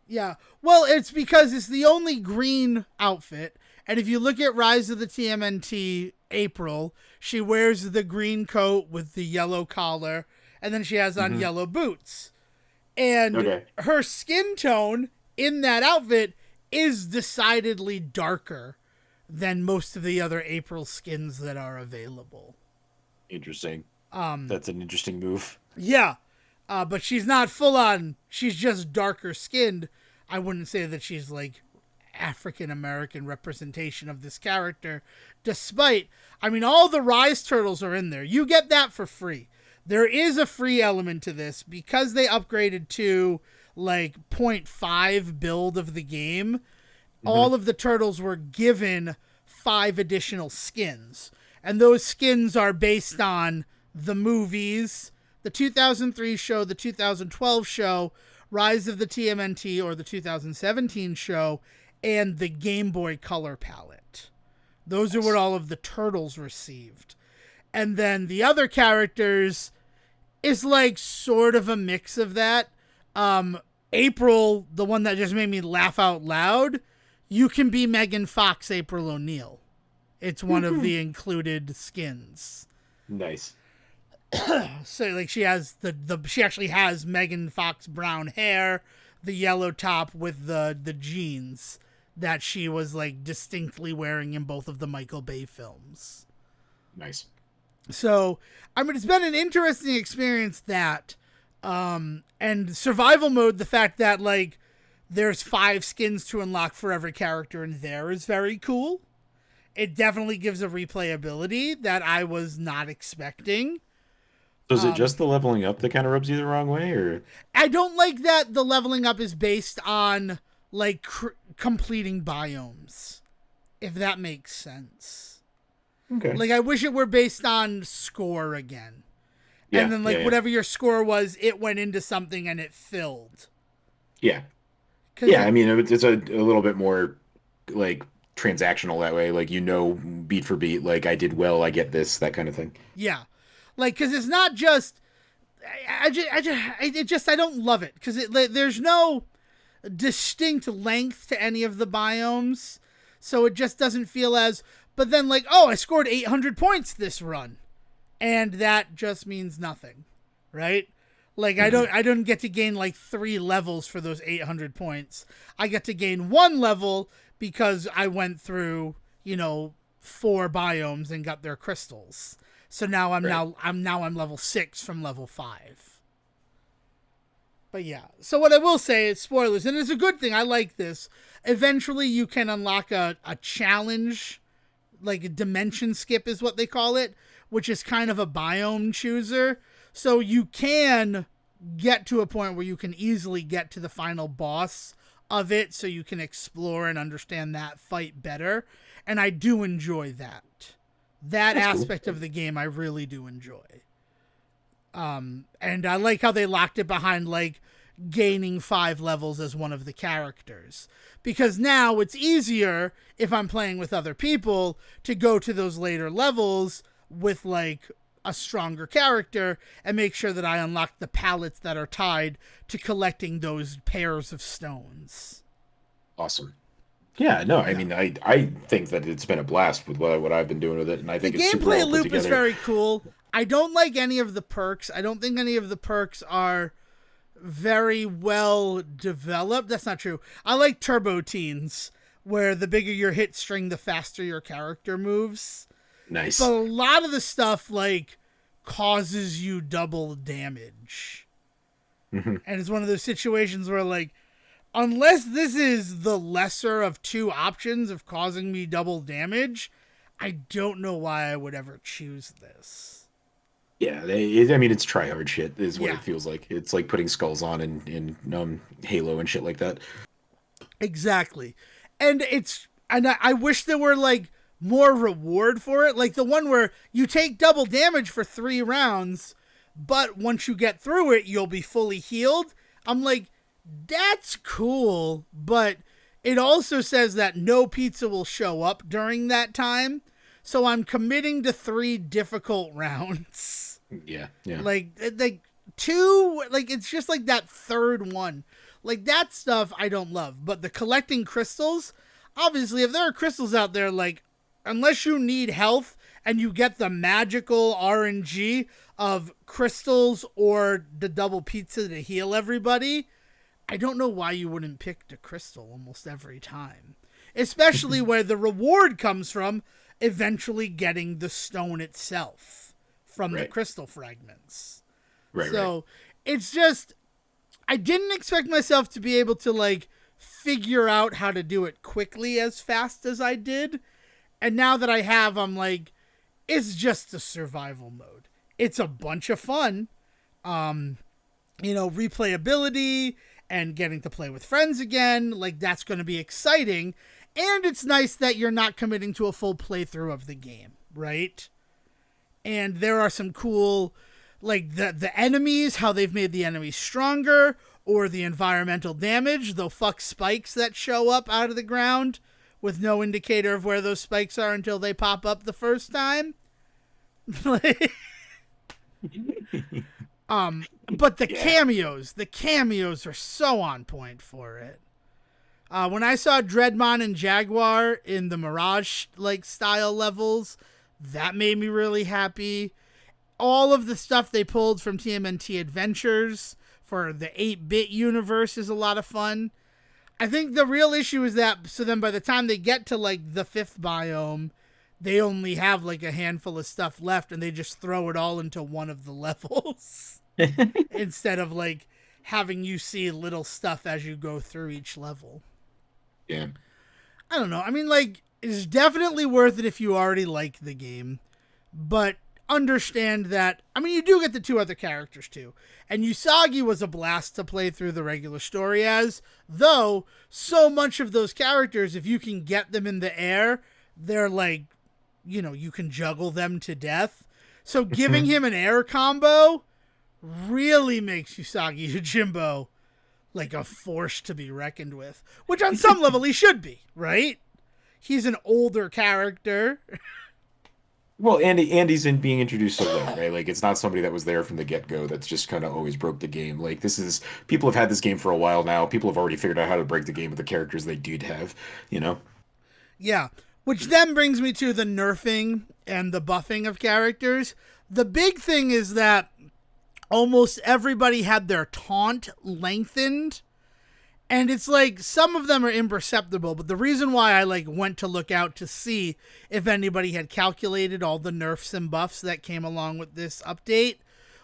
Yeah. Well, it's because it's the only green outfit. And if you look at Rise of the TMNT April, she wears the green coat with the yellow collar. And then she has on yellow boots. And her skin tone in that outfit is decidedly darker than most of the other April skins that are available. Interesting. That's an interesting move. Yeah, but she's not full on. She's just darker skinned. I wouldn't say that she's like African American representation of this character. Despite, I mean, all the Rise Turtles are in there. You get that for free. There is a free element to this because they upgraded to like 0.5 build of the game. All of the turtles were given 5 additional skins. And those skins are based on the movies, the 2003 show, the 2012 show, Rise of the TMNT, or the 2017 show, and the Game Boy Color palette. Those are what all of the turtles received. And then the other characters is like sort of a mix of that. April, the one that just made me laugh out loud, you can be Megan Fox, April O'Neil. It's one of the included skins. Nice. So like she has she actually has Megan Fox brown hair, the yellow top with the jeans that she was like distinctly wearing in both of the Michael Bay films. Nice. So, I mean, it's been an interesting experience that, and survival mode, the fact that like there's 5 skins to unlock for every character in there is very cool. It definitely gives a replayability that I was not expecting. So is it just the leveling up that kind of rubs you the wrong way, or? I don't like that the leveling up is based on like completing biomes, if that makes sense. Okay. Like I wish it were based on score again. Yeah, And then like whatever your score was, it went into something and it filled. Yeah. Yeah, I mean, it's a little bit more like transactional that way. Like, beat for beat, like I did well, I get this, that kind of thing. Yeah. Like, because it's not just, I don't love it. Because there's no distinct length to any of the biomes. So it just doesn't feel as, but then like, oh, I scored 800 points this run. And that just means nothing. Right? Like, I don't get to gain like 3 levels for those 800 points. I get to gain 1 level because I went through, 4 biomes and got their crystals. So now I'm level 6 from level 5. But yeah. So what I will say is spoilers, and it's a good thing. I like this. Eventually you can unlock a challenge, like a dimension skip is what they call it, which is kind of a biome chooser. So you can get to a point where you can easily get to the final boss of it so you can explore and understand that fight better. And I do enjoy that. That's aspect cool. Of the game I really do enjoy. And I like how they locked it behind like gaining 5 levels as one of the characters. Because now it's easier if I'm playing with other people to go to those later levels with like a stronger character and make sure that I unlock the pallets that are tied to collecting those pairs of stones. Awesome. Yeah, no, I mean, I think that it's been a blast with what I've been doing with it, and I think it's super well put together. The gameplay loop is very cool. I don't like any of the perks. I don't think any of the perks are very well developed. That's not true. I like Turbo Teens, where the bigger your hit string, the faster your character moves. Nice. But a lot of the stuff, like, causes you double damage. Mm-hmm. And it's one of those situations where, like, unless this is the lesser of 2 options of causing me double damage, I don't know why I would ever choose this. Yeah, I mean, it's try-hard shit is what it feels like. It's like putting skulls on in Halo and shit like that. Exactly. And I wish there were, like, more reward for it. Like the one where you take double damage for 3 rounds, but once you get through it, you'll be fully healed. I'm like, that's cool, but it also says that no pizza will show up during that time. So I'm committing to 3 difficult rounds. Yeah. Like 2, like it's just like that third one. Like that stuff I don't love. But the collecting crystals, obviously if there are crystals out there, like unless you need health and you get the magical RNG of crystals or the double pizza to heal everybody, I don't know why you wouldn't pick the crystal almost every time. Especially where the reward comes from eventually getting the stone itself from the Right. crystal fragments. Right. So it's just, I didn't expect myself to be able to like figure out how to do it quickly as fast as I did. And now that I have, I'm like, it's just a survival mode. It's a bunch of fun. Replayability and getting to play with friends again, like that's going to be exciting. And it's nice that you're not committing to a full playthrough of the game, right? And there are some cool, like the enemies, how they've made the enemies stronger, or the environmental damage, the spikes that show up out of the ground with no indicator of where those spikes are until they pop up the first time. But the cameos are so on point for it. When I saw Dreadmon and Jaguar in the Mirage like style levels, that made me really happy. All of the stuff they pulled from TMNT Adventures for the 8-bit universe is a lot of fun. I think the real issue is that, so then by the time they get to like the 5th biome, they only have like a handful of stuff left and they just throw it all into one of the levels instead of like having you see little stuff as you go through each level. Yeah. I don't know. I mean, like, it's definitely worth it if you already like the game, but understand that, I mean, you do get the 2 other characters too. And Usagi was a blast to play through the regular story as, though so much of those characters, if you can get them in the air, they're like, you can juggle them to death. So giving him an air combo really makes Usagi Yojimbo like a force to be reckoned with, which on some level he should be, right? He's an older character. Well, Andy's in being introduced so late, right? Like, it's not somebody that was there from the get-go that's just kind of always broke the game. Like, people have had this game for a while now. People have already figured out how to break the game with the characters they did have, Yeah, which then brings me to the nerfing and the buffing of characters. The big thing is that almost everybody had their taunt lengthened. And it's like, some of them are imperceptible, but the reason why I like went to look out to see if anybody had calculated all the nerfs and buffs that came along with this update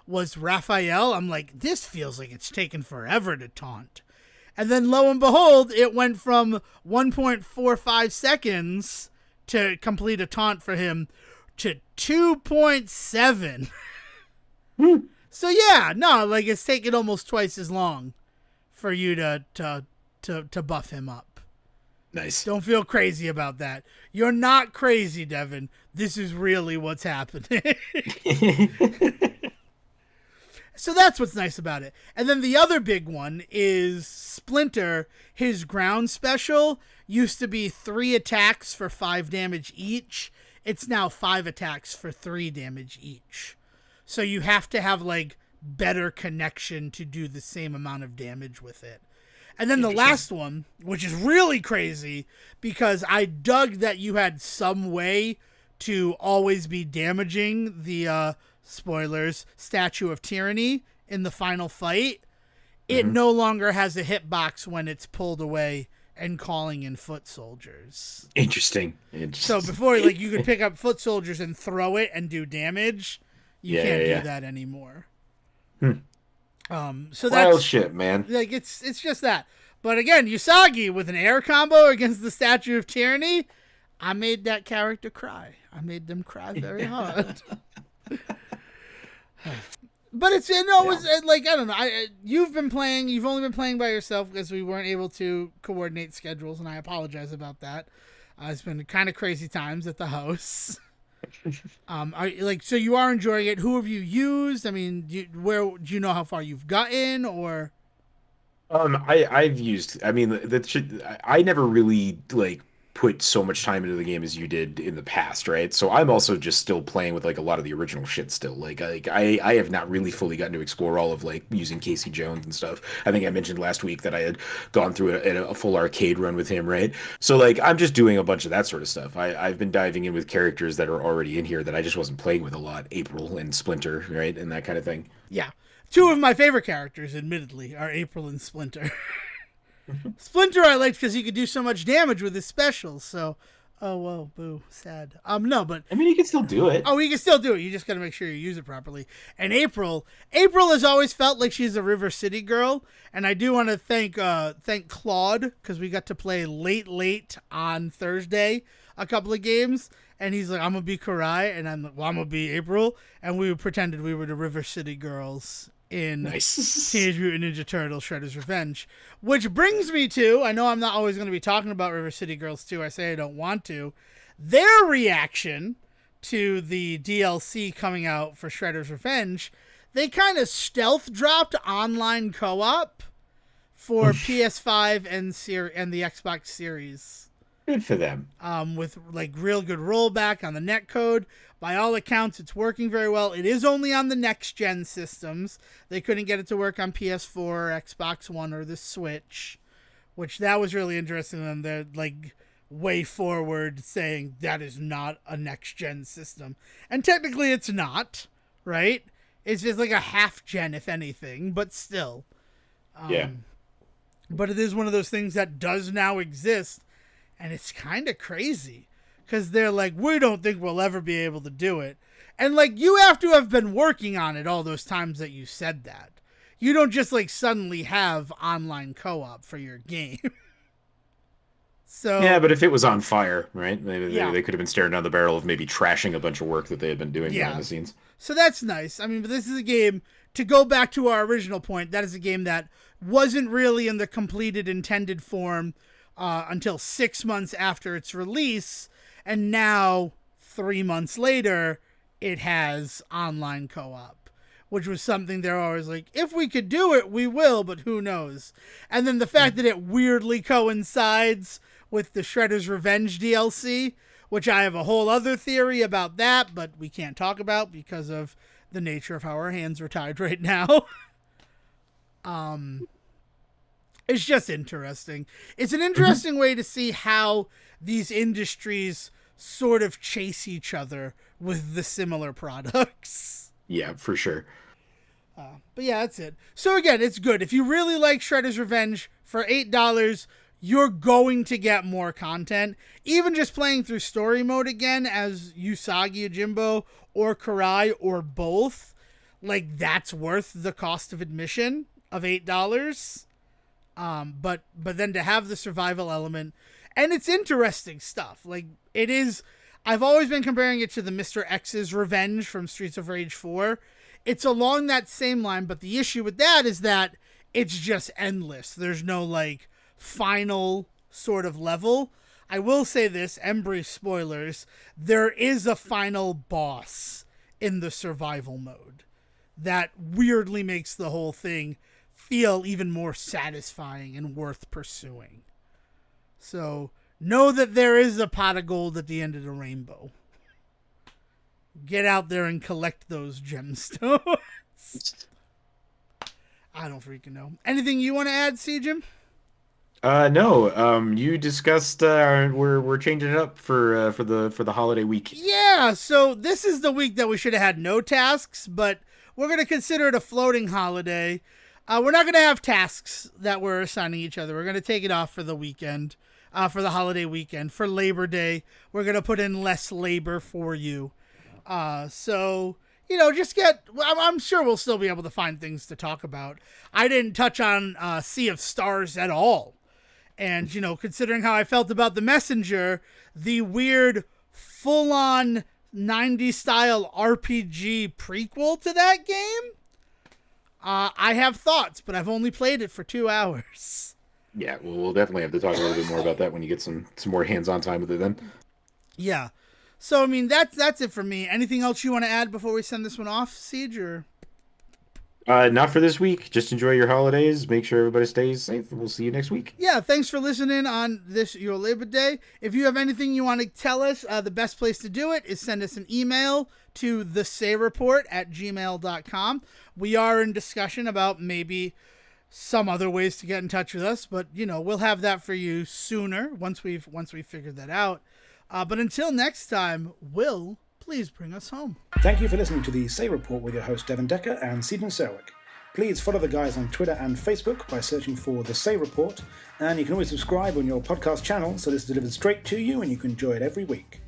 was Raphael. I'm like, this feels like it's taken forever to taunt. And then lo and behold, it went from 1.45 seconds to complete a taunt for him to 2.7. So yeah, no, like it's taken almost twice as long for you to buff him up. Nice. Don't feel crazy about that. You're not crazy, Devon. This is really what's happening. So that's what's nice about it. And then the other big one is Splinter. His ground special used to be 3 attacks for 5 damage each. It's now 5 attacks for 3 damage each. So you have to have like better connection to do the same amount of damage with it. And then the last one, which is really crazy, because I dug that you had some way to always be damaging the spoilers, Statue of Tyranny in the final fight. It no longer has a hitbox when it's pulled away and calling in foot soldiers. Interesting. So before, like, you could pick up foot soldiers and throw it and do damage. You can't do that anymore. So that's wild shit, man. Like it's just that. But again, Usagi with an air combo against the Statue of Tyranny, I made that character cry. I made them cry very hard. But it's it's like, I don't know. You've only been playing by yourself because we weren't able to coordinate schedules, and I apologize about that. It's been kind of crazy times at the house. So you are enjoying it. Who have you used? I mean, do you know how far you've gotten, or? I've used. I mean, I never really like put so much time into the game as you did in the past, right? So I'm also just still playing with like a lot of the original shit still. Like I have not really fully gotten to explore all of like using Casey Jones and stuff. I think I mentioned last week that I had gone through a full arcade run with him, right? So like I'm just doing a bunch of that sort of stuff. I've been diving in with characters that are already in here that I just wasn't playing with a lot. April and Splinter, right? And that kind of thing. Yeah. 2 of my favorite characters, admittedly, are April and Splinter. Splinter I liked because he could do so much damage with his specials, so Oh, whoa, boo, sad. No, but I mean, you can still do it. oh, you can still do it. You just got to make sure you use it properly. And April has always felt like she's a River City girl, and I do want to thank Claude because we got to play late on Thursday a couple of games, and he's like, "I'm gonna be Karai," and I'm like, "Well, I'm gonna be April," and we pretended we were the River City girls in Nice. Teenage Mutant Ninja Turtles Shredder's Revenge. Which brings me to, I know I'm not always going to be talking about River City Girls 2, I say I don't want to, their reaction to the DLC coming out for Shredder's Revenge. They kind of stealth dropped online co-op for PS5 and the Xbox Series. Good for them. With like real good rollback on the netcode. By all accounts, it's working very well. It is only on the next-gen systems. They couldn't get it to work on PS4, Xbox One, or the Switch, which that was really interesting. And they're like way forward saying that is not a next-gen system. And technically it's not, right? It's just like a half-gen, if anything, but still. Yeah. But it is one of those things that does now exist, and it's kind of crazy. Because they're like, we don't think we'll ever be able to do it. And, like, you have to have been working on it all those times that you said that. You don't just, like, suddenly have online co-op for your game. So Yeah, but if it was on fire, right? They could have been staring down the barrel of maybe trashing a bunch of work that they had been doing behind the scenes. So that's nice. I mean, but this is a game, to go back to our original point, that is a game that wasn't really in the completed intended form until 6 months after its release. And now, 3 months later, it has online co-op, which was something they're always like, if we could do it, we will, but who knows? And then the fact that it weirdly coincides with the Shredder's Revenge DLC, which I have a whole other theory about that, but we can't talk about because of the nature of how our hands are tied right now. It's just interesting. It's an interesting way to see how these industries sort of chase each other with the similar products. Yeah, for sure. But yeah, that's it. So again, it's good. If you really like Shredder's Revenge, for $8, you're going to get more content. Even just playing through story mode again as Usagi Yojimbo or Karai or both, like, that's worth the cost of admission of $8. But then to have the survival element, and it's interesting stuff. Like, it is, I've always been comparing it to the Mr. X's Revenge from Streets of Rage 4. It's along that same line, but the issue with that is that it's just endless. There's no, like, final sort of level. I will say this, Embry spoilers, there is a final boss in the survival mode that weirdly makes the whole thing feel even more satisfying and worth pursuing. So know that there is a pot of gold at the end of the rainbow. Get out there and collect those gemstones. I don't freaking know. Anything you want to add, Jim? No. You discussed we're changing it up for the holiday week. Yeah. So this is the week that we should have had no tasks, but we're gonna consider it a floating holiday. We're not gonna have tasks that we're assigning each other. We're gonna take it off for the weekend, for the holiday weekend, for Labor Day. We're gonna put in less labor for you. So, you know, I'm sure we'll still be able to find things to talk about. I didn't touch on Sea of Stars at all. And, you know, considering how I felt about The Messenger, the weird full-on 90s style RPG prequel to that game, I have thoughts, but I've only played it for 2 hours. Yeah, well, we'll definitely have to talk a little bit more about that when you get some more hands-on time with it then. Yeah. So, I mean, that's it for me. Anything else you want to add before we send this one off, Siege? Or? Not for this week. Just enjoy your holidays. Make sure everybody stays safe. We'll see you next week. Yeah, thanks for listening on this, your Labor Day. If you have anything you want to tell us, the best place to do it is send us an email to thesayReport@gmail.com. We are in discussion about maybe some other ways to get in touch with us, but, you know, we'll have that for you sooner once we've figured that out. But until next time, Will, please bring us home. Thank you for listening to the Say Report with your host Devon Decker and Stephen Serwick. Please follow the guys on Twitter and Facebook by searching for The Say Report, and you can always subscribe on your podcast channel so this is delivered straight to you and you can enjoy it every week.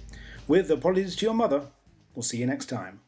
With apologies to your mother, we'll see you next time.